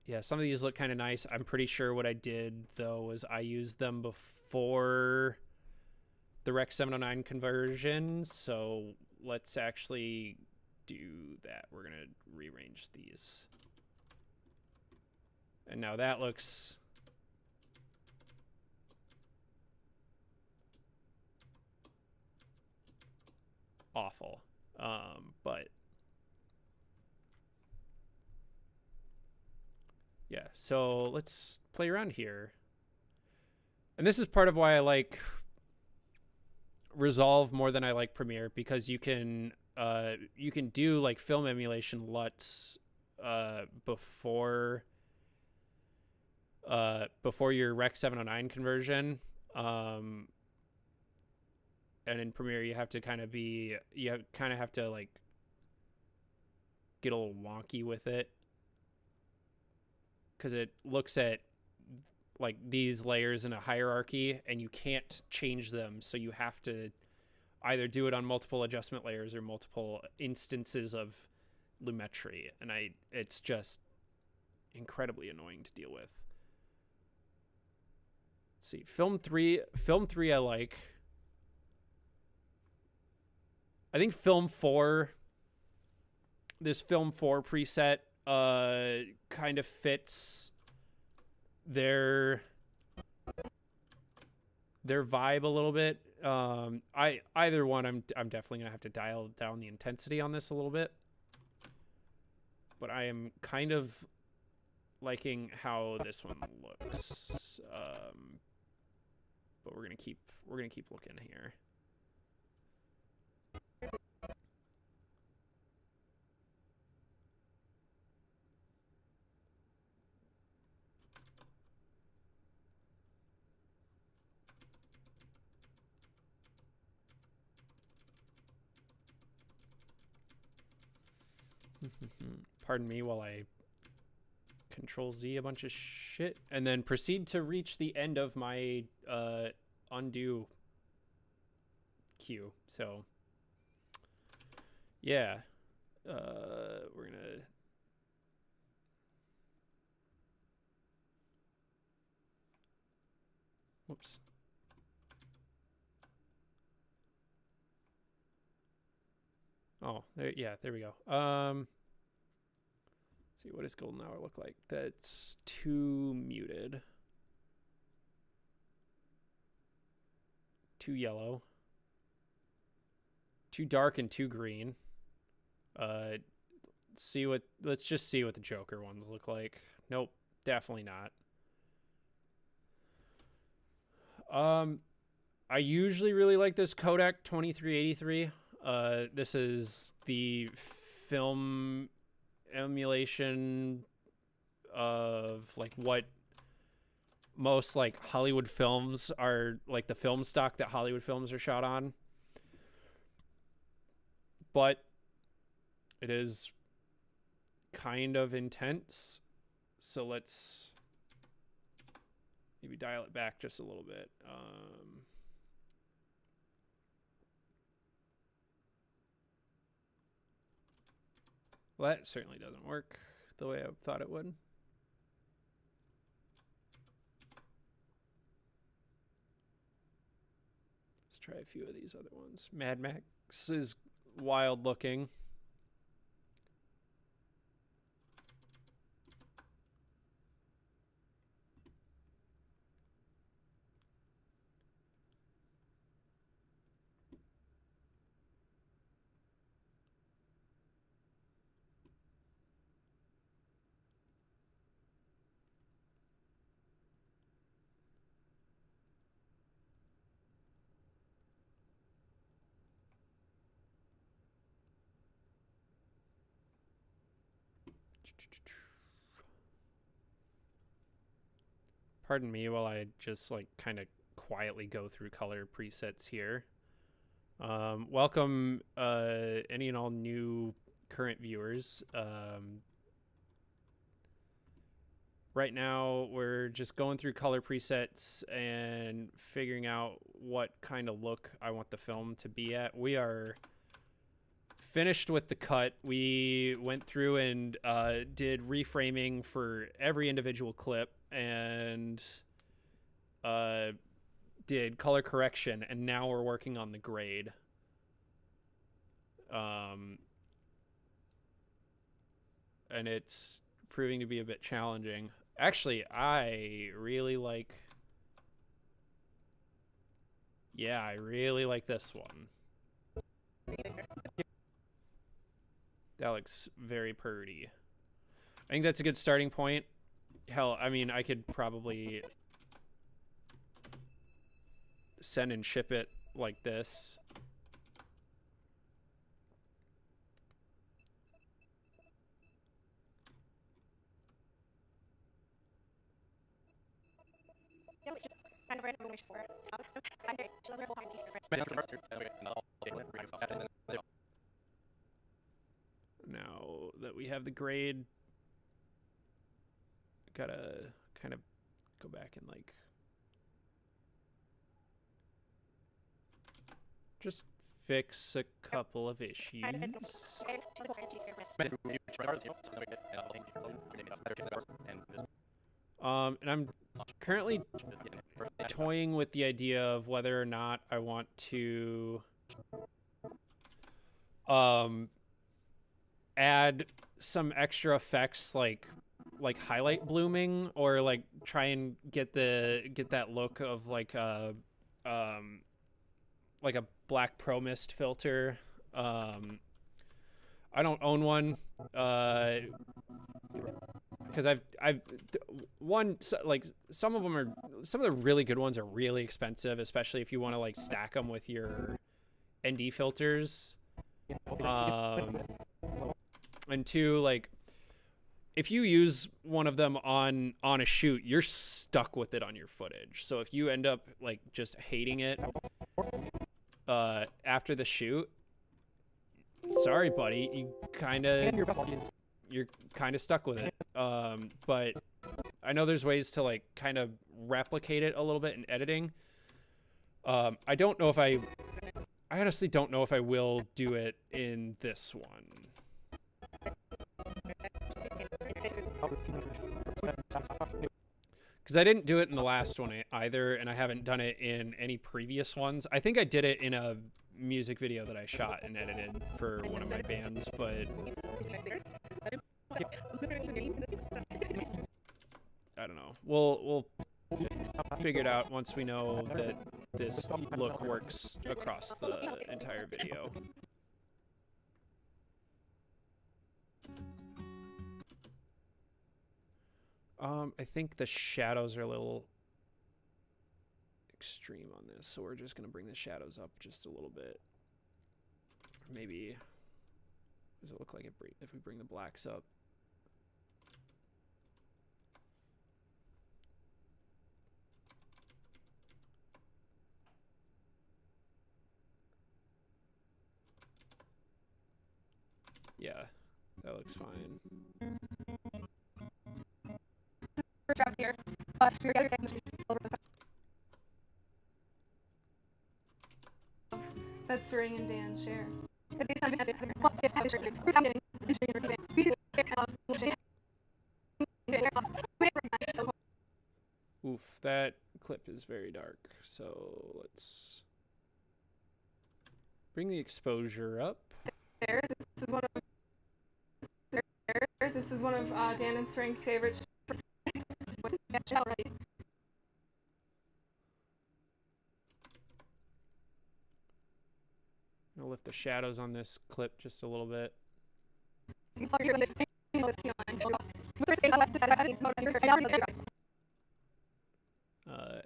Yeah, some of these look kind of nice. I'm pretty sure what I did, though, was I used them before the Rec 709 conversion. So let's actually do that. We're going to rearrange these. And now that looks... awful. But... yeah, so let's play around here. And this is part of why I like Resolve more than I like Premiere, because you can do like film emulation LUTs before your Rec 709 conversion. And in Premiere you have to kind of have to like get a little wonky with it, because it looks at like these layers in a hierarchy and you can't change them. So you have to either do it on multiple adjustment layers or multiple instances of Lumetri. And it's just incredibly annoying to deal with. Let's see, film three I like. I think this film 4 preset kind of fits their vibe a little bit. Either one, I'm definitely gonna have to dial down the intensity on this a little bit, but I am kind of liking how this one looks. But we're gonna keep looking here. Pardon me while I Control Z a bunch of shit and then proceed to reach the end of my undo queue. So yeah, we're gonna whoops. Oh, there we go. Let's see, what does golden hour look like? That's too muted. Too yellow. Too dark and too green. Let's just see what the Joker ones look like. Nope, definitely not. I usually really like this Kodak 2383. This is the film emulation of like what most like Hollywood films are, like the film stock that Hollywood films are shot on. But it is kind of intense. So let's maybe dial it back just a little bit. Well, that certainly doesn't work the way I thought it would. Let's try a few of these other ones. Mad Max is wild looking. Pardon me while I just like kind of quietly go through color presets here. Welcome any and all new current viewers. Right now we're just going through color presets and figuring out what kind of look I want the film to be at. We are finished with the cut. We went through and did reframing for every individual clip and did color correction, and now we're working on the grade. And it's proving to be a bit challenging. Actually, I really like this one. That looks very pretty. I think that's a good starting point. Hell, I mean, I could probably send and ship it like this. Kind of random wish for. Now that we have the grade, gotta kind of go back and like just fix a couple of issues. And I'm currently toying with the idea of whether or not I want to add some extra effects like highlight blooming, or like try and get that look of like a black pro mist filter. I don't own one because I've like some of the really good ones are really expensive, especially if you want to like stack them with your ND filters. And two, like if you use one of them on a shoot, you're stuck with it on your footage. So if you end up like just hating it after the shoot, sorry buddy, you're kind of stuck with it. But I know there's ways to like kind of replicate it a little bit in editing. I honestly don't know if I will do it in this one. Because I didn't do it in the last one either, and I haven't done it in any previous ones. I think I did it in a music video that I shot and edited for one of my bands, but I don't know. We'll figure it out once we know that this look works across the entire video. I think the shadows are a little extreme on this, so we're just gonna bring the shadows up just a little bit. Maybe, does it look like if we bring the blacks up? Yeah, that looks fine. Here. That's Ring and Dan share. Oof, that clip is very dark. So let's bring the exposure up. This is one of Dan and Ring's favorites. I'll lift the shadows on this clip just a little bit.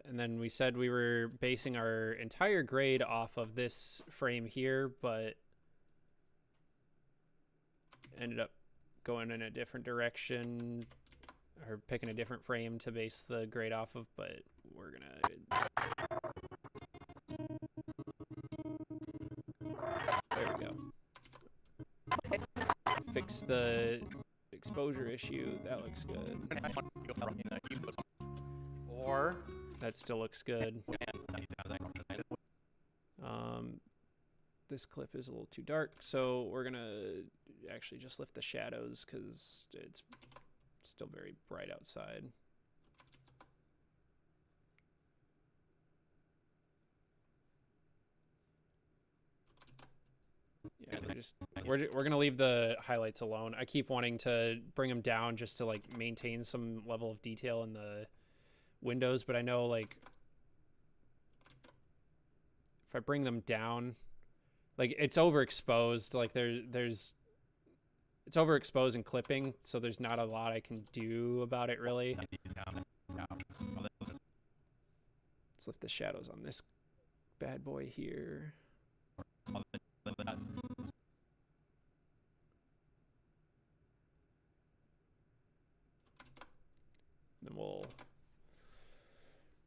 And then we said we were basing our entire grade off of this frame here, but ended up going in a different direction, or picking a different frame to base the grade off of, but we're gonna... There we go. Fix the exposure issue. That looks good. Or that still looks good. this clip is a little too dark, so we're gonna actually just lift the shadows because it's still very bright outside. Yeah, we're gonna leave the highlights alone. I keep wanting to bring them down just to like maintain some level of detail in the windows, but I know like if I bring them down, like it's overexposed. Like it's overexposed and clipping, so there's not a lot I can do about it really. Let's lift the shadows on this bad boy here. Then we'll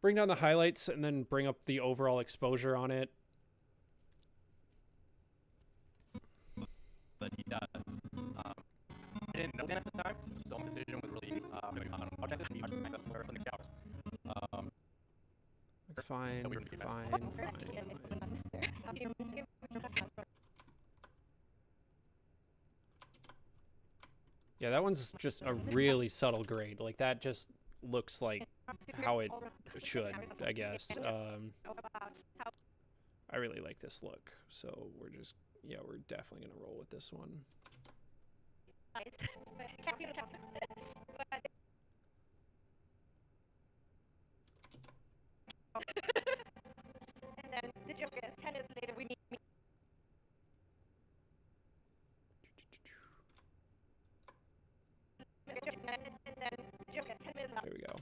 bring down the highlights and then bring up the overall exposure on it. But he does. I didn't know that at the time, so my decision was really easy. I'll check this for 20 hours. Looks fine, fine. Yeah, that one's just a really subtle grade. Like that just looks like how it should, I guess. I really like this look, so we're definitely gonna roll with this one. And then the joke is 10 minutes later we meet. And then the joke is 10 minutes later. There we go.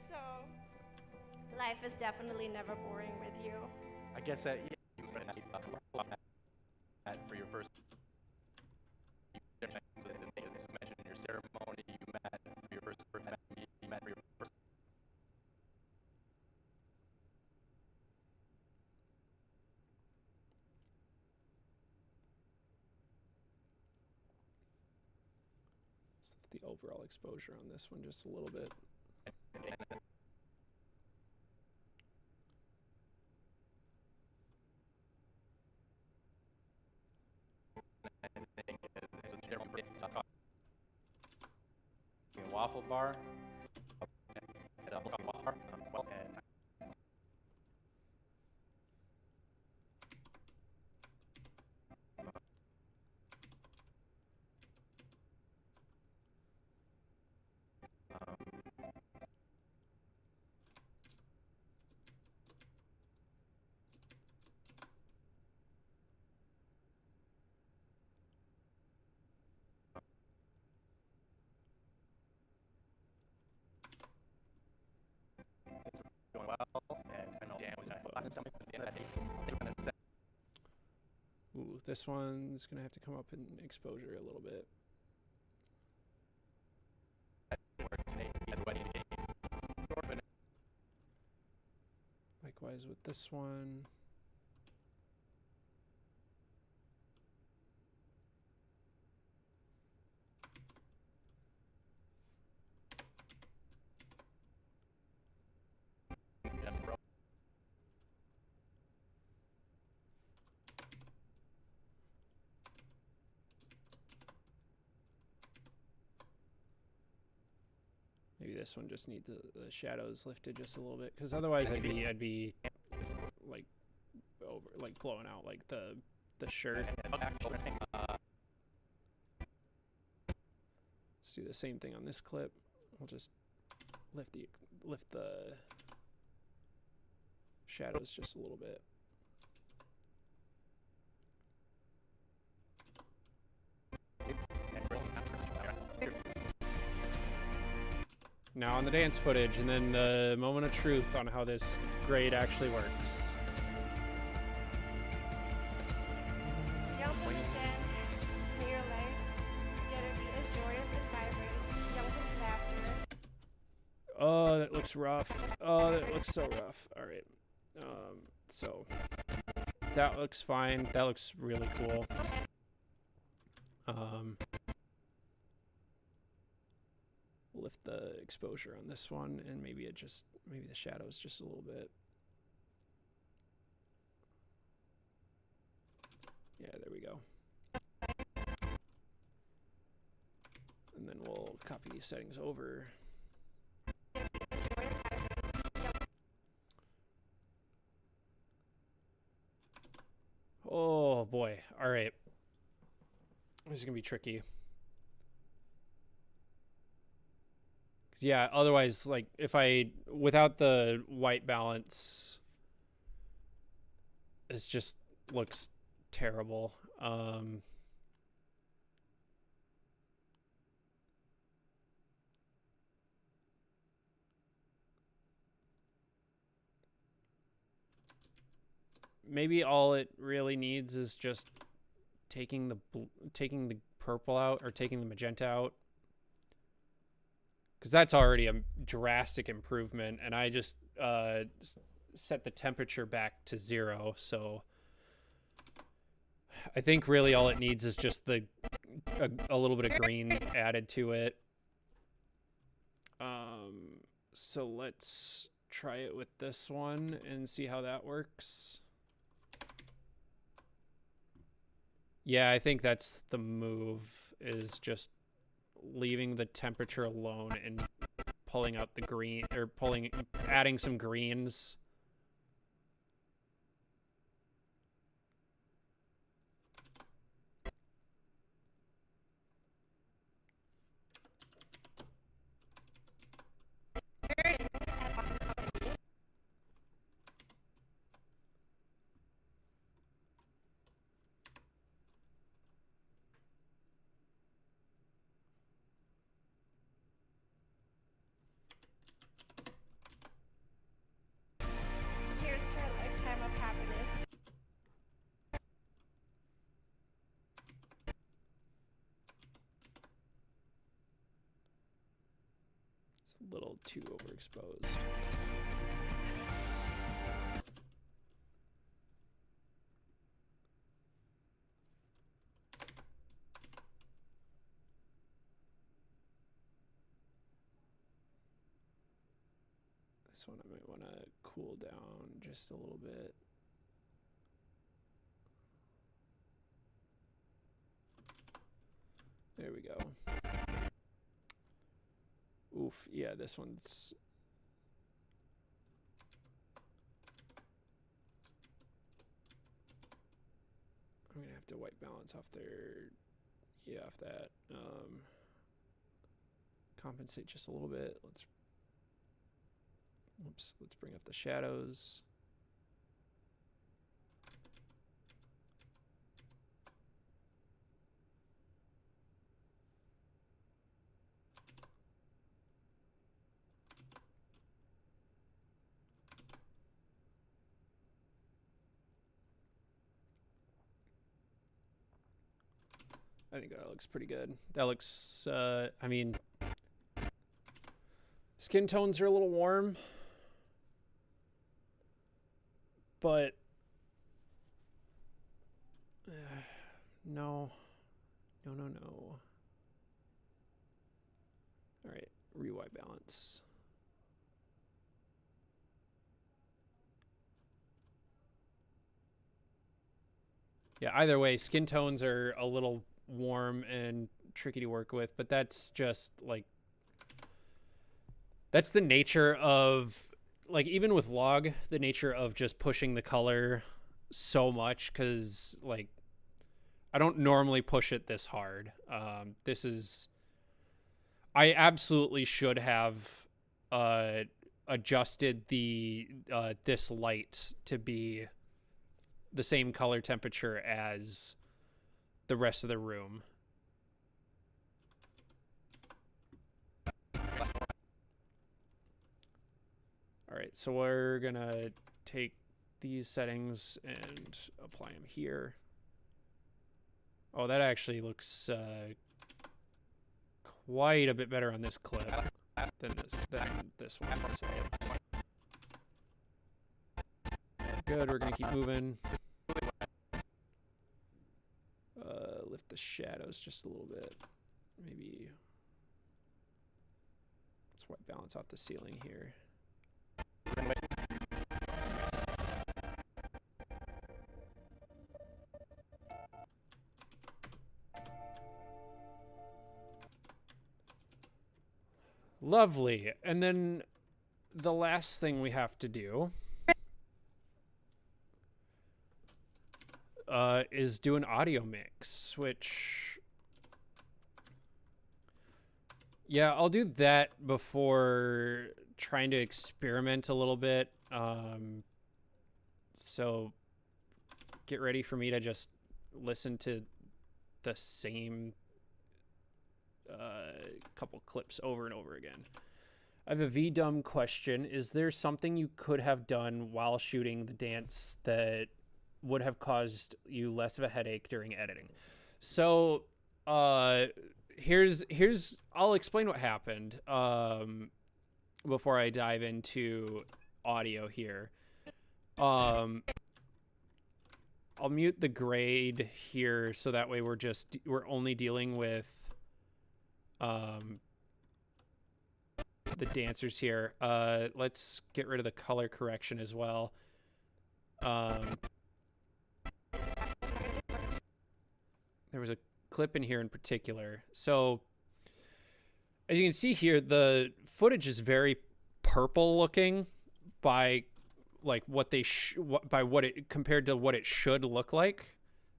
So life is definitely never boring with you. I guess that for your first mentioned in your ceremony, you met for your first you met for your first. Let's lift the overall exposure on this one just a little bit. Waffle bar. Going well, and I know Dan was at the end of the day. They're gonna set. Ooh, this one's gonna have to come up in exposure a little bit. Likewise with this one. Maybe this one just needs the shadows lifted just a little bit, because otherwise I'd be like over like blowing out like the shirt. Let's do the same thing on this clip. We'll just lift the shadows just a little bit. Now on the dance footage, and then the moment of truth on how this grade actually works. Young to understand, may your life together be as joyous and vibrant. Young since laughter. Oh, that looks rough. Oh, that looks so rough. All right. So that looks fine. That looks really cool. We'll lift the exposure on this one, and maybe the shadows just a little bit. copy these settings over. Oh boy. All right. This is gonna be tricky. 'Cause yeah, otherwise, like, if I, without the white balance, it just looks terrible. Maybe all it really needs is just taking the purple out, or taking the magenta out, because that's already a drastic improvement, and I just set the temperature back to 0, so I think really all it needs is just a little bit of green added to it. So let's try it with this one and see how that works. Yeah, I think that's the move, is just leaving the temperature alone and pulling out the green, or adding some greens. Here's to a lifetime of happiness. It's a little too overexposed. This one I might want to cool down just a little bit. There we go. Oof, yeah, this one's... I'm gonna have to white balance off there. Yeah, off that. Compensate just a little bit. Let's bring up the shadows. I think that looks pretty good. That looks, I mean, skin tones are a little warm, but no. All right, re-white balance. Yeah, either way, skin tones are a little warm and tricky to work with, but that's just like, that's the nature of, like, even with log, the nature of just pushing the color so much, because like I don't normally push it this hard. This is, I absolutely should have adjusted the this light to be the same color temperature as the rest of the room. All right, so we're gonna take these settings and apply them here. Oh, that actually looks quite a bit better on this clip than this one. So. Good, we're gonna keep moving. Lift the shadows just a little bit. Maybe let's white balance off the ceiling here. Lovely. And then the last thing we have to do is do an audio mix, which, yeah, I'll do that before trying to experiment a little bit. So get ready for me to just listen to the same couple clips over and over again. I have a VDumb question. Is there something you could have done while shooting the dance that would have caused you less of a headache during editing? So here's I'll explain what happened before I dive into audio here. I'll mute the grade here so that way we're only dealing with the dancers here. Let's get rid of the color correction as well. There was a clip in here in particular. So as you can see here, the footage is very purple looking by like what they compared to what it should look like.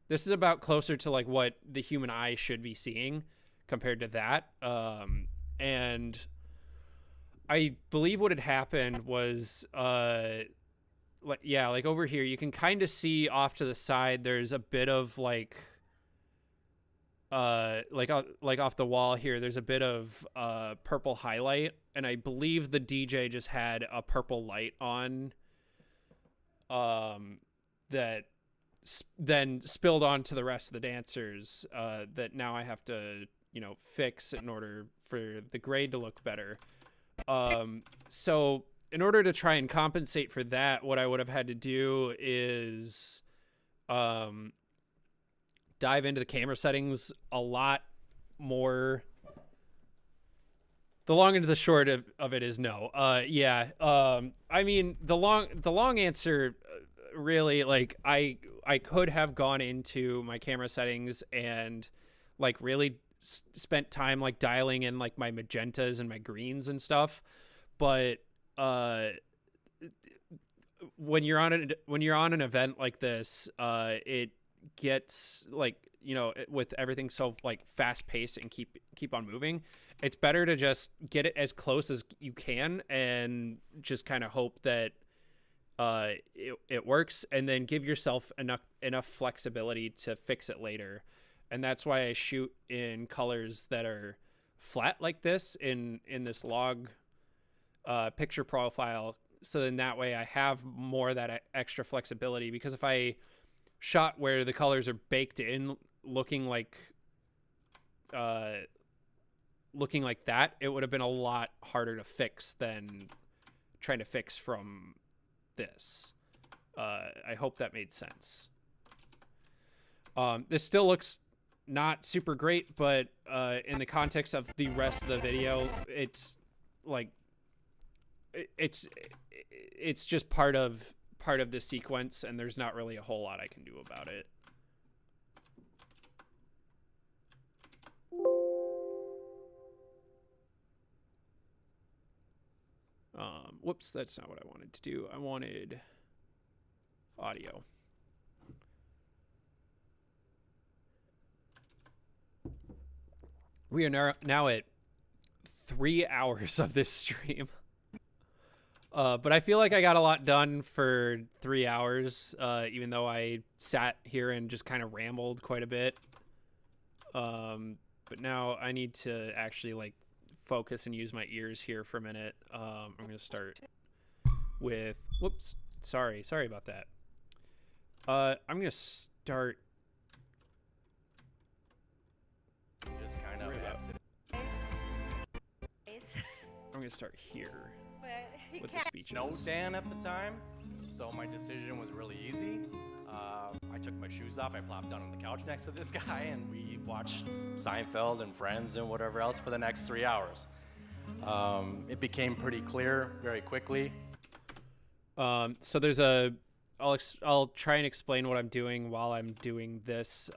This is about closer to like what the human eye should be seeing compared to that. And I believe what had happened was like over here you can kind of see off to the side there's a bit of like off the wall here there's a bit of purple highlight, and I believe the DJ just had a purple light on that then spilled onto the rest of the dancers that now I have to fix in order for the grade to look better. So in order to try and compensate for that, what I would have had to do is dive into the camera settings a lot more. The long and the short of it is no. I mean, the long answer, really, like I could have gone into my camera settings and like really spent time like dialing in like my magentas and my greens and stuff, but when you're on an event like this, it gets like with everything so like fast paced and keep on moving, it's better to just get it as close as you can and just kind of hope that it works, and then give yourself enough flexibility to fix it later. And that's why I shoot in colors that are flat like this in this log picture profile, so then that way I have more of that extra flexibility, because if I shot where the colors are baked in looking like that, it would have been a lot harder to fix than trying to fix from this. I hope that made sense. This still looks not super great, but in the context of the rest of the video, it's like it's just part of the sequence, and there's not really a whole lot I can do about it. Whoops, that's not what I wanted to do. I wanted audio. We are now at 3 hours of this stream. But I feel like I got a lot done for 3 hours, even though I sat here and just kind of rambled quite a bit. But now I need to actually like focus and use my ears here for a minute. I'm going to start with, whoops, sorry about that. I'm going to start. Just kind of I'm going to start here with the can't. speeches. No Dan at the time, so my decision was really easy. I took my shoes off, I plopped down on the couch next to this guy, and we watched Seinfeld and Friends and whatever else for the next 3 hours. It became pretty clear very quickly. So there's I'll try and explain what I'm doing while I'm doing this.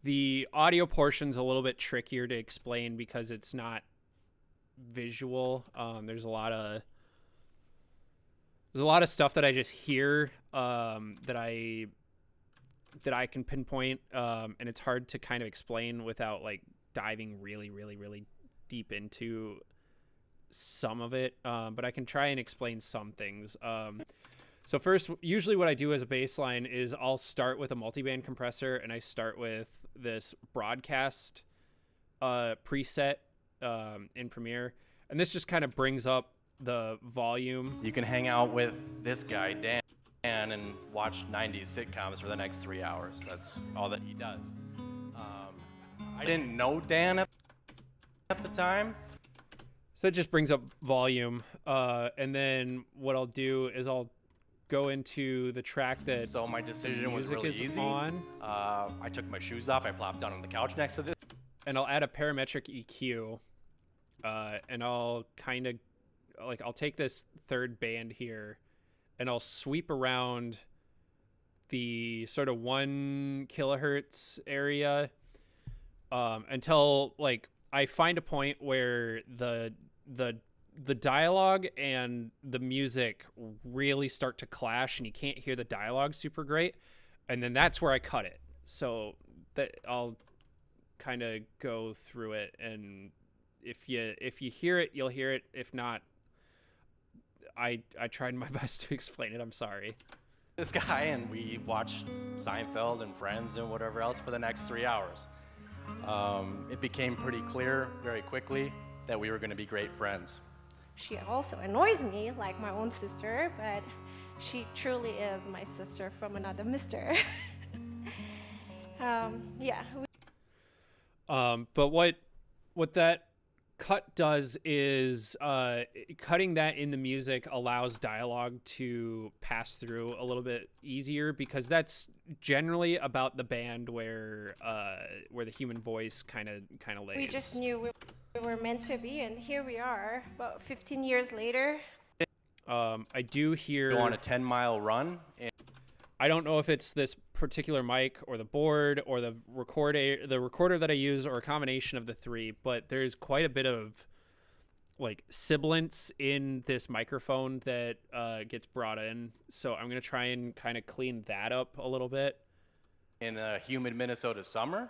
The audio portion's a little bit trickier to explain because it's not visual. There's a lot of stuff that I just hear that I can pinpoint, and it's hard to kind of explain without like diving really, really, really deep into some of it. But I can try and explain some things. So first, usually what I do as a baseline is I'll start with a multiband compressor, and I start with this broadcast preset in Premiere, and this just kind of brings up the volume. You can hang out with this guy, Dan, and watch 90s sitcoms for the next 3 hours. That's all that he does. I didn't know Dan at the time. So that just brings up volume. And then what I'll do is I'll go into the track that So my decision was really easy. On, I took my shoes off. I plopped down on the couch next to this. and I'll add a parametric EQ. And I'll kind of like, I'll take this third band here and I'll sweep around the sort of 1 kilohertz area until like I find a point where the dialogue and the music really start to clash and you can't hear the dialogue super great, and then that's where I cut it. So that I'll kind of go through it, and if you hear it, you'll hear it. If not, I tried my best to explain it. I'm sorry. This guy, and we watched Seinfeld and Friends and whatever else for the next 3 hours. It became pretty clear very quickly that we were going to be great friends. She also annoys me like my own sister, but she truly is my sister from another mister. Yeah. But what that cut does is cutting that in the music allows dialogue to pass through a little bit easier, because that's generally about the band where the human voice kind of lays. We just knew we were meant to be, and here we are, about 15 years later. I do hear... Go on a 10-mile run. I don't know if it's this particular mic or the board or the recorder that I use, or a combination of the three, but there's quite a bit of like sibilance in this microphone that gets brought in. So I'm going to try and kind of clean that up a little bit. In a humid Minnesota summer,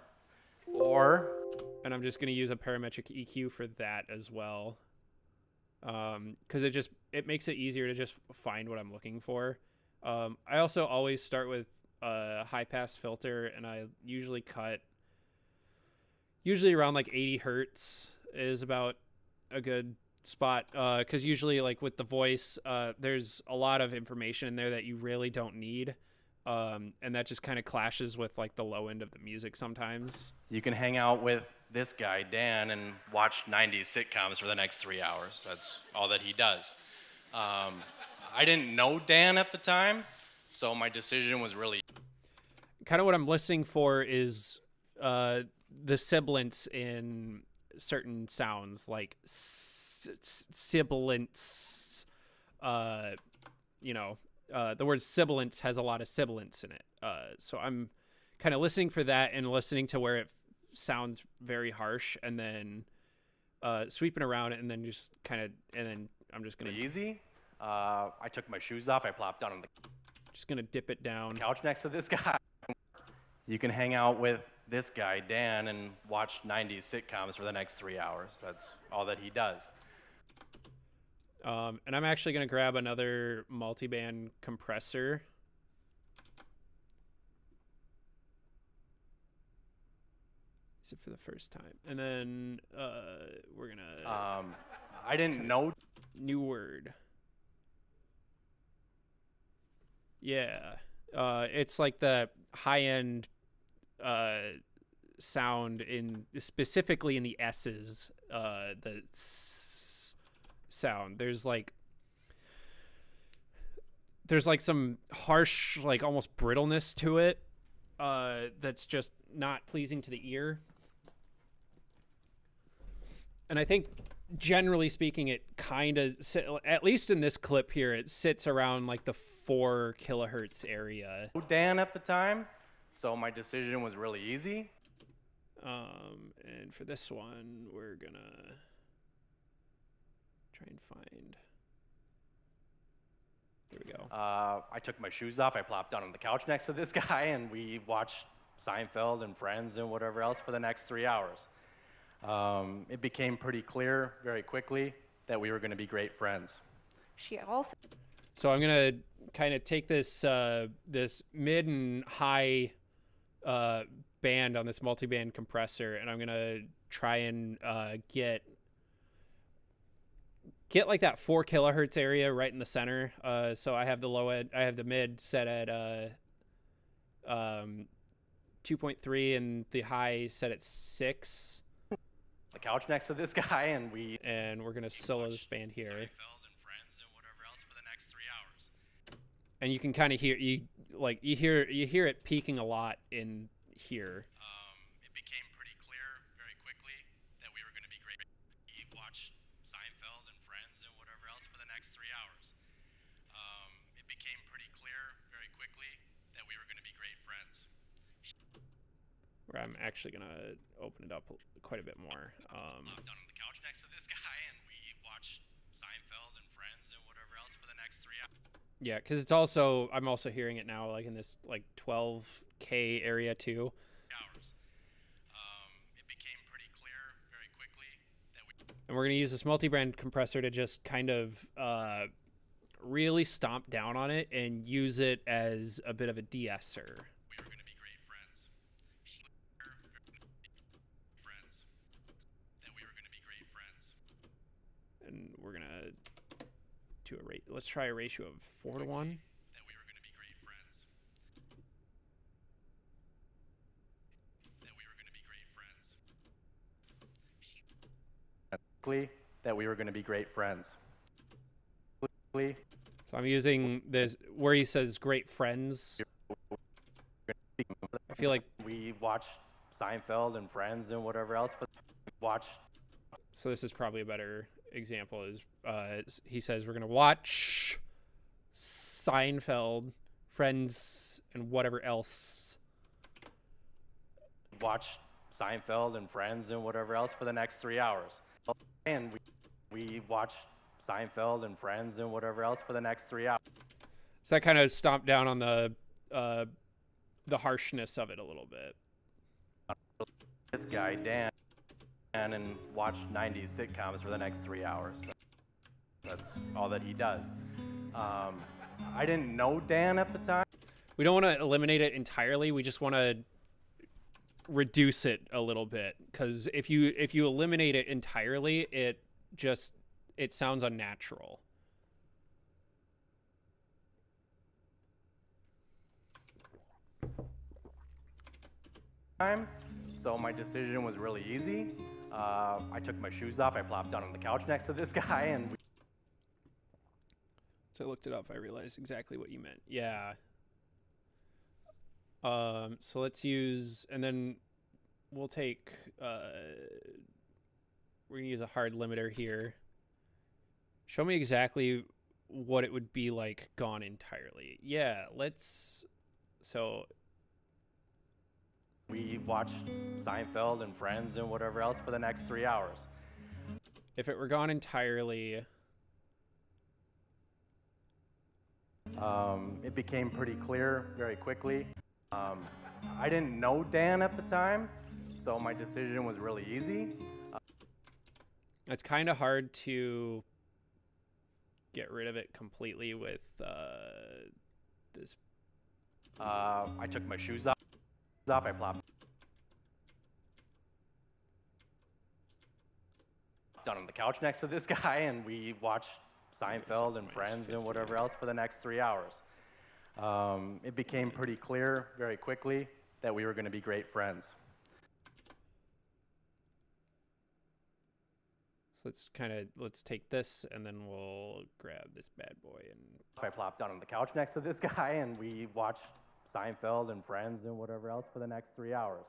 and I'm just going to use a parametric EQ for that as well. Because it makes it easier to just find what I'm looking for. I also always start with a high pass filter, and I usually cut around like 80 hertz is about a good spot. Cause usually like with the voice, there's a lot of information in there that you really don't need. And that just kind of clashes with like the low end of the music sometimes. you can hang out with this guy, Dan, and watch 90s sitcoms for the next 3 hours. That's all that he does. I didn't know Dan at the time, so my decision was really... Kind of what I'm listening for is the sibilance in certain sounds, like sibilance. The word sibilance has a lot of sibilance in it. So I'm kind of listening for that and listening to where it sounds very harsh, and then sweeping around it, and then just kind of, and then I'm just going to... Easy. I took my shoes off. I plopped down on the Just going to dip it down. couch next to this guy. You can hang out with this guy, Dan, and watch 90s sitcoms for the next 3 hours. That's all that he does. And I'm actually going to grab another multiband compressor. Use it for the first time. And then we're going to... I didn't know... New word. Yeah. It's like the high-end sound in specifically in the S's, the sound. There's like some harsh, like almost brittleness to it that's just not pleasing to the ear. And I think generally speaking, it kind of, at least in this clip here, it sits around like the 4 kilohertz area. Dan at the time, so my decision was really easy. And for this one, we're gonna try and find. There we go. I took my shoes off. I plopped down on the couch next to this guy, and we watched Seinfeld and Friends and whatever else for the next 3 hours. It became pretty clear very quickly that we were going to be great friends. She also So I'm gonna kind of take this this mid and high band on this multi-band compressor, and I'm gonna try and get like that 4 kilohertz area right in the center. So I have the low end, I have the mid set at 2.3 and the high set at 6. The couch next to this guy, and we're gonna solo this band here. Seinfeld and Friends and whatever else for the next 3 hours. And you can kind of hear you hear it peaking a lot in here. It became pretty clear very quickly that we were going to be great. We watched Seinfeld and Friends and whatever else for the next 3 hours. It became pretty clear very quickly that we were going to be great friends. Where I'm actually gonna open it up quite a bit more. Plopped down on the couch next to this guy, and we watched Seinfeld and Friends and whatever else for the next 3 hours. Yeah, because I'm also hearing it now, like in this like 12K area too. Hours. It became pretty clear very quickly that we. And we're gonna use this multi-band compressor to just kind of really stomp down on it and use it as a bit of a de-esser. We were going to be great friends. Friends. That we were going to be great friends. And we're gonna do a rate. Let's try a ratio of 4 to 1. That we were going to be great friends. That we were going to be great friends. That we were going to be great friends. So I'm using this where he says "great friends." I feel like We watched Seinfeld and Friends and whatever else. Watched. so. This is probably a better example. Is he says we're gonna watch Seinfeld, Friends, and whatever else. Watched Seinfeld and Friends and whatever else for the next 3 hours. And we watched Seinfeld and Friends and whatever else for the next 3 hours. So that kind of stomped down on the harshness of it a little bit. This guy, Dan, and watched 90s sitcoms for the next 3 hours. That's all that he does. I didn't know Dan at the time. We don't want to eliminate it entirely. We just want to reduce it a little bit, because if you eliminate it entirely, it sounds unnatural. So my decision was really easy. I took my shoes off. I plopped down on the couch next to this guy, and So I looked it up. I realized exactly what you meant. Yeah. So let's use, and then we'll take, we're gonna use a hard limiter here. Show me exactly what it would be like gone entirely. Yeah, so we watched Seinfeld and Friends and whatever else for the next 3 hours. if it were gone entirely, It became pretty clear very quickly. I didn't know Dan at the time, so my decision was really easy. it's kind of hard to get rid of it completely with this. I took my shoes off. I plopped down on the couch next to this guy, and we watched Seinfeld and Friends and whatever else for the next 3 hours. It became pretty clear very quickly that we were going to be great friends. So let's take this, and then we'll grab this bad boy. And I plopped down on the couch next to this guy, and we watched Seinfeld and Friends and whatever else for the next 3 hours.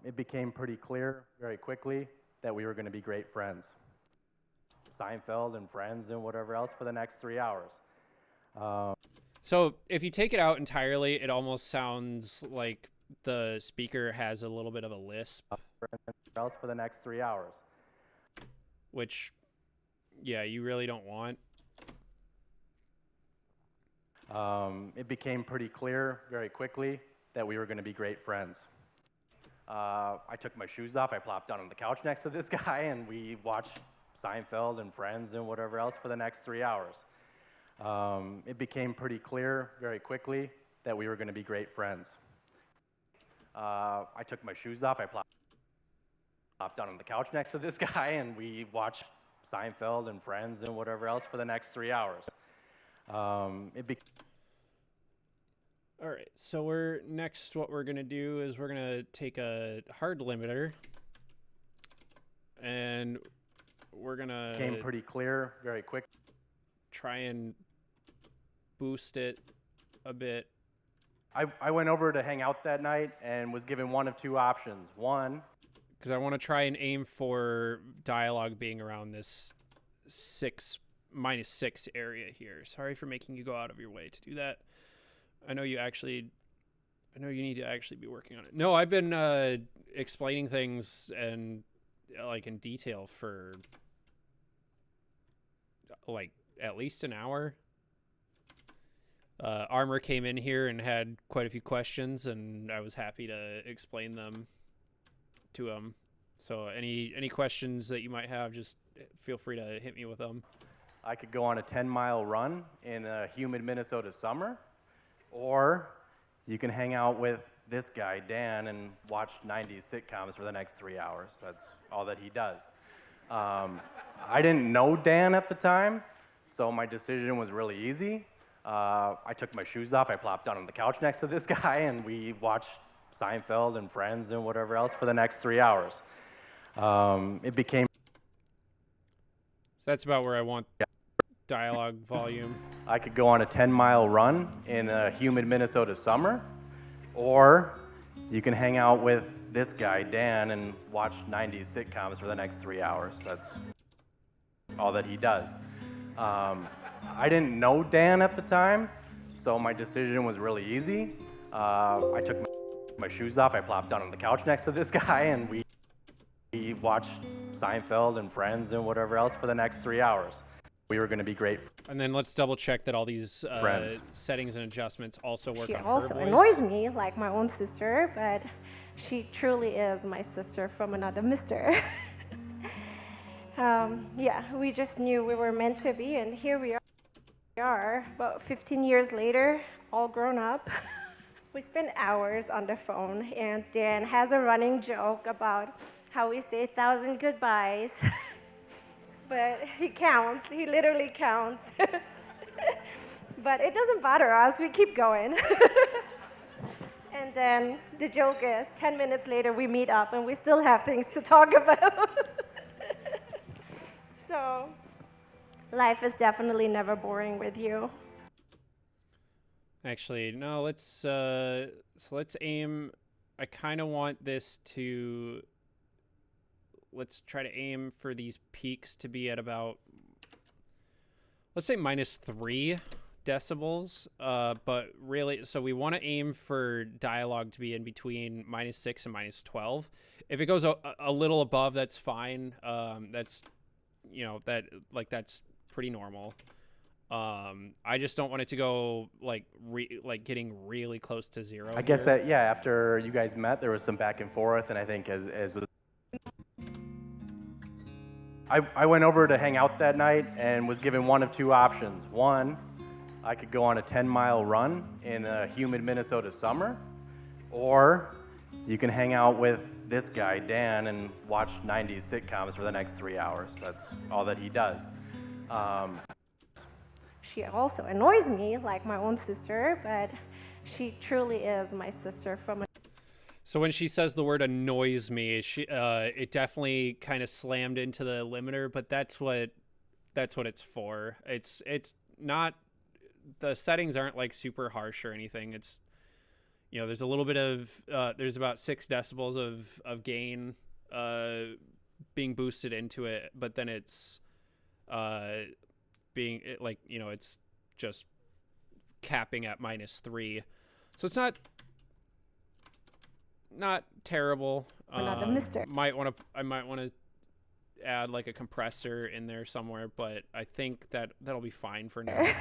It became pretty clear very quickly that we were going to be great friends. Seinfeld and Friends and whatever else for the next 3 hours. so if you take it out entirely, it almost sounds like the speaker has a little bit of a lisp, Else for the next 3 hours. which yeah, you really don't want. It became pretty clear very quickly that we were going to be great friends. I took my shoes off, I plopped down on the couch next to this guy, and we watched Seinfeld and Friends and whatever else for the next 3 hours. It became pretty clear very quickly that we were going to be great friends. I took my shoes off, I plopped down on the couch next to this guy, and we watched Seinfeld and Friends and whatever else for the next 3 hours. All right, so what we're gonna do is we're gonna take a hard limiter, and we're gonna Became pretty clear very quick. try and boost it a bit. I went over to hang out that night and was given one of two options. One, Because I want to try and aim for dialogue being around this -6 area here. Sorry for making you go out of your way to do that. I know you need to actually be working on it. No, I've been explaining things and like in detail for like at least an hour. Armor came in here and had quite a few questions, and I was happy to explain them to him. So any questions that you might have, just feel free to hit me with them. I could go on a 10-mile run in a humid Minnesota summer, or you can hang out with this guy, Dan, and watch 90s sitcoms for the next 3 hours. That's all that he does. I didn't know Dan at the time, so my decision was really easy. I took my shoes off, I plopped down on the couch next to this guy, and we watched Seinfeld and Friends and whatever else for the next 3 hours. It became... So that's about where I want dialogue volume. I could go on a 10-mile run in a humid Minnesota summer, or you can hang out with this guy, Dan, and watch 90s sitcoms for the next 3 hours. That's all that he does. I didn't know Dan at the time, so my decision was really easy. I took my shoes off, I plopped down on the couch next to this guy, and we watched Seinfeld and Friends and whatever else for the next 3 hours. We were going to be great And then let's double check that all these friends. settings and adjustments also work She on also her voice. annoys me like my own sister, but she truly is my sister from another mister. Yeah, we just knew we were meant to be, and here we are, about 15 years later, all grown up. We spend hours on the phone, and Dan has a running joke about how we say 1,000 goodbyes. But he counts, he literally counts. But it doesn't bother us, we keep going. And then the joke is, 10 minutes later we meet up and we still have things to talk about. So, life is definitely never boring with you. Actually, no, let's aim. I kind of want this to, let's try to aim for these peaks to be at about, let's say -3 decibels. But really, so we want to aim for dialogue to be in between -6 and -12. If it goes a little above, that's fine. That's, that's pretty normal. I just don't want it to go like getting really close to 0. I guess that, yeah, after you guys met, there was some back and forth, and I think as with... I went over to hang out that night and was given one of two options. One, I could go on a 10-mile run in a humid Minnesota summer, or you can hang out with this guy, Dan, and watch 90s sitcoms for the next 3 hours. That's all that he does. She also annoys me like my own sister, but she truly is my sister from So when she says the word annoys me, it definitely kind of slammed into the limiter, but that's what it's for. It's not, the settings aren't like super harsh or anything. It's, there's a little bit of, there's about 6 decibels of gain being boosted into it, but then it's being it's just capping at -3. So it's not terrible. another mister. I might want to add like a compressor in there somewhere, but I think that'll be fine for now.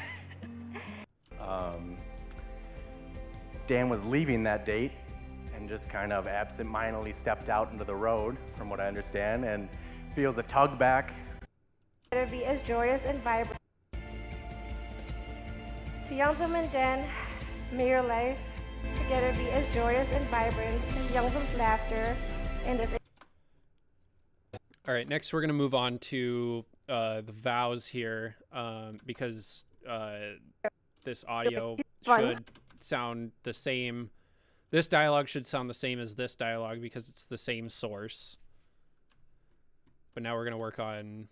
Dan was leaving that date and just kind of absent-mindedly stepped out into the road, from what I understand, and feels a tug back. Better be as joyous and vibrant. To Youngzum and Dan, may your life together be as joyous and vibrant as Youngzum's laughter and as All right, next we're going to move on to the vows here, because this audio should sound the same. This dialogue should sound the same as this dialogue because it's the same source. But now we're going to work on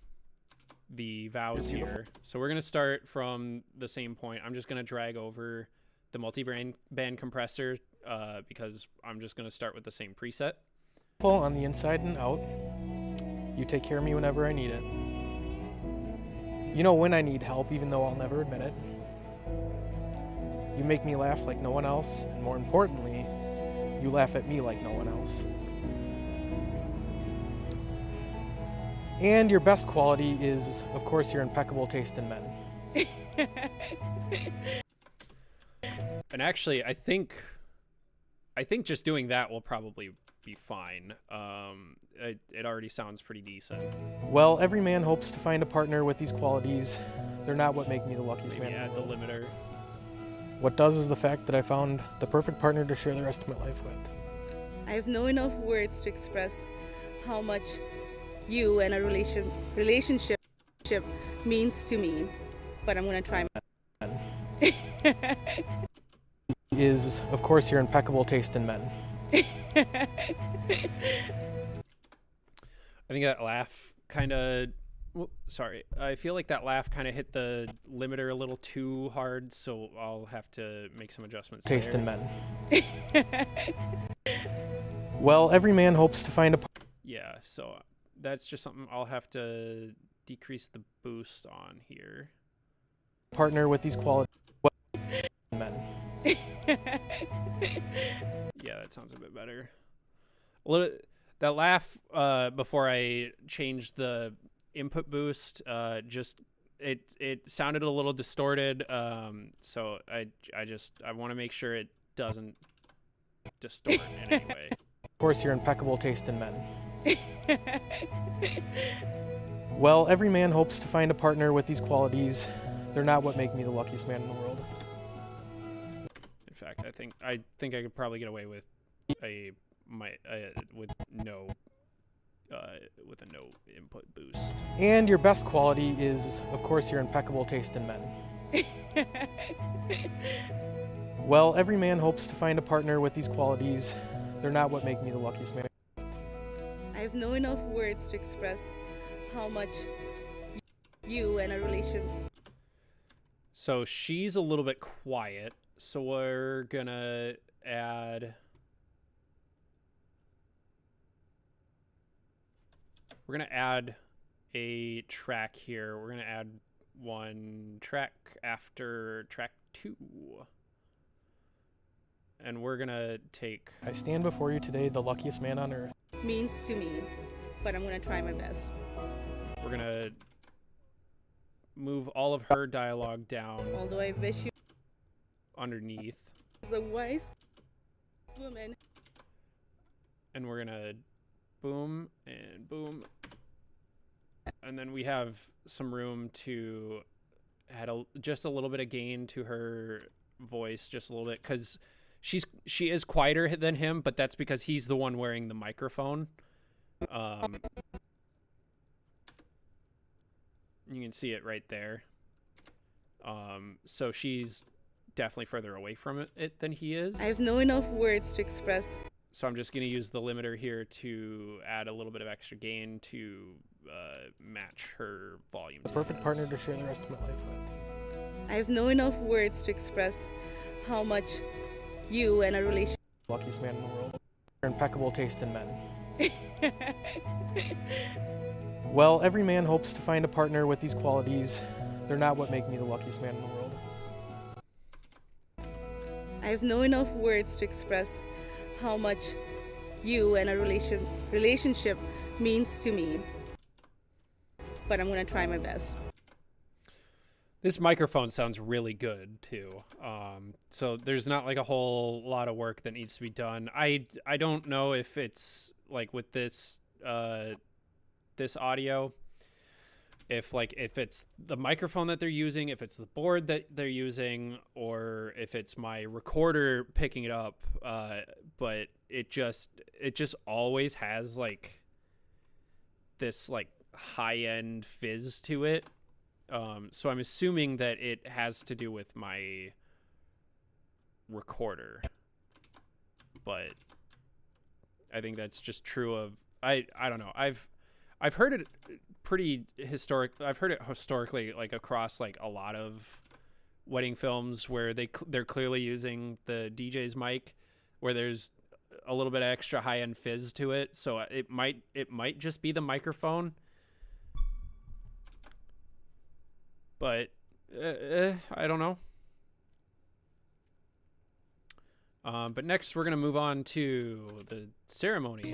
the vows here. So we're going to start from the same point. I'm just going to drag over the multi-band compressor because I'm just going to start with the same preset. On the inside and out. You take care of me whenever I need it. You know when I need help, even though I'll never admit it. You make me laugh like no one else, and more importantly, you laugh at me like no one else. And your best quality is, of course, your impeccable taste in men. And actually, I think just doing that will probably be fine. It already sounds pretty decent. Well, every man hopes to find a partner with these qualities. They're not what make me the luckiest Maybe man. add the limiter. What does is the fact that I found the perfect partner to share the rest of my life with. I have no enough words to express how much you and a relationship means to me, but I'm gonna try. Is, of course, your impeccable taste in men. I think that laugh kind of... Sorry. I feel like that laugh kind of hit the limiter a little too hard, so I'll have to make some adjustments Taste there. in men. Well, every man hopes to find a Yeah, so that's just something I'll have to decrease the boost on here. partner with these qualities. Men. Yeah, that sounds a bit better. A little, that laugh before I changed the input boost, just it sounded a little distorted. So I want to make sure it doesn't distort in any way. Of course, your impeccable taste in men. Well, every man hopes to find a partner with these qualities. They're not what make me the luckiest man in the world. In fact, I think I could probably get away with with a no input boost. And your best quality is, of course, your impeccable taste in men. Well, every man hopes to find a partner with these qualities. They're not what make me the luckiest man. I have no enough words to express how much you and a relationship. So she's a little bit quiet, so we're gonna add... We're going to add a track here. We're going to add one track after track 2. And we're going to take... I stand before you today, the luckiest man on earth. Means to me, but I'm going to try my best. We're going to move all of her dialogue down Although I wish you underneath. was a wise woman. And we're going to boom and boom. And then we have some room to add just a little bit of gain to her voice, just a little bit, because she is quieter than him, but that's because he's the one wearing the microphone. You can see it right there. So she's definitely further away from it than he is. I have no enough words to express. So I'm just going to use the limiter here to add a little bit of extra gain to match her volume. The perfect partner to share the rest of my life with. I have no enough words to express how much you and a relationship. Luckiest man in the world. Your impeccable taste in men. Well, every man hopes to find a partner with these qualities. They're not what make me the luckiest man in the world. I have no enough words to express how much you and a relationship means to me, but I'm going to try my best. This microphone sounds really good too. So there's not like a whole lot of work that needs to be done. I don't know if it's like with this this audio, if it's the microphone that they're using, if it's the board that they're using, or if it's my recorder picking it up. But it just always has like this like high end fizz to it. So I'm assuming that it has to do with my recorder, but I think that's just true of I don't know. I've heard it I've heard it historically, like across like a lot of wedding films where they're clearly using the DJ's mic, where there's a little bit of extra high end fizz to it. So it might just be the microphone. But I don't know. But next we're going to move on to the ceremony.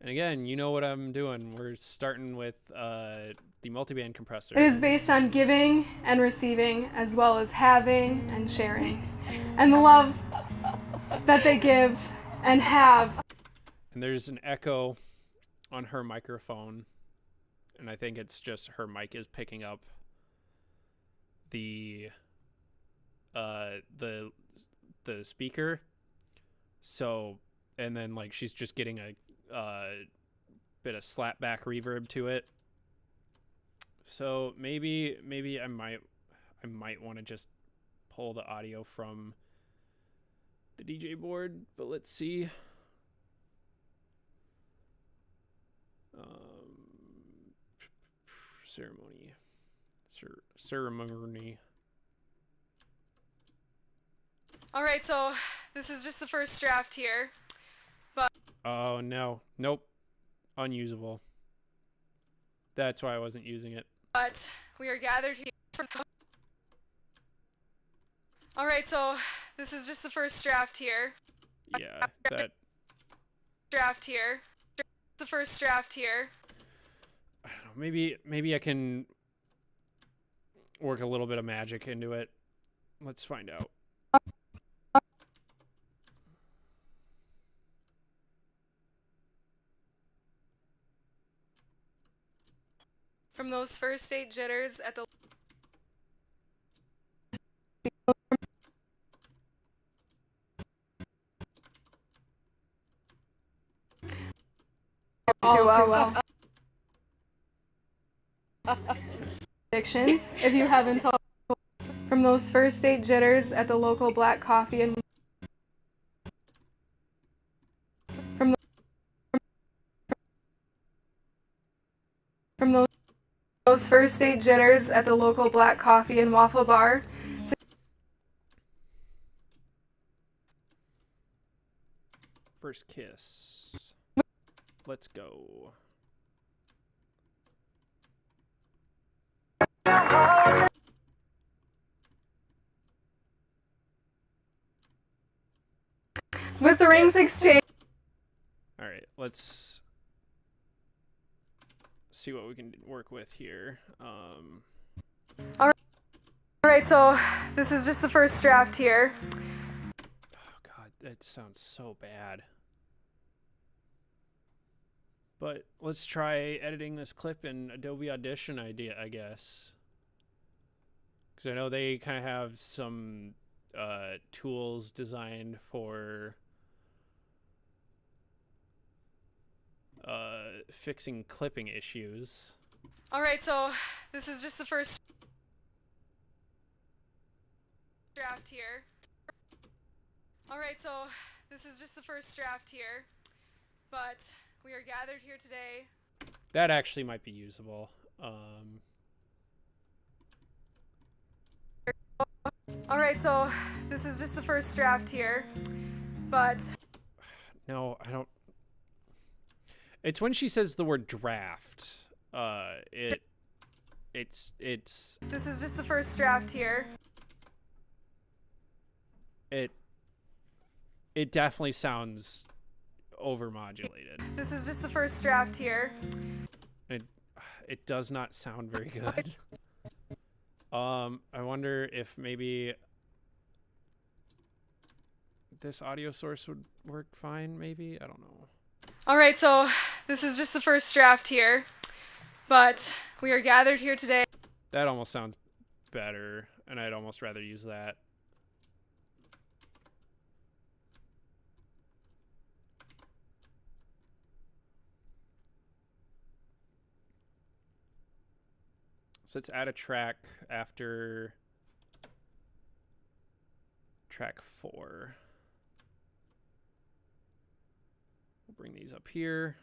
And again, you know what I'm doing. We're starting with the multiband compressor. It is based on giving and receiving, as well as having and sharing, and the love that they give and have. And there's an echo on her microphone. And I think it's just her mic is picking up the speaker. So, and then like she's just getting a bit of slapback reverb to it. So maybe I might want to just pull the audio from the DJ board, but let's see. Ceremony. All right, so this is just the first draft here, but oh no, nope, unusable. That's why I wasn't using it. But we are gathered here. All right, so this is just the first draft here. Yeah, that draft here. The first draft here. I don't know. Maybe I can work a little bit of magic into it. Let's find out. From those first date jitters at the addictions, if you haven't told. From those first date jitters at the local black coffee and from those first date jitters at the local black coffee and waffle bar. First kiss. Let's go. With the rings exchanged. All right, let's see what we can work with here. All right, so this is just the first draft here. Oh God, that sounds so bad. But let's try editing this clip in Adobe Audition, I guess. Because I know they kind of have some tools designed for fixing clipping issues. All right, so this is just the first draft here. All right, so this is just the first draft here, but we are gathered here today. That actually might be usable. All right, so this is just the first draft here, but no, I don't. It's when she says the word draft. It's. This is just the first draft here. It definitely sounds overmodulated. This is just the first draft here. It, It does not sound very good. I wonder if maybe this audio source would work fine, maybe? I don't know. All right, so this is just the first draft here, but we are gathered here today. That almost sounds better, and I'd almost rather use that. So let's add a track after track 4. We'll bring these up here.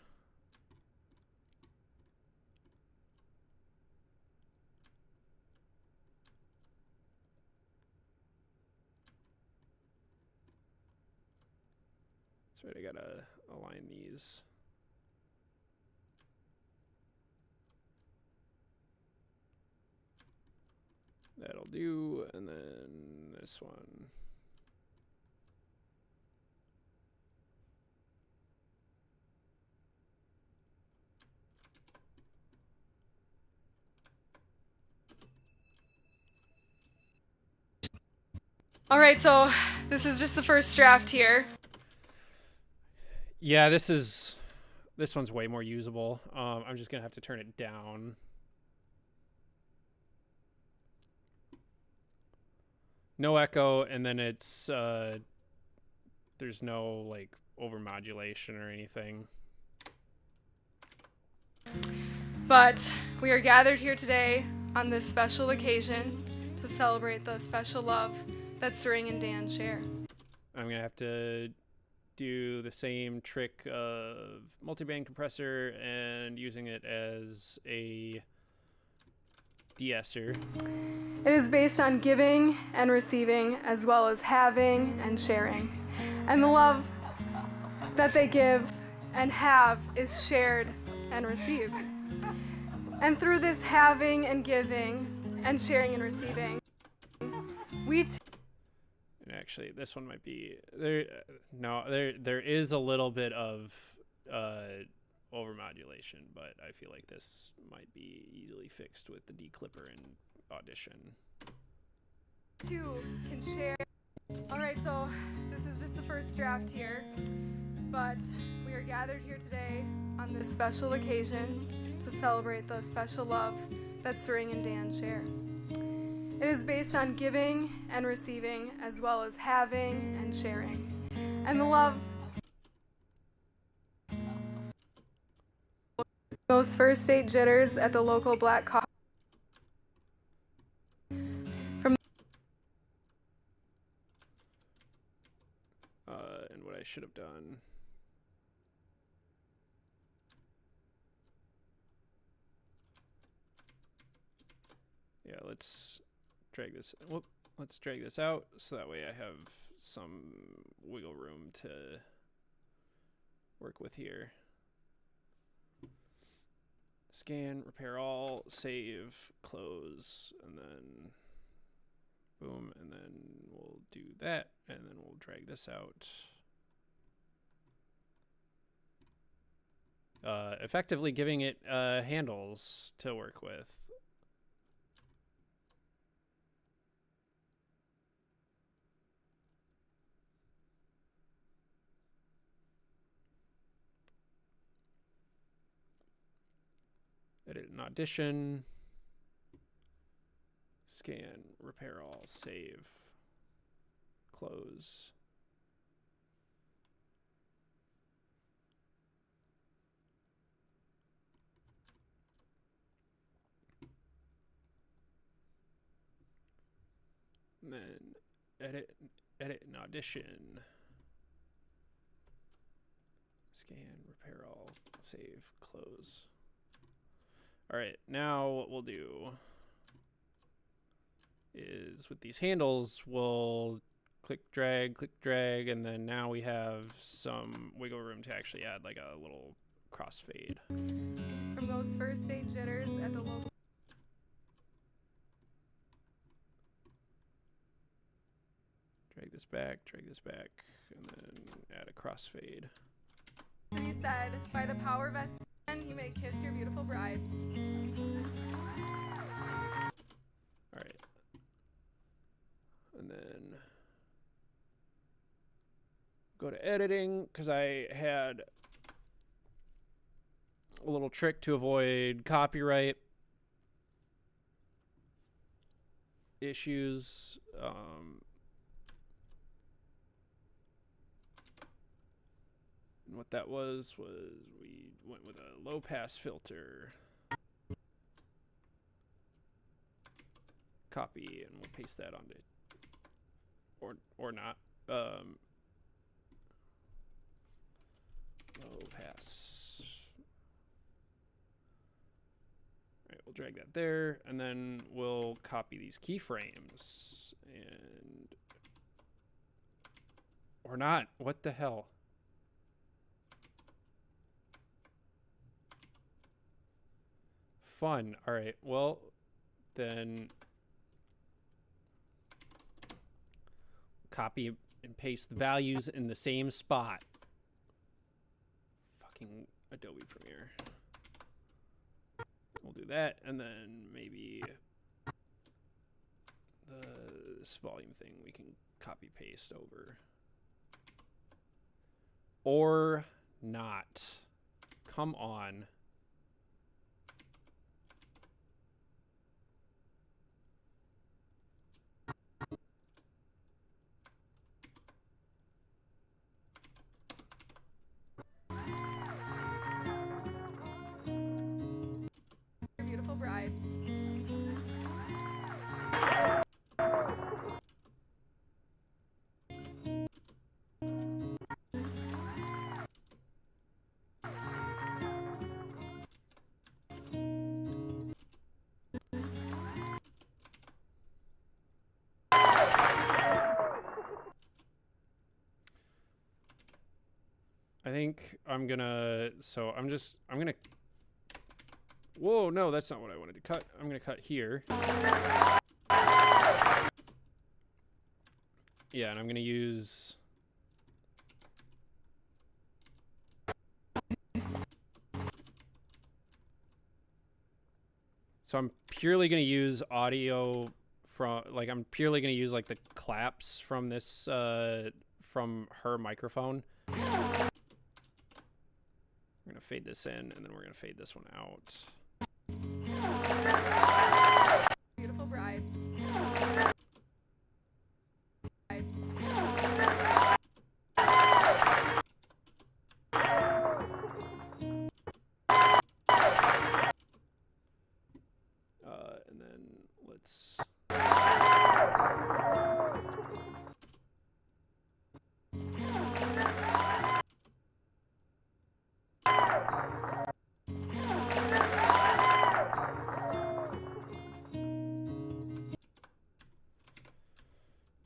So I gotta align these. That'll do, and then this one. All right, so this is just the first draft here. Yeah, this one's way more usable. I'm just gonna have to turn it down. No echo, and then it's there's no like overmodulation or anything. But we are gathered here today on this special occasion to celebrate the special love that Sering and Dan share. I'm gonna have to do the same trick of multiband compressor and using it as a de-esser. It is based on giving and receiving, as well as having and sharing. And the love that they give and have is shared and received. And through this having and giving and sharing and receiving, and actually, this one might be there. No, there is a little bit of overmodulation, but I feel like this might be easily fixed with the declipper in Audition. Two can share. All right, so this is just the first draft here, but we are gathered here today on this special occasion to celebrate the special love that Sering and Dan share. It is based on giving and receiving, as well as having and sharing. And the love those first date jitters at the local black coffee. And what I should have done. Yeah, let's drag this. Whoop, let's drag this out so that way I have some wiggle room to work with here. Scan, repair all, save, close, and then boom, and then we'll do that, and then we'll drag this out. Effectively giving it handles to work with. Edit an Audition. Scan, repair all, save, close. And then edit an Audition. Scan, repair all, save, close. All right, now what we'll do is with these handles, we'll click, drag, and then now we have some wiggle room to actually add like a little crossfade. From those first date jitters at the local. Drag this back, and then add a crossfade. To be said by the power vested And you may kiss your beautiful bride. All right. And then go to editing because I had a little trick to avoid copyright issues. And what that was we went with a low pass filter. Copy, and we'll paste that onto, or not. Low pass. All right, we'll drag that there, and then we'll copy these keyframes, and or not. What the hell? Fun. All right. Well, then copy and paste the values in the same spot. Fucking Adobe Premiere. We'll do that, and then maybe this volume thing we can copy paste over. Or not. Come on. Beautiful bride. I think I'm gonna, whoa, no, that's not what I wanted to cut. I'm gonna cut here. Yeah, and I'm gonna use, so I'm purely gonna use audio from, like, I'm purely gonna use like the claps from this, from her microphone. We're gonna fade this in, and then we're gonna fade this one out. Beautiful bride. And then let's.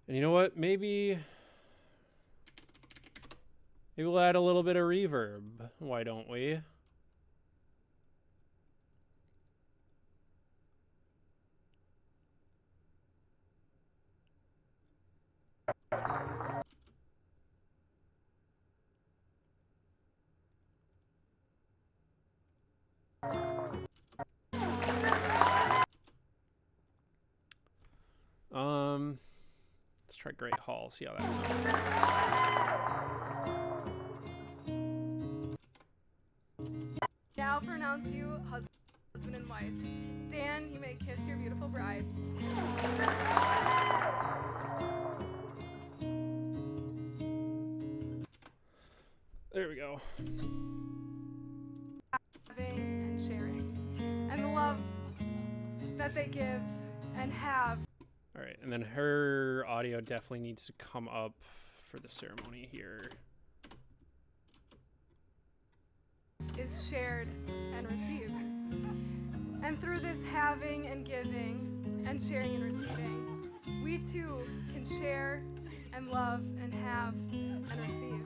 And you know what? Maybe we'll add a little bit of reverb. Why don't we? Let's try Great Hall, see how that sounds. Now pronounce you husband and wife. Dan, you may kiss your beautiful bride. There we go. Having and sharing, and the love that they give and have. All right, and then her audio definitely needs to come up for the ceremony here. Is shared and received. And through this having and giving and sharing and receiving, we too can share and love and have and receive.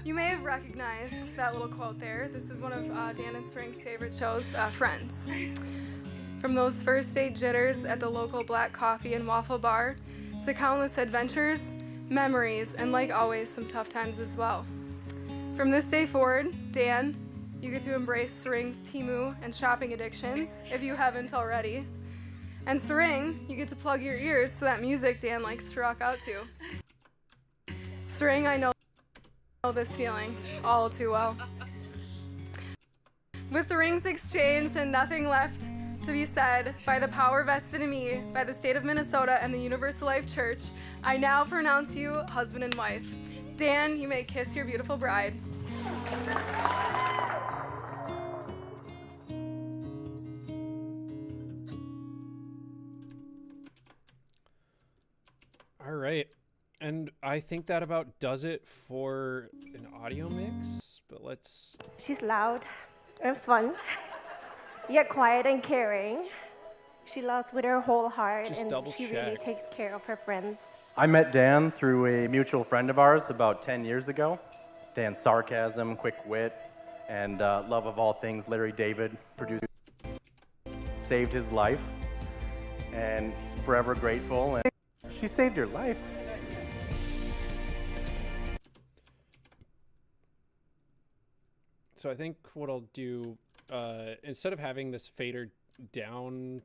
You may have recognized that little quote there. This is one of Dan and Swing's favorite shows, Friends. From those first date jitters at the local black coffee and waffle bar to countless adventures, memories, and like always, some tough times as well. From this day forward, Dan, you get to embrace Sering's Temu and shopping addictions, if you haven't already. And Sering, you get to plug your ears to that music Dan likes to rock out to. Sering, I know this feeling all too well. With the rings exchanged and nothing left to be said, by the power vested in me by the state of Minnesota and the Universal Life Church, I now pronounce you husband and wife. Dan, you may kiss your beautiful bride. All right. And I think that about does it for an audio mix, but let's... She's loud and fun, yet quiet and caring. She loves with her whole heart, Just and double she really check. takes care of her friends. I met Dan through a mutual friend of ours about 10 years ago. Dan's sarcasm, quick wit, and love of all things Larry David produced saved his life, and he's forever grateful. And she saved your life. So I think what I'll do, instead of having this fader down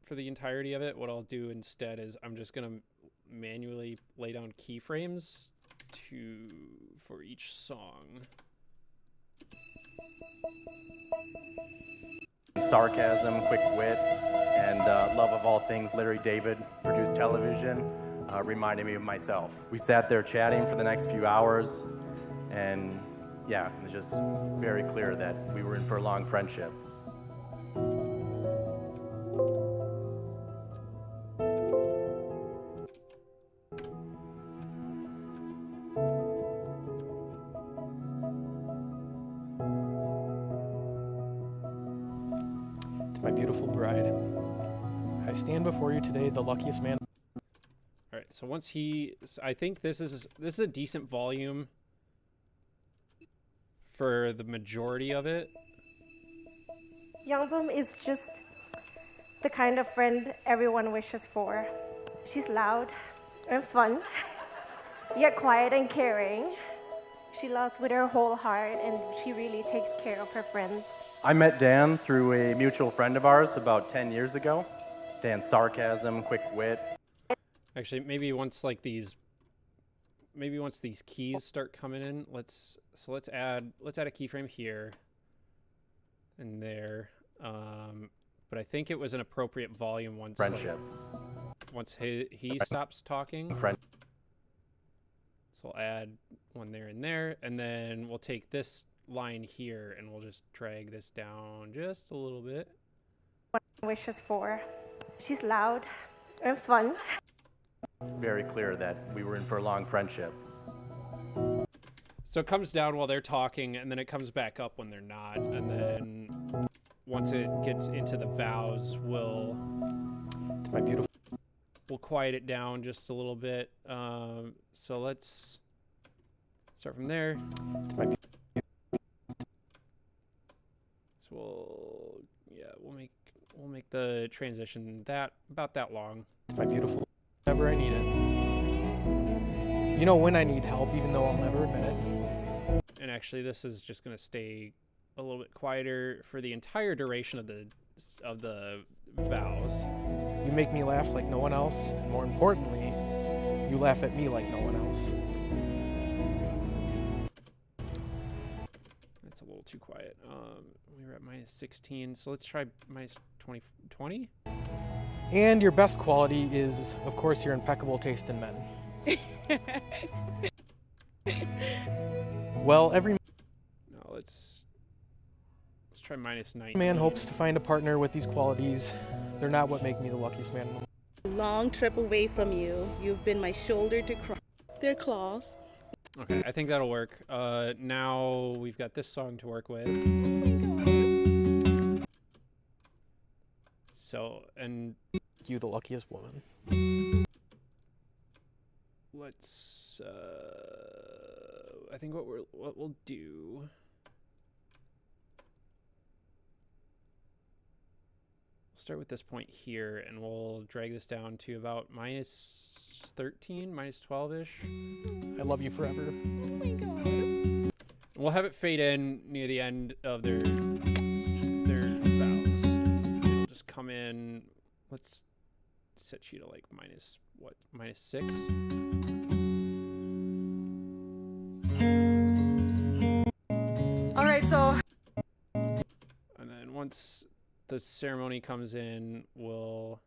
for the entirety of it, what I'll do instead is I'm just going to manually lay down keyframes for each song. Sarcasm, quick wit, and love of all things Larry David produced television reminded me of myself. We sat there chatting for the next few hours, and yeah, it was just very clear that we were in for a long friendship. To my beautiful bride, I stand before you today, the luckiest man. All right, so I think this is a decent volume for the majority of it. Youngdom is just the kind of friend everyone wishes for. She's loud and fun, yet quiet and caring. She loves with her whole heart, and she really takes care of her friends. I met Dan through a mutual friend of ours about 10 years ago. Dan's sarcasm, quick wit. Actually, maybe once these keys start coming in, let's add a keyframe here and there. But I think it was an appropriate volume once Friendship. Once he stops talking. Friend. So I'll add one there, and then we'll take this line here and we'll just drag this down just a little bit. Wishes for. She's loud and fun. Very clear that we were in for a long friendship. So it comes down while they're talking, and then it comes back up when they're not, and then once it gets into the vows, we'll quiet it down just a little bit. So let's start from there. So we'll make the transition about that long. My beautiful, whenever I need it. You know when I need help, even though I'll never admit it. And actually, this is just going to stay a little bit quieter for the entire duration of the vows. You make me laugh like no one else, and more importantly, you laugh at me like no one else. That's a little too quiet. We were at -16, so let's try -20. And your best quality is, of course, your impeccable taste in men. Well, every No, let's try -19. man hopes to find a partner with these qualities. They're not what make me the luckiest man in the world. Long trip away from you, you've been my shoulder to cry. Their claws. Okay, I think that'll work. Now we've got this song to work with. Oh my god. So, and You, the luckiest woman. let's I think what we'll do, we'll start with this point here, and we'll drag this down to about -13, -12-ish. I love you forever. Oh my god. We'll have it fade in near the end of their vows. It'll just come in. Let's set you to like -6. All right, so. And then once the ceremony comes in, we'll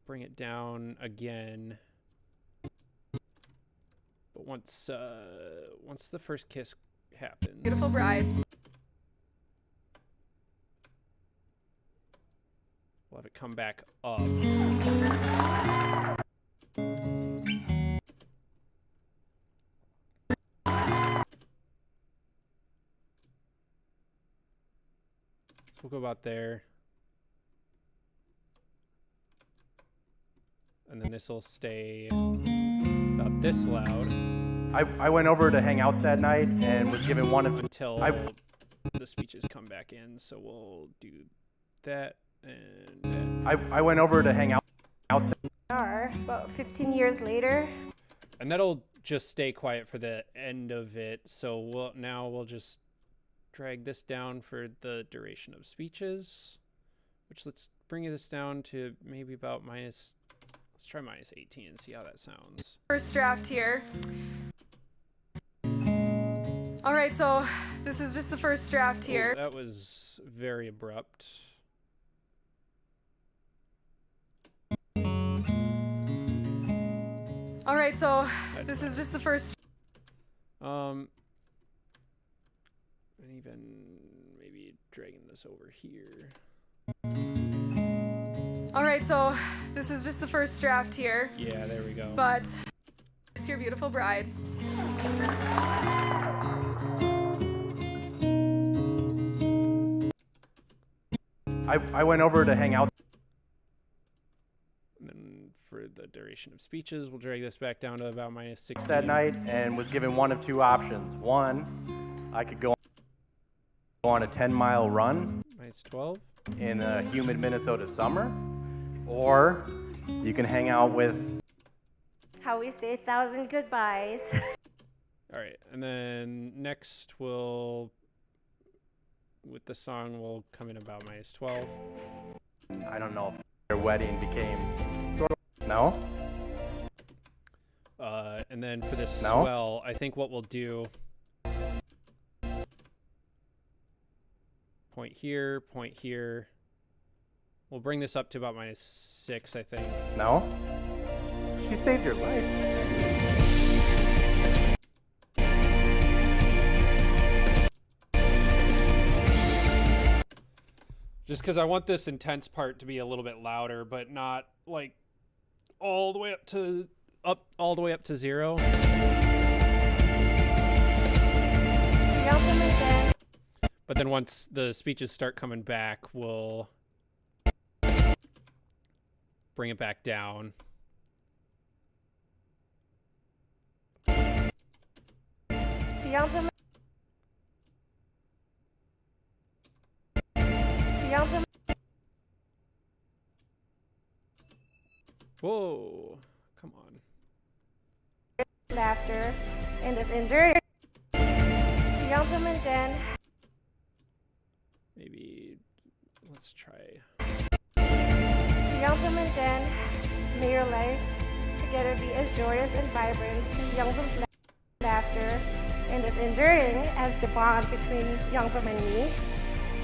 bring it down again. But once the first kiss happens, Beautiful bride. we'll have it come back up. So we'll go about there. And then this will stay about this loud I went over to hang out that night and was given one of two. until the speeches come back in. So we'll do that and that. I went over to hang out. About 15 years later. And that'll just stay quiet for the end of it. So we'll just drag this down for the duration of speeches, which let's bring this down to maybe about let's try -18 and see how that sounds. First draft here. All right, so this is just the first draft here. That was very abrupt. All right, so That's this is better. just the first. And even maybe dragging this over here. All right, so this is just the first draft here, Yeah, there we go. but it's your beautiful bride. I went over to hang out And then for the duration of speeches, we'll drag this back down to about -16. that night and was given one of two options. One, I could go on a 10-mile run -12. in a humid Minnesota summer, or you can hang out with. How we say 1,000 goodbyes. All right, and then next with the song, we'll come in about -12. I don't know if their wedding became sort of. No? And then for this No? swell, I think what we'll do, point here, we'll bring this up to about -6, I think. No? She saved your life. Just because I want this intense part to be a little bit louder, but not like all the way up to 0. But then once the speeches start coming back, we'll bring it back down. Whoa, come on. Laughter and this enduring. Gentlemen, then. Maybe let's try. Gentlemen, then. May your life together be as joyous and vibrant. Youngdom's laughter and as enduring as the bond between Youngdom and me.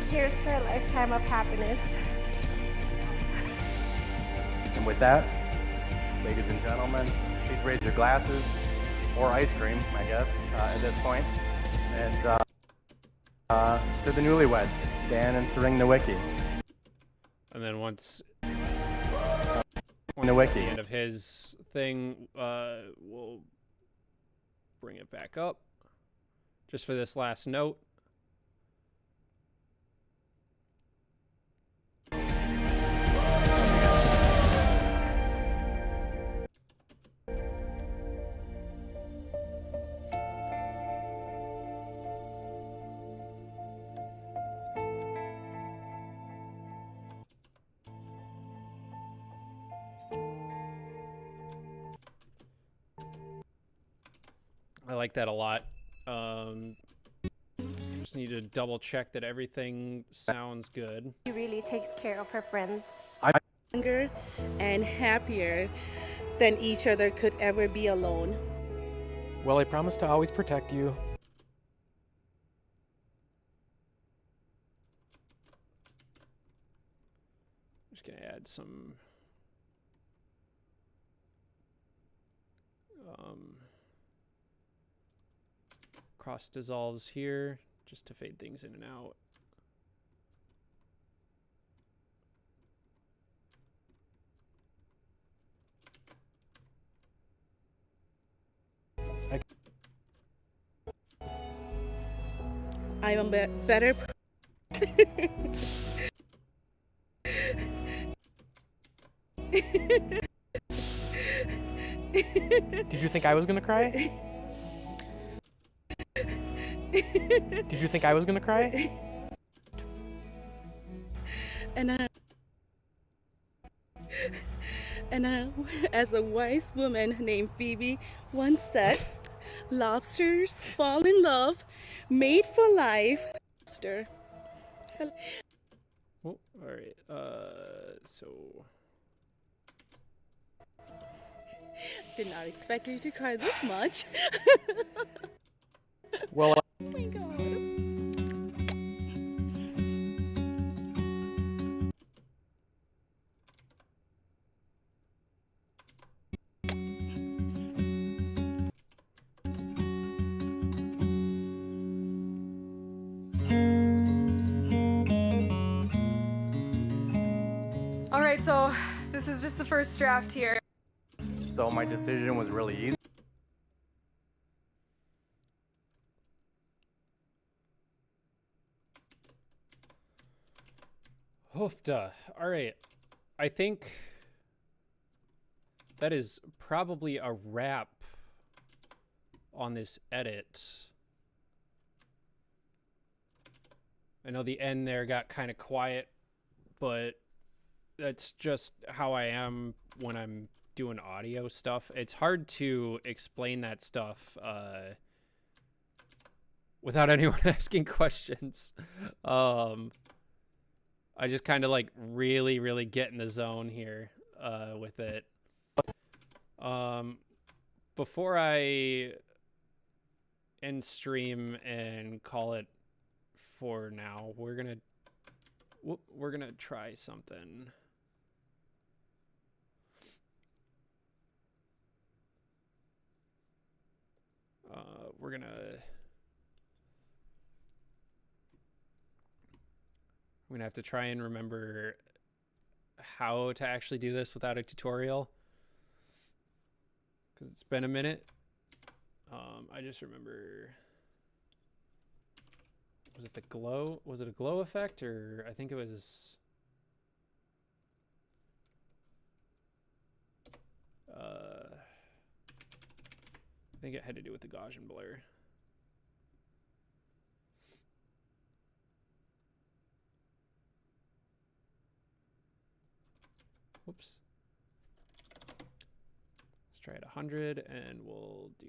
Here's to a lifetime of happiness. And with that, ladies and gentlemen, please raise your glasses, or ice cream, I guess, at this point. And to the newlyweds, Dan and Sering Nowicki. And then once Nowicki. at the end of his thing, we'll bring it back up just for this last note. I like that a lot. Just need to double check that everything sounds good. She really takes care of her friends. Younger and happier than each other could ever be alone. Well, I promise to always protect you. I'm just gonna add some cross dissolves here just to fade things in and out. I'm a better. Did you think I was gonna cry? Did you think I was gonna cry? And as a wise woman named Phoebe once said, lobsters fall in love, made for life. Lobster. Oh, all right. So Did not expect you to cry this much. Well, Oh my god. All right, so this is just the first draft here. So my decision was really easy. Hoofda. All right. I think that is probably a wrap on this edit. I know the end there got kind of quiet, but that's just how I am when I'm doing audio stuff. It's hard to explain that stuff without anyone asking questions. I just kind of like really get in the zone here with it. Before I end stream and call it for now, we're gonna try something. We're gonna have to try and remember how to actually do this without a tutorial, because it's been a minute. I just remember, was it the glow? Was it a glow effect, or I think it was I think it had to do with the Gaussian blur. Whoops. Let's try it 100 and we'll do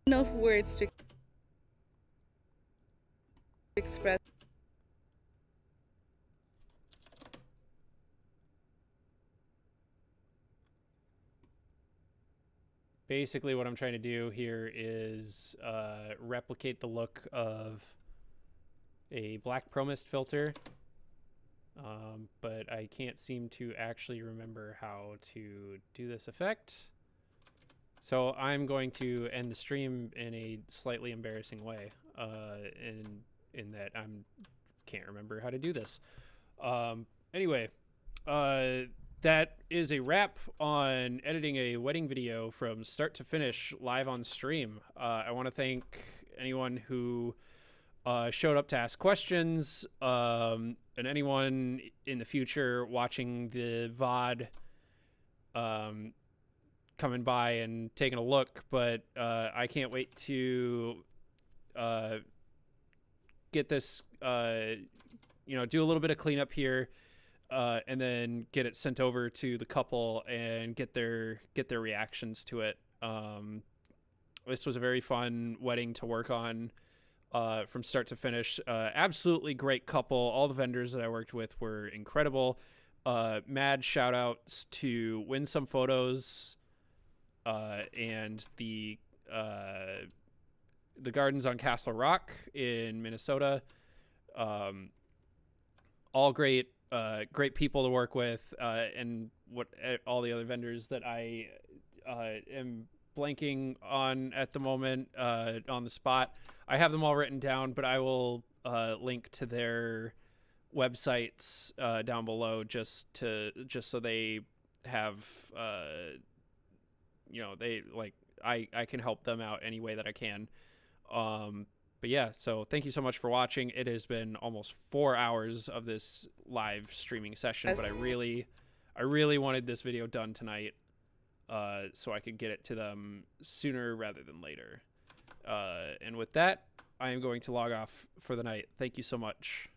Enough words to express. basically what I'm trying to do here is replicate the look of a black promist filter, but I can't seem to actually remember how to do this effect. So I'm going to end the stream in a slightly embarrassing way, in that I can't remember how to do this. Anyway, that is a wrap on editing a wedding video from start to finish live on stream. I want to thank anyone who showed up to ask questions, and anyone in the future watching the VOD coming by and taking a look, but I can't wait to get this, you know, do a little bit of cleanup here, and then get it sent over to the couple and get their reactions to it. This was a very fun wedding to work on, from start to finish. Absolutely great couple. All the vendors that I worked with were incredible. Mad shout outs to Win Some Photos, and the gardens on Castle Rock in Minnesota. All great people to work with, and all the other vendors that I am blanking on at the moment, on the spot. I have them all written down, but I will link to their websites down below just so they have, you know, they like I can help them out any way that I can. But yeah, so thank you so much for watching. It has been almost 4 hours of this live streaming session, but I really wanted this video done tonight, so I could get it to them sooner rather than later. And with that, I am going to log off for the night. Thank you so much.